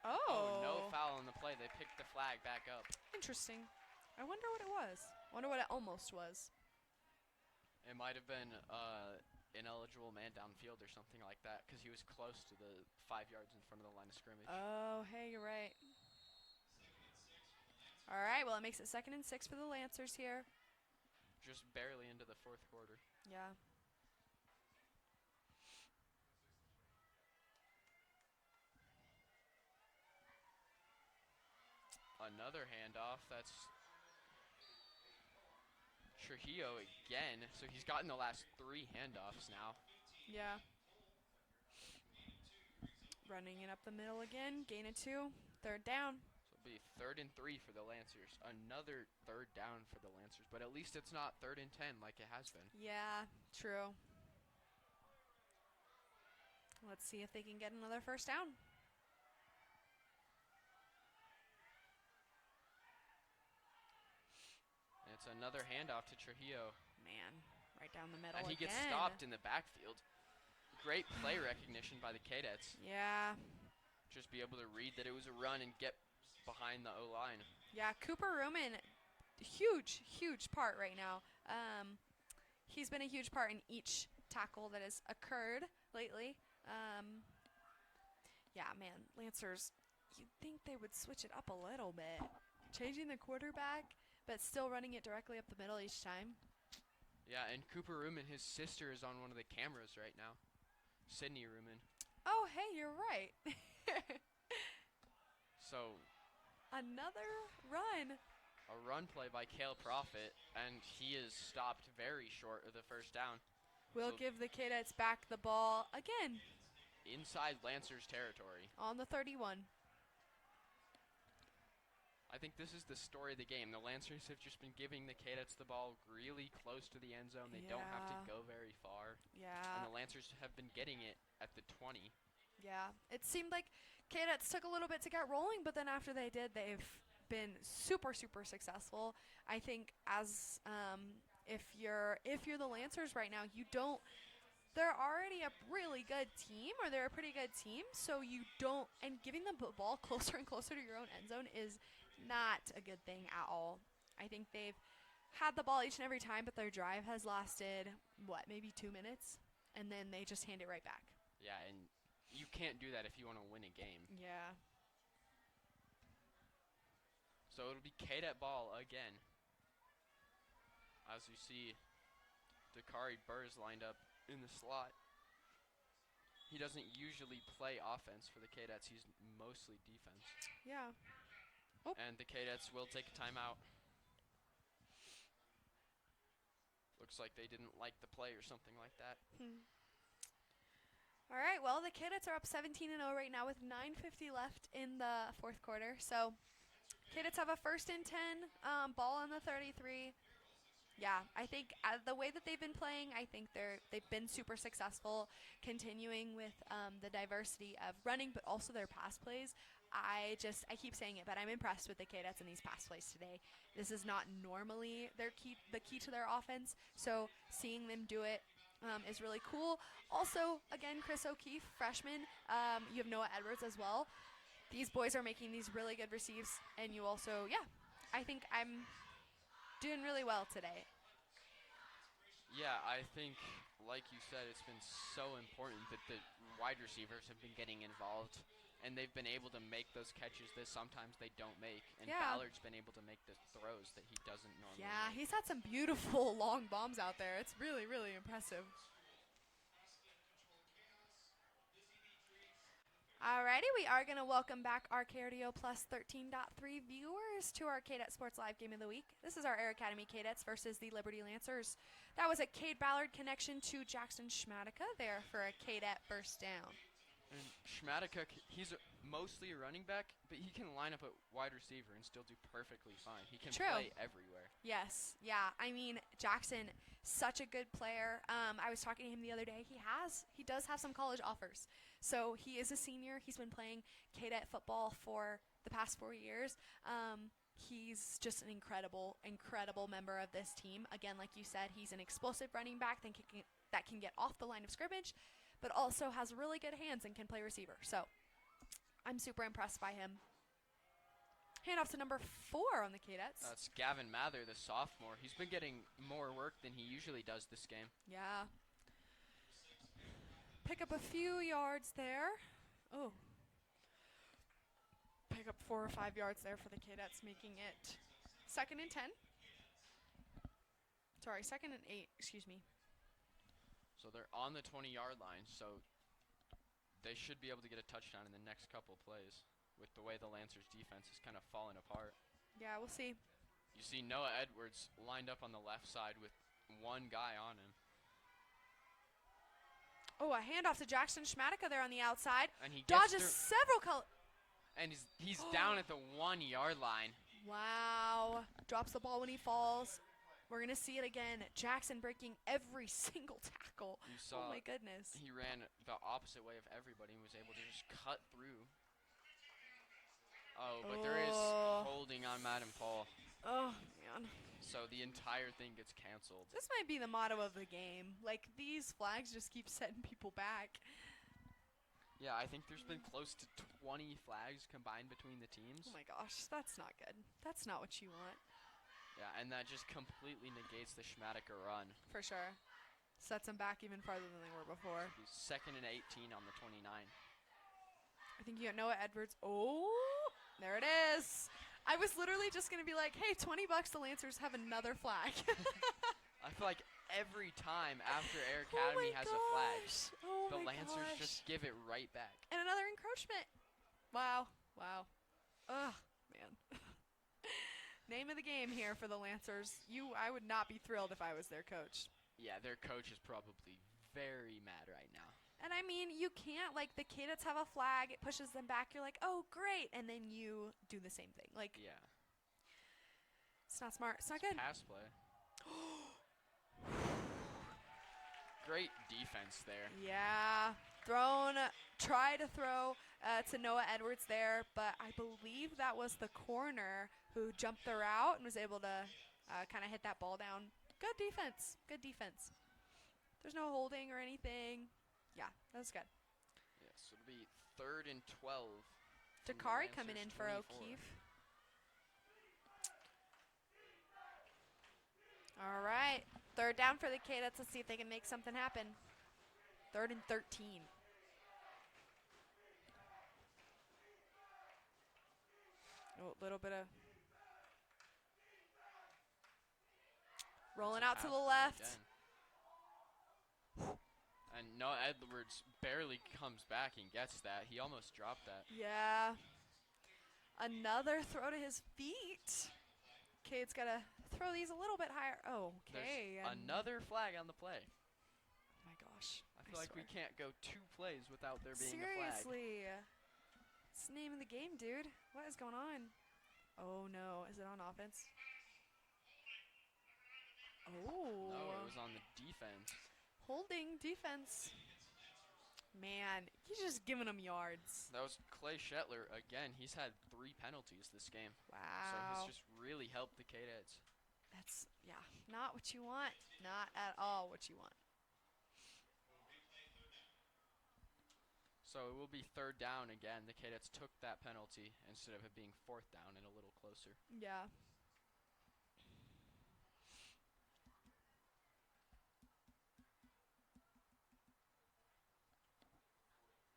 Oh, no foul on the play. They picked the flag back up. Interesting. I wonder what it was. Wonder what it almost was. It might have been ineligible man downfield or something like that because he was close to the 5 yards in front of the line of scrimmage. Oh, hey, you're right. All right, well, it makes it 2nd and 6 for the Lancers here. Just barely into the 4th quarter. Yeah. Another handoff. That's Trujillo again. So he's gotten the last 3 handoffs now. Yeah. Running it up the middle again. Gain of 2. Third down. So it'll be 3rd and 3 for the Lancers. Another 3rd down for the Lancers, but at least it's not 3rd and 10 like it has been. Yeah, true. Let's see if they can get another first down. And it's another handoff to Trujillo. Man, right down the middle And he again. gets stopped in the backfield. Great play recognition by the Kadets. Yeah. Just be able to read that it was a run and get behind the O-line. Yeah, Cooper Ruman, huge part right now. He's been a huge part in each tackle that has occurred lately. Yeah, man, Lancers, you'd think they would switch it up a little bit. Changing the quarterback, but still running it directly up the middle each time. Yeah, and Cooper Ruman, his sister is on one of the cameras right now. Sydney Ruman. Oh, hey, you're right. So another run. A run play by Cale Profit, and he is stopped very short of the first down. We'll give the Kadets back the ball again. Inside Lancers territory. On the 31. I think this is the story of the game. The Lancers have just been giving the Kadets the ball really close to the end zone. They don't have to go very far. Yeah. And the Lancers have been getting it at the 20. Yeah. It seemed like Kadets took a little bit to get rolling, but then after they did, they've been super successful. I think as if you're the Lancers right now, they're already a really good team, or they're a pretty good team, so you don't, and giving them the ball closer and closer to your own end zone is not a good thing at all. I think they've had the ball each and every time, but their drive has lasted, maybe 2 minutes, and then they just hand it right back. Yeah, and you can't do that if you want to win a game. Yeah. So it'll be Kadet ball again. As you see, Dakari Burrs lined up in the slot. He doesn't usually play offense for the Kadets. He's mostly defense. Yeah. And the Kadets will take a timeout. Looks like they didn't like the play or something like that. All right, well, the Kadets are up 17-0 right now with 9:50 left in the fourth quarter. So Kadets have a 1st and 10, ball on the 33. Yeah, I think the way that they've been playing, I think they've been super successful, continuing with the diversity of running, but also their pass plays. I keep saying it, but I'm impressed with the Kadets in these pass plays today. This is not normally the key to their offense, so seeing them do it is really cool. Also, again, Chris O'Keefe, freshman. You have Noah Edwards as well. These boys are making these really good receives, and you also, I think I'm doing really well today. Yeah, I think, like you said, it's been so important that the wide receivers have been getting involved, and they've been able to make those catches that sometimes they don't make. And Ballard's been able to make the throws that he doesn't normally Yeah, make. he's had some beautiful long bombs out there. It's really impressive. Alrighty, we are going to welcome back our KRDO Plus 13.3 viewers to our Kadet Sports Live Game of the Week. This is our Air Academy Kadets versus the Liberty Lancers. That was a Cade Ballard connection to Jackson Schmatica there for a Kadet first down. And Schmatica, he's mostly a running back, but he can line up at wide receiver and still do perfectly fine. He can play everywhere. Yes, yeah. I mean, Jackson, such a good player. I was talking to him the other day. He does have some college offers. So he is a senior. He's been playing Kadet football for the past 4 years. He's just an incredible member of this team. Again, like you said, he's an explosive running back that can get off the line of scrimmage, but also has really good hands and can play receiver. So I'm super impressed by him. Hand off to number 4 on the Kadets. That's Gavin Mather, the sophomore. He's been getting more work than he usually does this game. Yeah. Pick up a few yards there. Oh. Pick up 4 or 5 yards there for the Kadets, making it 2nd and 10. Sorry, 2nd and 8, excuse me. So they're on the 20-yard line, so they should be able to get a touchdown in the next couple plays with the way the Lancers defense is kind of falling apart. Yeah, we'll see. You see Noah Edwards lined up on the left side with one guy on him. Oh, a handoff to Jackson Schmatica there on the outside. And he dodges several and he's down at the 1 yard line. Wow. Drops the ball when he falls. We're going to see it again. Jackson breaking every single tackle. You saw oh, my goodness. He ran the opposite way of everybody and was able to just cut through. Oh, but there is holding on Madden Paul. Oh, man. So the entire thing gets canceled. This might be the motto of the game. Like, these flags just keep setting people back. Yeah, I think there's been close to 20 flags combined between the teams. Oh, my gosh. That's not good. That's not what you want. Yeah, and that just completely negates the Schmatica run. For sure. Sets them back even farther than they were before. He's 2nd and 18 on the 29. I think you got Noah Edwards. Oh, there it is. I was literally just going to be like, hey, $20, the Lancers have another flag. I feel like every time after Air Academy has a flag, the Lancers just give it right back. And another encroachment. Wow. Wow. Ugh, man. Name of the game here for the Lancers. I would not be thrilled if I was their coach. Yeah, their coach is probably very mad right now. And I mean, you can't, like, the Kadets have a flag, it pushes them back, you're like, oh, great, and then you do the same thing. Like, yeah. It's not smart. It's not good. Pass play. Great defense there. Yeah. Try to throw to Noah Edwards there, but I believe that was the corner who jumped the route and was able to kind of hit that ball down. Good defense. Good defense. There's no holding or anything. Yeah, that was good. Yeah, so it'll be 3rd and 12. Dakari coming in for O'Keefe. All right, 3rd down for the Kadets. Let's see if they can make something happen. 3rd and 13. Oh, a little bit of rolling out to the left. And Noah Edwards barely comes back and gets that. He almost dropped that. Yeah. Another throw to his feet. Cade's got to throw these a little bit higher. Oh, okay. There's another flag on the play. Oh, my gosh. I feel like we can't go 2 plays without there being a flag. Seriously. It's the name of the game, dude. What is going on? Oh, no. Is it on offense? Oh. No, it was on the defense. Holding defense. Man, he's just giving them yards. That was Clay Shetler again. He's had 3 penalties this game. Wow. So he's just really helped the Kadets. That's, yeah, not what you want. Not at all what you want. So it will be 3rd down again. The Kadets took that penalty instead of it being 4th down and a little closer. Yeah.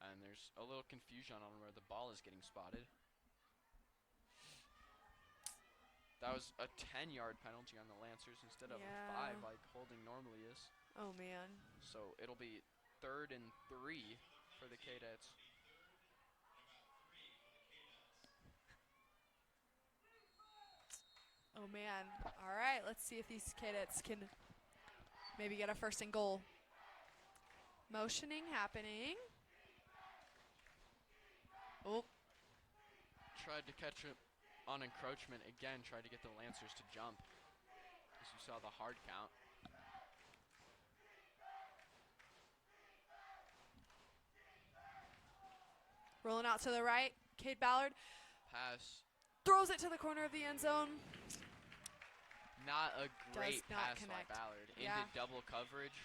And there's a little confusion on where the ball is getting spotted. That was a 10-yard penalty on the Lancers instead of a 5 like holding normally is. Oh, man. So it'll be 3rd and 3 for the Kadets. Oh, man. All right, let's see if these Kadets can maybe get a 1st and goal. Motioning happening. Oh. Tried to catch it on encroachment again, tried to get the Lancers to jump. As you saw the hard count. Rolling out to the right, Cade Ballard. Pass. Throws it to the corner of the end zone. Not a great pass connect. by Ballard. Yeah. Into double coverage.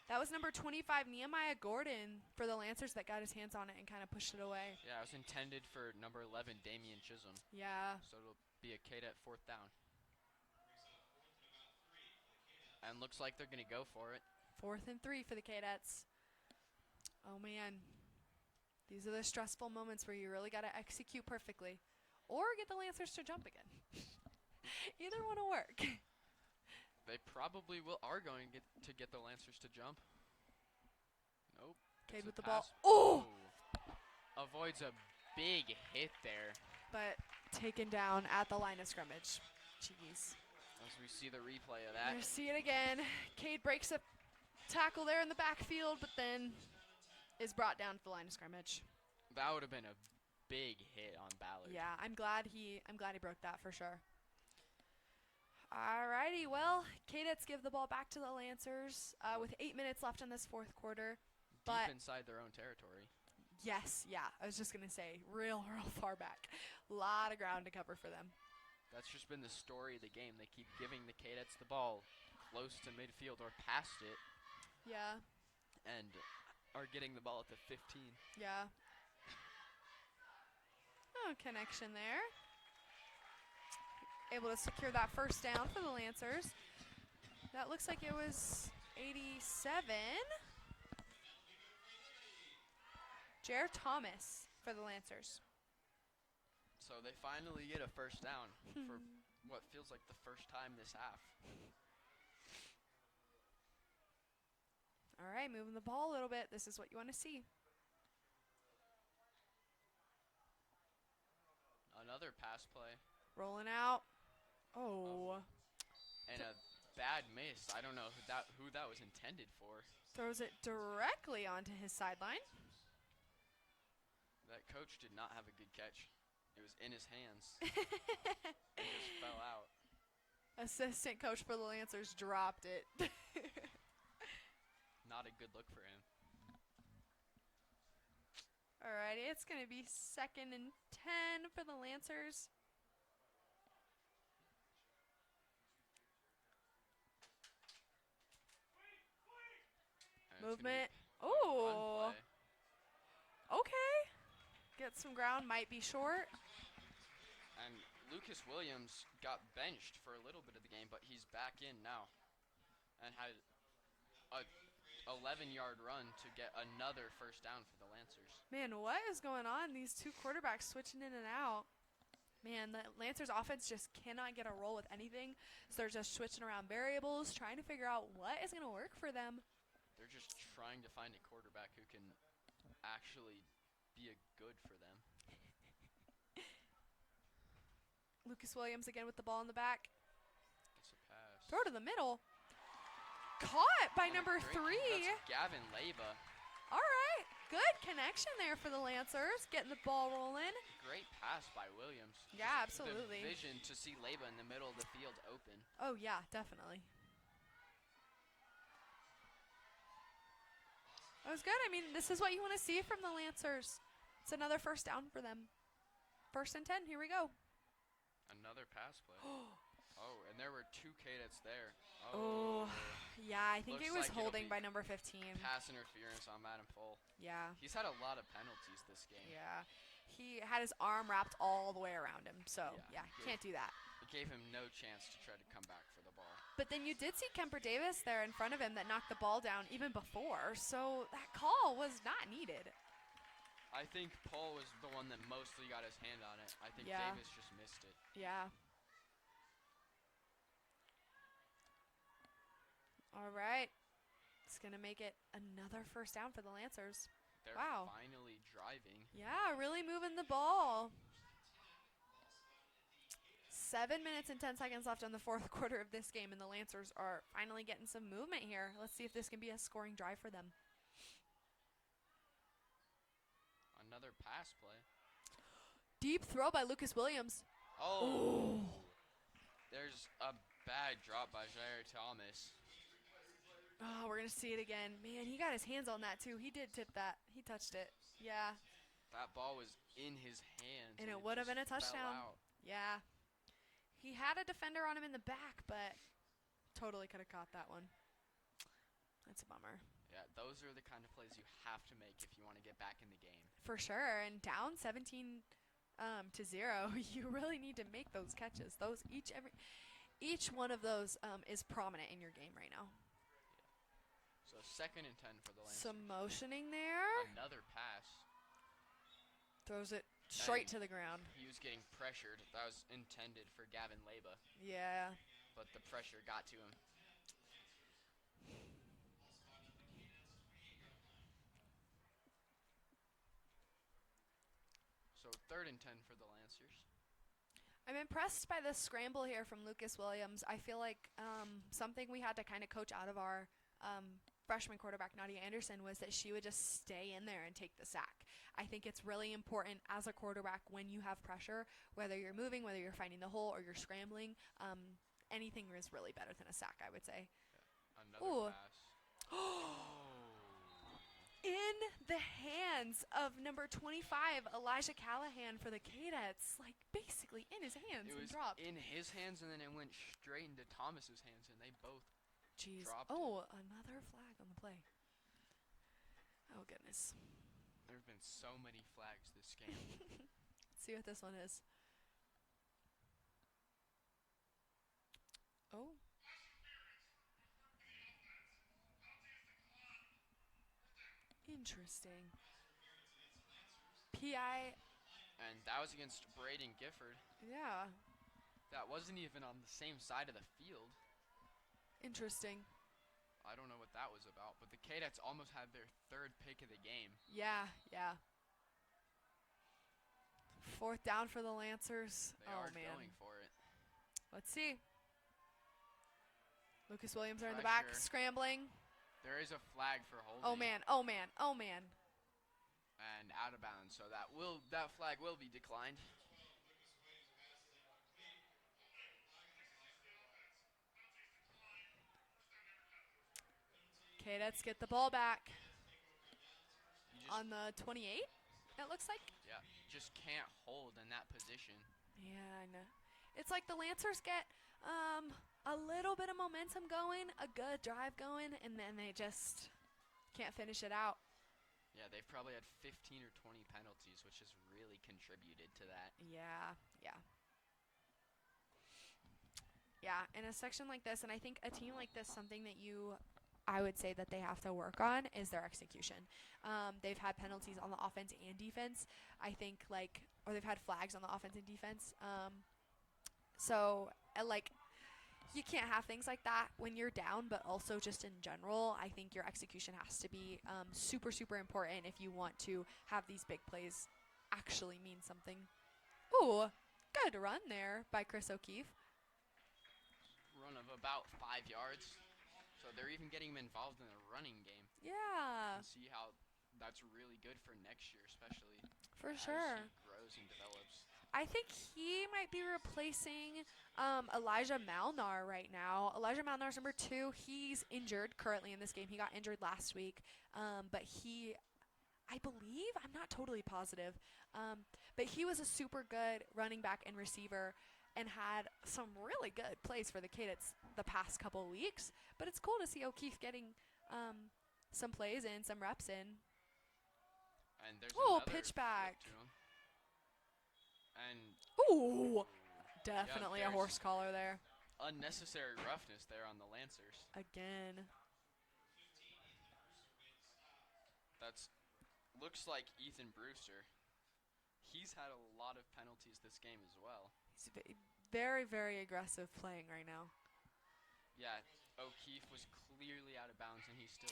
That was number 25, Nehemiah Gordon, for the Lancers that got his hands on it and kind of pushed it away. Yeah, it was intended for number 11, Damian Chisholm. Yeah. So it'll be a Cadet 4th down. And looks like they're going to go for it. 4th and 3 for the Cadets. Oh, man. These are the stressful moments where you really got to execute perfectly. Or get the Lancers to jump again. Either one will work. They probably are going to get the Lancers to jump. Nope. Cade with the pass. ball. Oh! Avoids a big hit there. But taken down at the line of scrimmage. Jeez. As we see the replay of that. Let's see it again. Cade breaks a tackle there in the backfield, but then is brought down to the line of scrimmage. That would have been a big hit on Ballard. Yeah, I'm glad he broke that for sure. Alrighty, well, Kadets give the ball back to the Lancers with 8 minutes left in this fourth quarter. Deep inside their own territory. Yes, yeah, I was just going to say, real far back. A lot of ground to cover for them. That's just been the story of the game. They keep giving the Kadets the ball close to midfield or past it. Yeah. And are getting the ball at the 15. Yeah. Oh, connection there. Able to secure that first down for the Lancers. That looks like it was 87. Jared Thomas for the Lancers. So they finally get a first down for what feels like the first time this half. All right, moving the ball a little bit. This is what you want to see. Another pass play. Rolling out. Oh. And a bad miss. I don't know who that was intended for. Throws it directly onto his sideline. That coach did not have a good catch. It was in his hands. It just fell out. Assistant coach for the Lancers dropped it. Not a good look for him. Alrighty, it's going to be 2nd and 10 for the Lancers. Movement. Oh. Okay. Get some ground. Might be short. And Lucas Williams got benched for a little bit of the game, but he's back in now. And had a 11-yard run to get another first down for the Lancers. Man, what is going on? These two quarterbacks switching in and out. Man, the Lancers offense just cannot get a roll with anything. So they're just switching around variables, trying to figure out what is going to work for them. They're just trying to find a quarterback who can actually be a good for them. Lucas Williams again with the ball in the back. Gets a pass. Throw to the middle. Caught by And a number great- 3. That's Gavin Leba. All right. Good connection there for the Lancers. Getting the ball rolling. Great pass by Williams. Yeah, Just absolutely. The vision to see Leba in the middle of the field open. Oh, yeah, definitely. That was good. I mean, this is what you want to see from the Lancers. It's another first down for them. 1st and 10. Here we go. Another pass play. Oh, and there were 2 Kadets there. Oh, yeah, I think it was Looks like it'll holding be by number 15. Pass interference on Madam Full. Yeah. He's had a lot of penalties this game. Yeah. He had his arm wrapped all the way around him. So, yeah, can't do that. It gave him no chance to try to come back for the ball. But then you did see Kemper Davis there in front of him that knocked the ball down even before. So that call was not needed. I think Paul was the one that mostly got his hand on it. I think Yeah. Davis just missed it. Yeah. All right. It's going to make it another first down for the Lancers. They're Wow. finally driving. Yeah, really moving the ball. 7 minutes and 10 seconds left on the fourth quarter of this game, and the Lancers are finally getting some movement here. Let's see if this can be a scoring drive for them. Another pass play. Deep throw by Lucas Williams. Oh. There's a bad drop by Jair Thomas. Oh, we're going to see it again. Man, he got his hands on that, too. He did tip that. He touched it. Yeah. That ball was in his hands. And it would have been a just fell touchdown. out. Yeah. He had a defender on him in the back, but totally could have caught that one. That's a bummer. Yeah, those are the kind of plays you have to make if you want to get back in the game. For sure. And down 17 to 0, you really need to make those catches. Each one of those is prominent in your game right now. So 2nd and 10 for the Lancers. Some motioning there. Another pass. Throws it straight And to the ground. He was getting pressured. That was intended for Gavin Leba. Yeah. But the pressure got to him. So 3rd and 10 for the Lancers. I'm impressed by the scramble here from Lucas Williams. I feel like something we had to kind of coach out of our freshman quarterback, Nadia Anderson, was that she would just stay in there and take the sack. I think it's really important as a quarterback when you have pressure, whether you're moving, whether you're finding the hole or you're scrambling, anything is really better than a sack, I would say. Another pass. In the hands of number 25, Elijah Callahan for the Kadets. Like, basically in his hands It and was dropped. in his hands, and then it went straight into Thomas's hands, and they both dropped it. Another flag on the play. Oh, goodness. There have been so many flags this game. Let's see what this one is. Oh. Interesting. PI. And that was against Braden Gifford. Yeah. That wasn't even on the same side of the field. Interesting. I don't know what that was about, but the Kadets almost had their third pick of the game. Yeah. 4th down for the Lancers. They are going for it. Let's see. Lucas Williams are in the back, scrambling. There is a flag for holding. Oh, man. And out of bounds, so that flag will be declined. Kadets get the ball back on the 28, it looks like. Yeah, just can't hold in that position. Yeah, I know. It's like the Lancers get a little bit of momentum going, a good drive going, and then they just can't finish it out. Yeah, they've probably had 15 or 20 penalties, which has really contributed to that. Yeah. In a section like this, and I think a team like this, something that I would say that they have to work on is their execution. They've had penalties on the offense and defense, I think, or they've had flags on the offense and defense. You can't have things like that when you're down, but also just in general, I think your execution has to be super, super important if you want to have these big plays actually mean something. Ooh, good run there by Chris O'Keefe. Run of about 5 yards. So they're even getting him involved in the running game. Yeah. And see how that's really good for next year, especially for as sure. he grows and develops. I think he might be replacing Elijah Malnar right now. Elijah Malnar's number 2. He's injured currently in this game. He got injured last week. But I believe, I'm not totally positive, but he was a super good running back and receiver and had some really good plays for the Kadets the past couple of weeks. But it's cool to see O'Keefe getting some plays in, some reps in. And there's another pitch back. And Definitely a horse collar there. Unnecessary roughness there on the Lancers. Again. That's looks like Ethan Brewster. He's had a lot of penalties this game as well. He's very, very aggressive playing right now. Yeah, O'Keefe was clearly out of bounds, and he just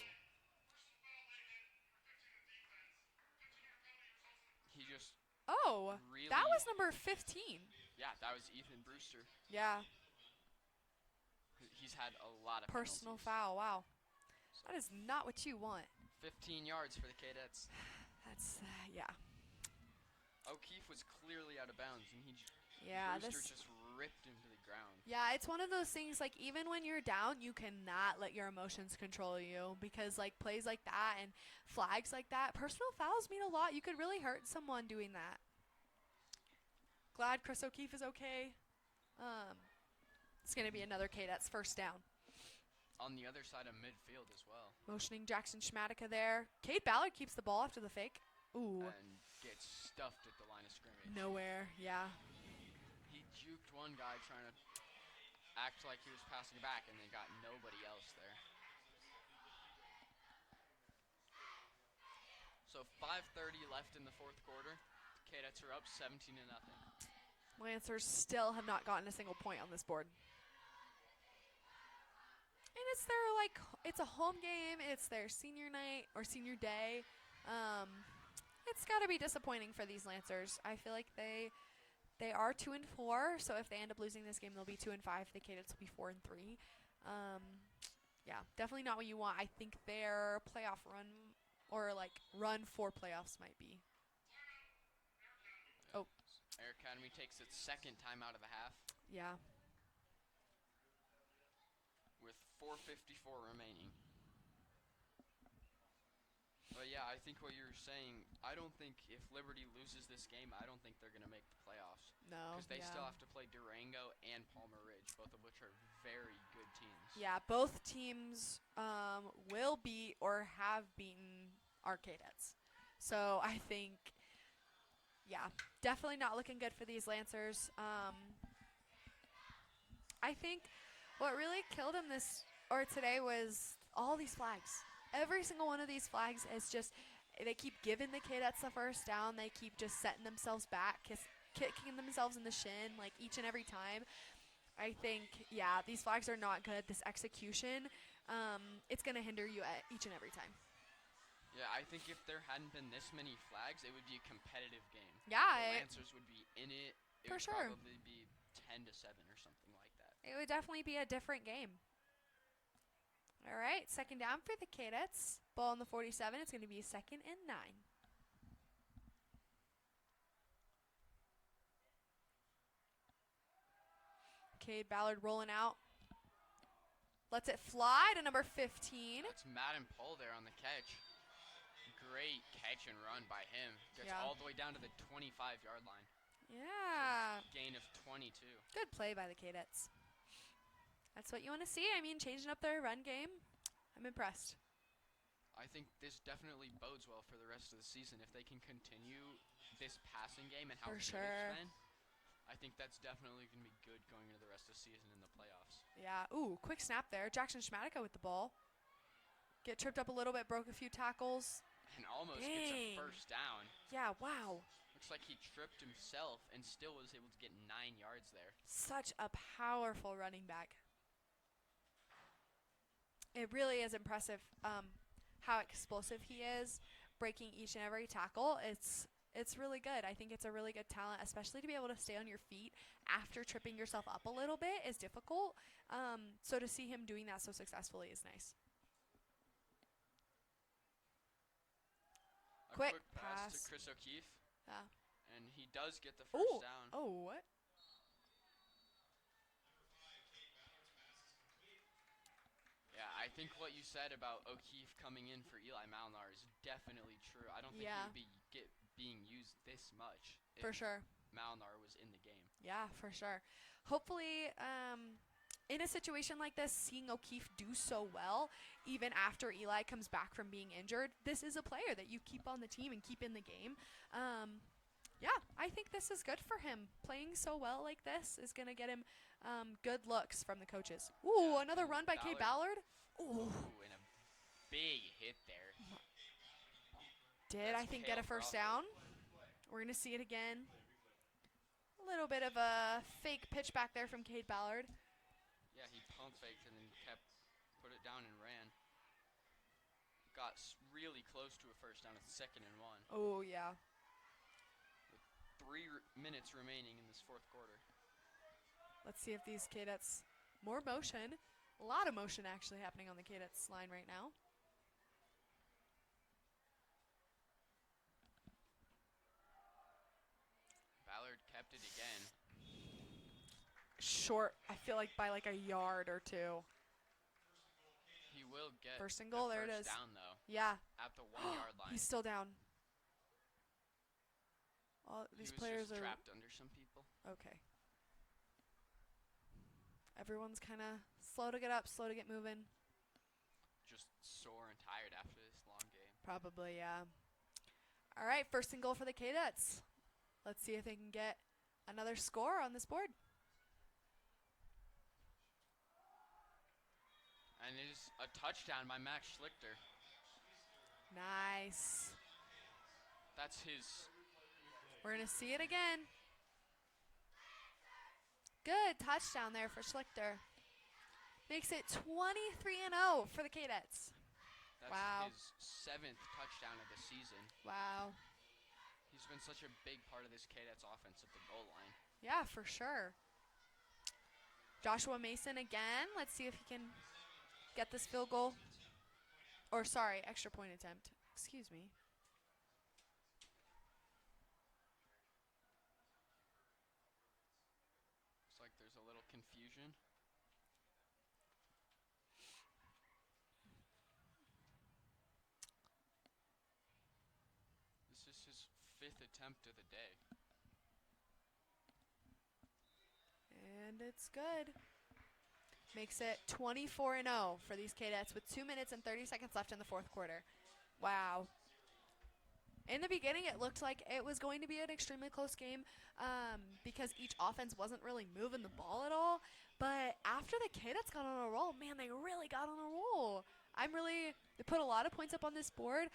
really, that was number 15. Yeah, that was Ethan Brewster. Yeah. He's had a lot of personal penalties. foul. Wow. So that is not what you want. 15 yards for the Kadets. That's yeah. O'Keefe was clearly out of bounds, and Brewster just ripped him to the ground. Yeah, it's one of those things, like, even when you're down, you cannot let your emotions control you, because, like, plays like that and flags like that, personal fouls mean a lot. You could really hurt someone doing that. Glad Chris O'Keefe is okay. It's going to be another Kadets first down. On the other side of midfield as well. Motioning Jackson Schmatica there. Cade Ballard keeps the ball after the fake. Ooh. And gets stuffed at the line of scrimmage. Nowhere, yeah. He juked one guy trying to act like he was passing back, and they got nobody else there. So 5:30 left in the fourth quarter. The Kadets are up 17-0. Lancers still have not gotten a single point on this board. And it's a home game. It's their senior night or senior day. It's got to be disappointing for these Lancers. I feel like they They are 2-4, so if they end up losing this game, they'll be 2-5. The Cadets will be 4-3. Yeah, definitely not what you want. I think their playoff run or like run for playoffs might be. Oh, Air Academy takes its second time out of the half yeah. with 4:54 remaining. But yeah, I think what you're saying, I don't think if Liberty loses this game, I don't think they're going to make the playoffs. No. Because they yeah. still have to play Durango and Palmer Ridge, both of which are very good teams. Yeah, both teams will beat or have beaten our Cadets. So I think, yeah, definitely not looking good for these Lancers. I think what really killed them today was all these flags. Every single one of these flags is just, they keep giving the Cadets the first down. They keep just setting themselves back, kicking themselves in the shin, like each and every time. I think, yeah, these flags are not good. This execution, it's going to hinder you at each and every time. Yeah, I think if there hadn't been this many flags, it would be a competitive game. Yeah. The Lancers would be in it. It For would sure. probably be 10-7 or something like that. It would definitely be a different game. All right, second down for the Cadets. Ball on the 47. It's going to be 2nd and 9. Cade Ballard rolling out. Lets it fly to number 15. That's Madden Pohl there on the catch. Great catch and run by him. Gets Yeah. all the way down to the 25-yard line. Yeah. Gain of 22. Good play by the Cadets. That's what you want to see. I mean, changing up their run game. I'm impressed. I think this definitely bodes well for the rest of the season. If they can continue this passing game and how For good sure. it's been, I think that's definitely going to be good going into the rest of the season in the playoffs. Yeah. Ooh, quick snap there. Jackson Schmatica with the ball. Get tripped up a little bit, broke a few tackles. And almost gets a Dang. first down. Yeah, wow. Looks like he tripped himself and still was able to get 9 yards there. Such a powerful running back. It really is impressive how explosive he is, breaking each and every tackle. It's really good. I think it's a really good talent, especially to be able to stay on your feet after tripping yourself up a little bit is difficult. So to see him doing that so successfully is nice. A Quick pass pass to Chris O'Keefe. Yeah. And he does get the first down. Oh, what? Yeah, I think what you said about O'Keefe coming in for Eli Malnar is definitely true. I don't think Yeah. he would be being used this much For if sure. Malnar was in the game. Yeah, for sure. Hopefully, in a situation like this, seeing O'Keefe do so well, even after Eli comes back from being injured, this is a player that you keep on the team and keep in the game. Yeah, I think this is good for him. Playing so well like this is going to get him good looks from the coaches. Ooh, Yeah, another and run by Cade Ballard. Ooh. Ooh, and a big hit there. Did, That's I think, get a Kale first Crawford. down. We're going to see it again. A little bit of a fake pitch back there from Cade Ballard. Yeah, he pump faked and then put it down and ran. Got really close to a first down at 2nd and 1. Oh, yeah. With 3 minutes remaining in this 4th quarter. Let's see if these Cadets, more motion. A lot of motion actually happening on the Cadets line right now. Ballard kept it again. Short, I feel like by like a yard or two. He will get First and goal, the there it first is. down though. Yeah. At the 1-yard line. He's still down. All these he was players just are trapped under some people. okay. Everyone's kind of slow to get up, slow to get moving. Just sore and tired after this long game. Probably, yeah. All right, first and goal for the Cadets. Let's see if they can get another score on this board. And it is a touchdown by Max Schlichter. Nice. That's his. We're going to see it again. Good touchdown there for Schlichter. Makes it 23-0 for the Cadets. That's Wow. his 7th touchdown of the season. Wow. He's been such a big part of this Cadets offense at the goal line. Yeah, for sure. Joshua Mason again. Let's see if he can get this field goal. Or, sorry, extra point attempt. Excuse me. Looks like there's a little confusion. This is his 5th attempt of the day. And it's good. Makes it 24-0 for these Cadets with 2 minutes and 30 seconds left in the fourth quarter. Wow. In the beginning, it looked like it was going to be an extremely close game because each offense wasn't really moving the ball at all. But after the Cadets got on a roll, man, they really got on a roll. They put a lot of points up on this board.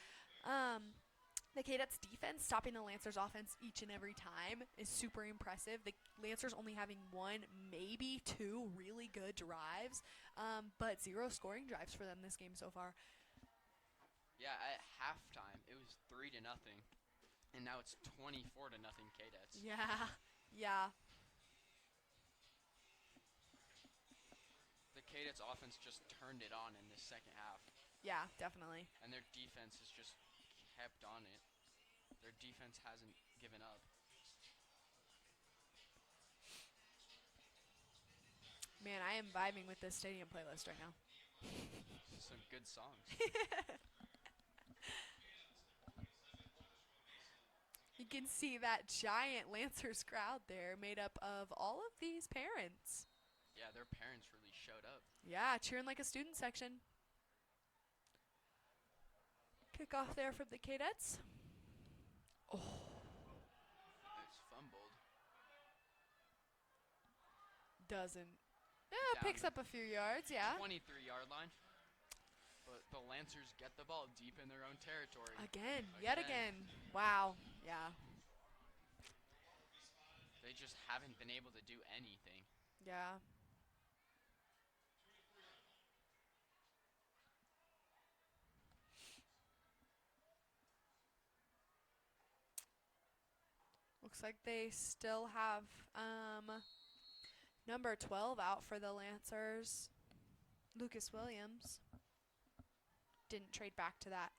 The Cadets defense stopping the Lancers offense each and every time is super impressive. The Lancers only having 1, maybe 2 really good drives, but 0 scoring drives for them this game so far. Yeah, at halftime it was 3-0, and now it's 24-0 Cadets. Yeah, yeah. The Cadets offense just turned it on in this second half. Yeah, definitely. And their defense has just kept on it. Their defense hasn't given up. Man, I am vibing with this stadium playlist right now. Some good songs. You can see that giant Lancers crowd there made up of all of these parents. Yeah, their parents really showed up. Yeah, cheering like a student section. Kickoff there from the Cadets. Oh. It's fumbled. Doesn't. Yeah, picks up a few yards, yeah. 23-yard line. But the Lancers get the ball deep in their own territory. Again, yet again. Wow, yeah. They just haven't been able to do anything. Yeah. Looks like they still have number 12 out for the Lancers. Lucas Williams didn't trade back to that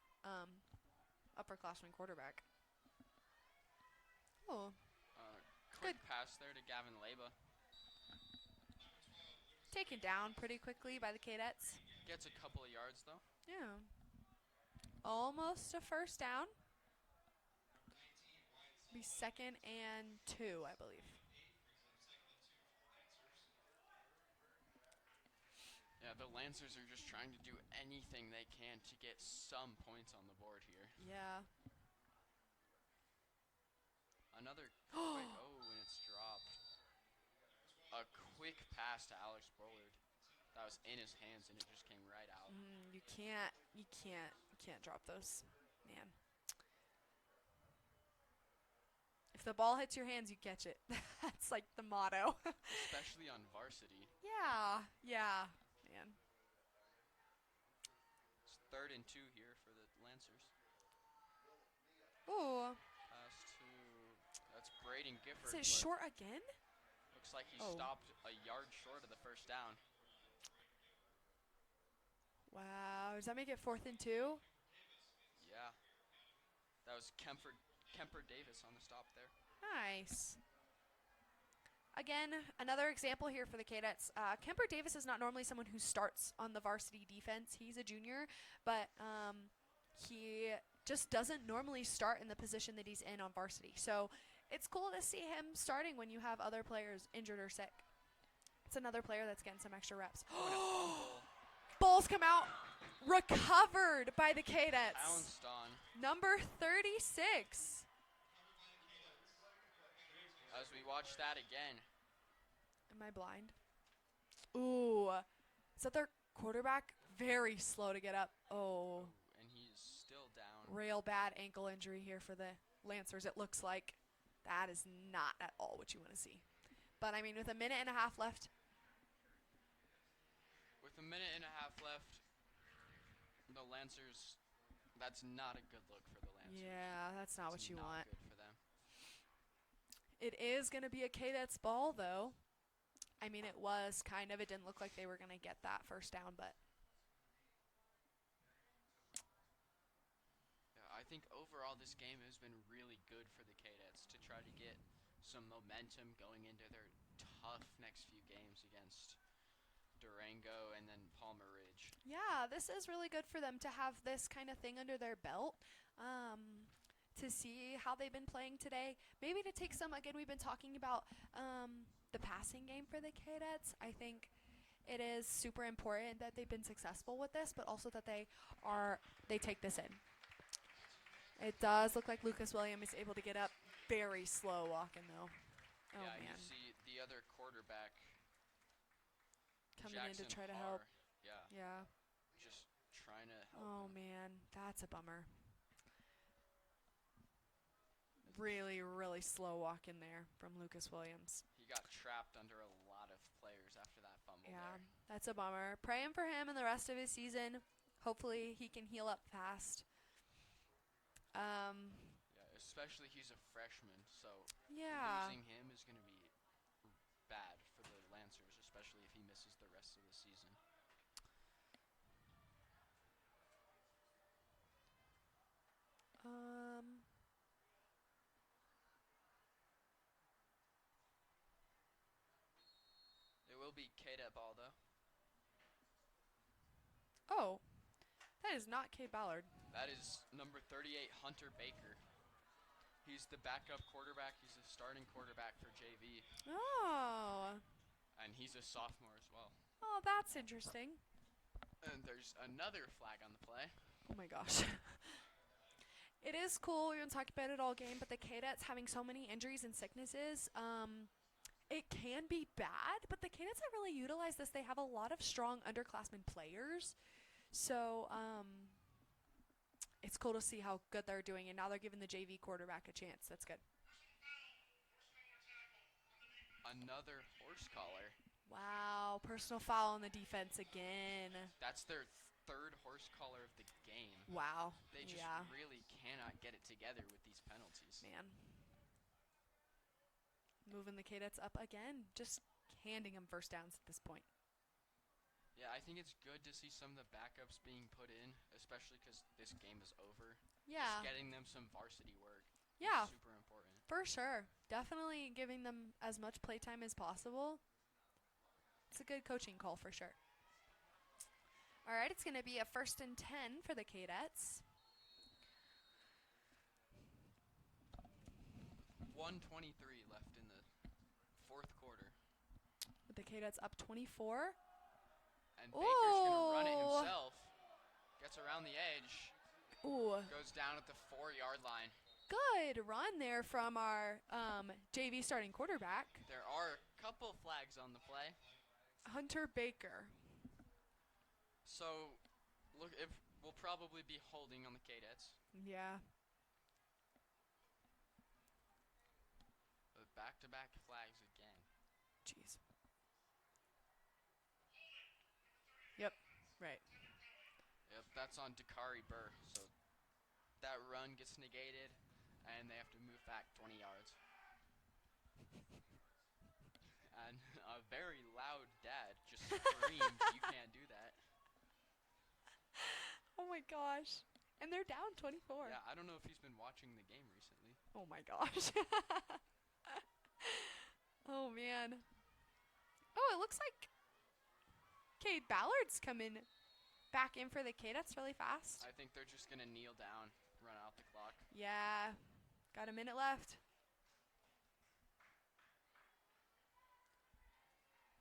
upperclassman quarterback. Oh. Quick pass there to Gavin Leba. Taken down pretty quickly by the Cadets. Gets a couple of yards though. Yeah. Almost a first down. Be 2nd and 2, I believe. Yeah, the Lancers are just trying to do anything they can to get some points on the board here. Yeah. Another quick, and it's dropped. A quick pass to Alex Bullard. That was in his hands and it just came right out. You can't drop those, man. If the ball hits your hands, you catch it. That's like the motto. Especially on varsity. Yeah, man. It's 3rd and 2 here for the Lancers. Ooh. Pass to, that's Braden Gifford. Is it short again? Looks like he stopped a yard short of the first down. Wow, does that make it 4th and 2? Yeah. That was Kemper Davis on the stop there. Nice. Again, another example here for the Cadets. Kemper Davis is not normally someone who starts on the varsity defense. He's a junior, but he just doesn't normally start in the position that he's in on varsity. So it's cool to see him starting when you have other players injured or sick. It's another player that's getting some extra reps. Balls come out. Recovered by the Cadets. Bounced on. Number 36. As we watch that again. Am I blind? Ooh. Is that their quarterback? Very slow to get up. Oh. And he's still down. Real bad ankle injury here for the Lancers, it looks like. That is not at all what you want to see. But, I mean, with a minute and a half left. With a minute and a half left, the Lancers, that's not a good look for the Lancers. Yeah, that's not what you want. Good for them. It is going to be a Kadets ball, though. I mean, it was kind of. It didn't look like they were going to get that first down, but. Yeah, I think overall this game has been really good for the Kadets to try to get some momentum going into their tough next few games against Durango and then Palmer Ridge. Yeah, this is really good for them to have this kind of thing under their belt. To see how they've been playing today. Maybe to take some, again, we've been talking about the passing game for the Kadets. I think it is super important that they've been successful with this, but also that they take this in. It does look like Lucas Williams is able to get up. Very slow walking, though. Oh, yeah, man. You see the other quarterback coming Jackson in to try to Parr, help. Yeah. Yeah. Just trying to help Oh, him. man. That's a bummer. Really, really slow walk in there from Lucas Williams. He got trapped under a lot of players after that fumble there. That's a bummer. Praying for him and the rest of his season. Hopefully he can heal up fast. Yeah, especially he's a freshman, so yeah. losing him is going to be bad for the Lancers, especially if he misses the rest of the season. It will be Kadet ball, though. Oh, that is not Cade Ballard. That is number 38, Hunter Baker. He's the backup quarterback. He's the starting quarterback for JV. Oh. And he's a sophomore as well. Oh, that's interesting. And there's another flag on the play. Oh my gosh. It is cool. We're going to talk about it all game, but the Kadets having so many injuries and sicknesses, it can be bad, but the Kadets have really utilized this. They have a lot of strong underclassmen players. So, it's cool to see how good they're doing, and now they're giving the JV quarterback a chance. That's good. Another horse collar. Wow, personal foul on the defense again. That's their third horse collar of the game. Wow. They just really cannot get it together with these penalties. Man. Moving the Kadets up again, just handing them first downs at this point. Yeah, I think it's good to see some of the backups being put in, especially because this game is over. Yeah. Just getting them some varsity work. Yeah. Is super important. For sure. Definitely giving them as much playtime as possible. It's a good coaching call for sure. All right, it's going to be a 1st and 10 for the Kadets. 1:23 left in the fourth quarter. With the Kadets up 24. And Baker's going to run it himself. Gets around the edge. Ooh. Goes down at the 4-yard line. Good run there from our JV starting quarterback. There are a couple flags on the play. Hunter Baker. So, look, we'll probably be holding on the Kadets. Yeah. But back-to-back flags again. Jeez. Yep, right. Yep, that's on Dakari Burr. So that run gets negated, and they have to move back 20 yards. And a very loud dad just screamed, "You can't do that." Oh my gosh. And they're down 24. Yeah, I don't know if he's been watching the game recently. Oh my gosh. Oh man. Oh, it looks like Cade Ballard's coming back in for the Kadets really fast. I think they're just going to kneel down, run out the clock. Yeah. Got a minute left.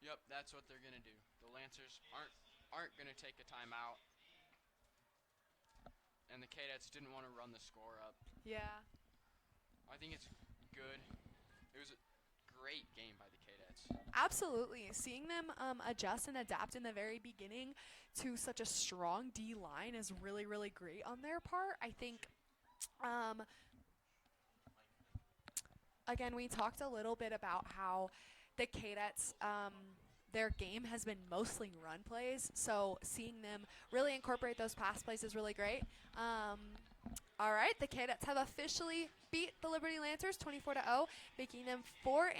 Yep, that's what they're going to do. The Lancers aren't going to take a timeout. And the Kadets didn't want to run the score up. Yeah. I think it's good. It was a great game by the Kadets. Absolutely. Seeing them adjust and adapt in the very beginning to such a strong D line is really, really great on their part. I think, again, we talked a little bit about how the Kadets, their game has been mostly run plays, so seeing them really incorporate those pass plays is really great. All right, the Kadets have officially beat the Liberty Lancers 24-0, making them 4-3.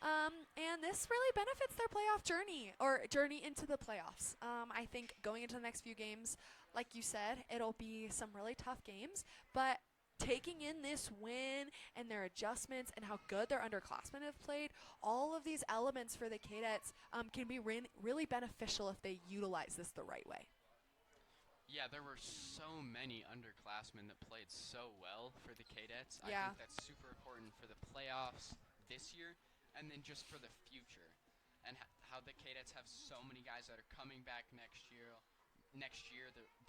And this really benefits their playoff journey into the playoffs. I think going into the next few games, like you said, it'll be some really tough games, but taking in this win and their adjustments and how good their underclassmen have played, all of these elements for the Kadets can be really beneficial if they utilize this the right way. Yeah, there were so many underclassmen that played so well for the Kadets. Yeah. I think that's super important for the playoffs this year and then just for the future. And how the Kadets have so many guys that are coming back next year.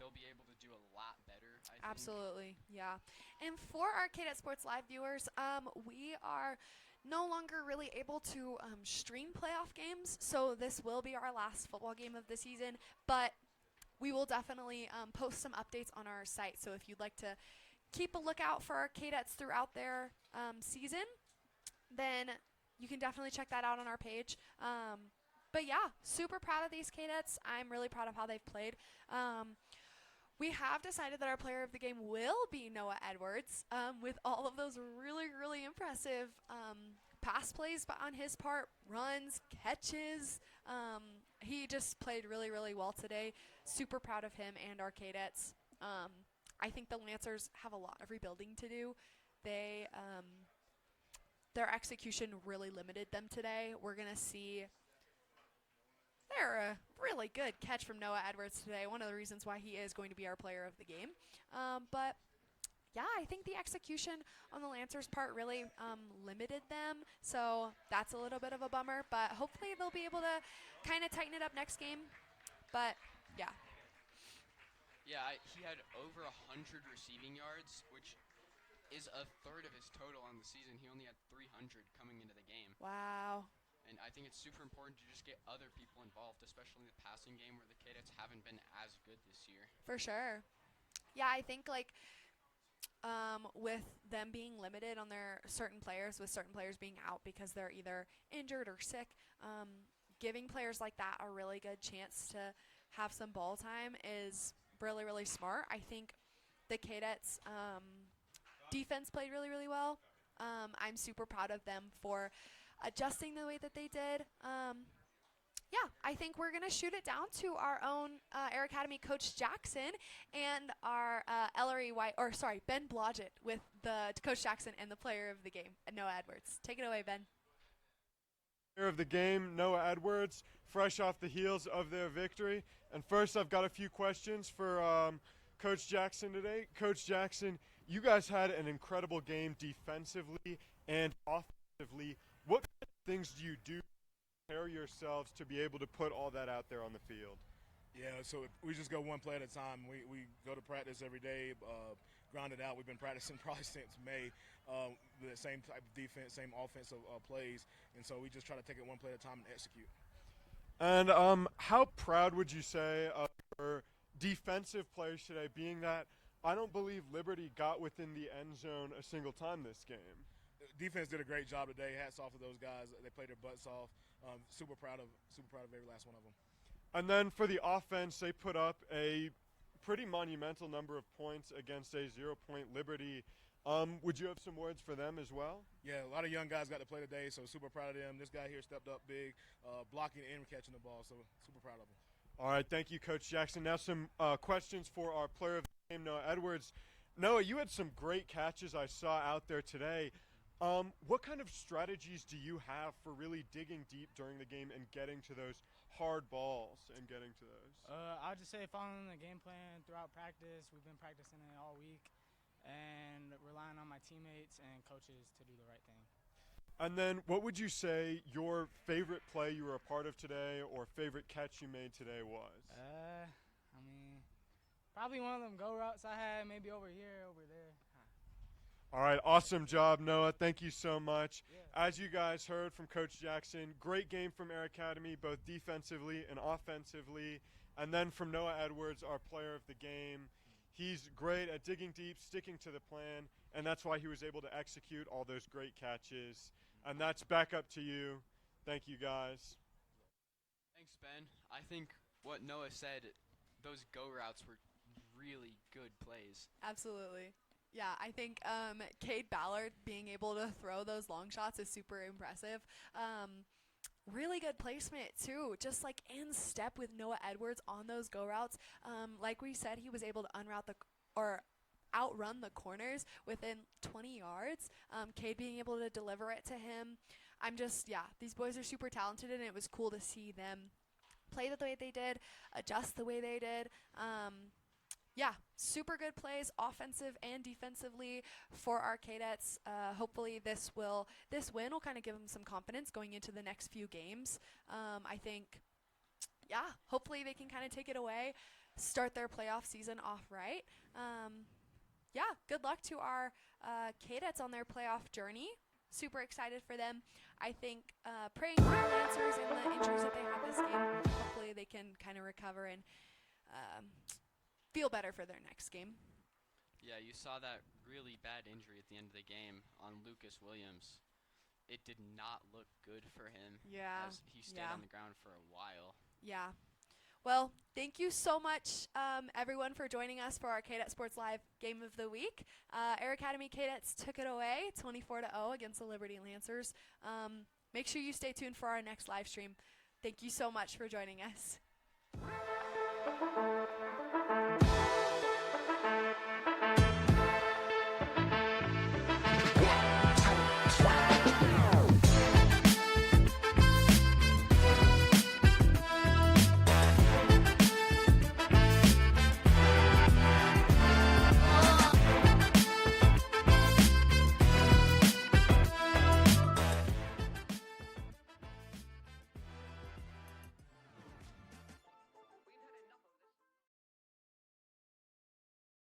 They'll be able to do a lot better, I think. Absolutely, yeah. And for our Kadet Sports Live viewers, we are no longer really able to stream playoff games, so this will be our last football game of the season, but we will definitely post some updates on our site, so if you'd like to keep a lookout for our Kadets throughout their season, then you can definitely check that out on our page. But yeah, super proud of these Kadets. I'm really proud of how they've played. We have decided that our player of the game will be Noah Edwards, with all of those really, really impressive pass plays on his part, runs, catches. He just played really, really well today. Super proud of him and our Kadets. I think the Lancers have a lot of rebuilding to do. Their execution really limited them today. We're going to see a really good catch from Noah Edwards today, one of the reasons why he is going to be our player of the game. But yeah, I think the execution on the Lancers' part really limited them, so that's a little bit of a bummer, but hopefully they'll be able to kind of tighten it up next game. But yeah. Yeah, he had over 100 receiving yards, which is a third of his total on the season. He only had 300 coming into the game. Wow. And I think it's super important to just get other people involved, especially in the passing game where the Kadets haven't been as good this year. For sure. Yeah, I think with them being limited on their certain players, with certain players being out because they're either injured or sick, giving players like that a really good chance to have some ball time is really, really smart. I think the Kadets defense played really, really well. I'm super proud of them for adjusting the way that they did. Yeah, I think we're going to shoot it down to our own Air Academy coach Jackson and our Ben Blodgett with the Coach Jackson and the player of the game, Noah Edwards. Take it away, Ben. Player of the game, Noah Edwards, fresh off the heels of their victory. And first, I've got a few questions for Coach Jackson today. Coach Jackson, you guys had an incredible game defensively and offensively. What kind of things do you do to prepare yourselves to be able to put all that out there on the field? Yeah, so we just go one play at a time. We go to practice every day, grind it out. We've been practicing probably since May, the same type of defense, same offensive plays, and so we just try to take it one play at a time and execute. And how proud would you say of your defensive players today, being that I don't believe Liberty got within the end zone a single time this game? Defense did a great job today. Hats off to those guys. They played their butts off. Super proud of every last one of them. And then for the offense, they put up a pretty monumental number of points against a 0-point Liberty. Would you have some words for them as well? Yeah, a lot of young guys got to play today, so super proud of them. This guy here stepped up big, blocking and catching the ball, so super proud of him. All right, thank you, Coach Jackson. Now some questions for our player of the game, Noah Edwards. Noah, you had some great catches I saw out there today. What kind of strategies do you have for really digging deep during the game and getting to those hard balls and getting to those? I'll just say following the game plan throughout practice. We've been practicing it all week and relying on my teammates and coaches to do the right thing. And then what would you say your favorite play you were a part of today or favorite catch you made today was? Probably one of them go routes I had, maybe over here, over there. All right, awesome job, Noah. Thank you so much. Yeah. As you guys heard from Coach Jackson, great game from Air Academy, both defensively and offensively. And then from Noah Edwards, our player of the game. He's great at digging deep, sticking to the plan, and that's why he was able to execute all those great catches. And that's back up to you. Thank you, guys. Thanks, Ben. I think what Noah said, those go routes were really good plays. Absolutely. Yeah, I think Cade Ballard being able to throw those long shots is super impressive. Really good placement too, just like in step with Noah Edwards on those go routes. Like we said, he was able to outrun the corners within 20 yards. Cade being able to deliver it to him. These boys are super talented, and it was cool to see them play the way they did, adjust the way they did. Super good plays, offensive and defensively for our Cadets. Hopefully this win will kind of give them some confidence going into the next few games. I think, hopefully they can kind of take it away, start their playoff season off right. Good luck to our Cadets on their playoff journey. Super excited for them. I think praying for the Lancers and the injuries that they have this game. Hopefully they can kind of recover and feel better for their next game. Yeah, you saw that really bad injury at the end of the game on Lucas Williams. It did not look good for him. Yeah. As he stayed on the ground for a while. Yeah. Well, thank you so much, everyone, for joining us for our Kadet Sports Live Game of the Week. Air Academy Cadets took it away 24-0 against the Liberty Lancers. Make sure you stay tuned for our next live stream. Thank you so much for joining us.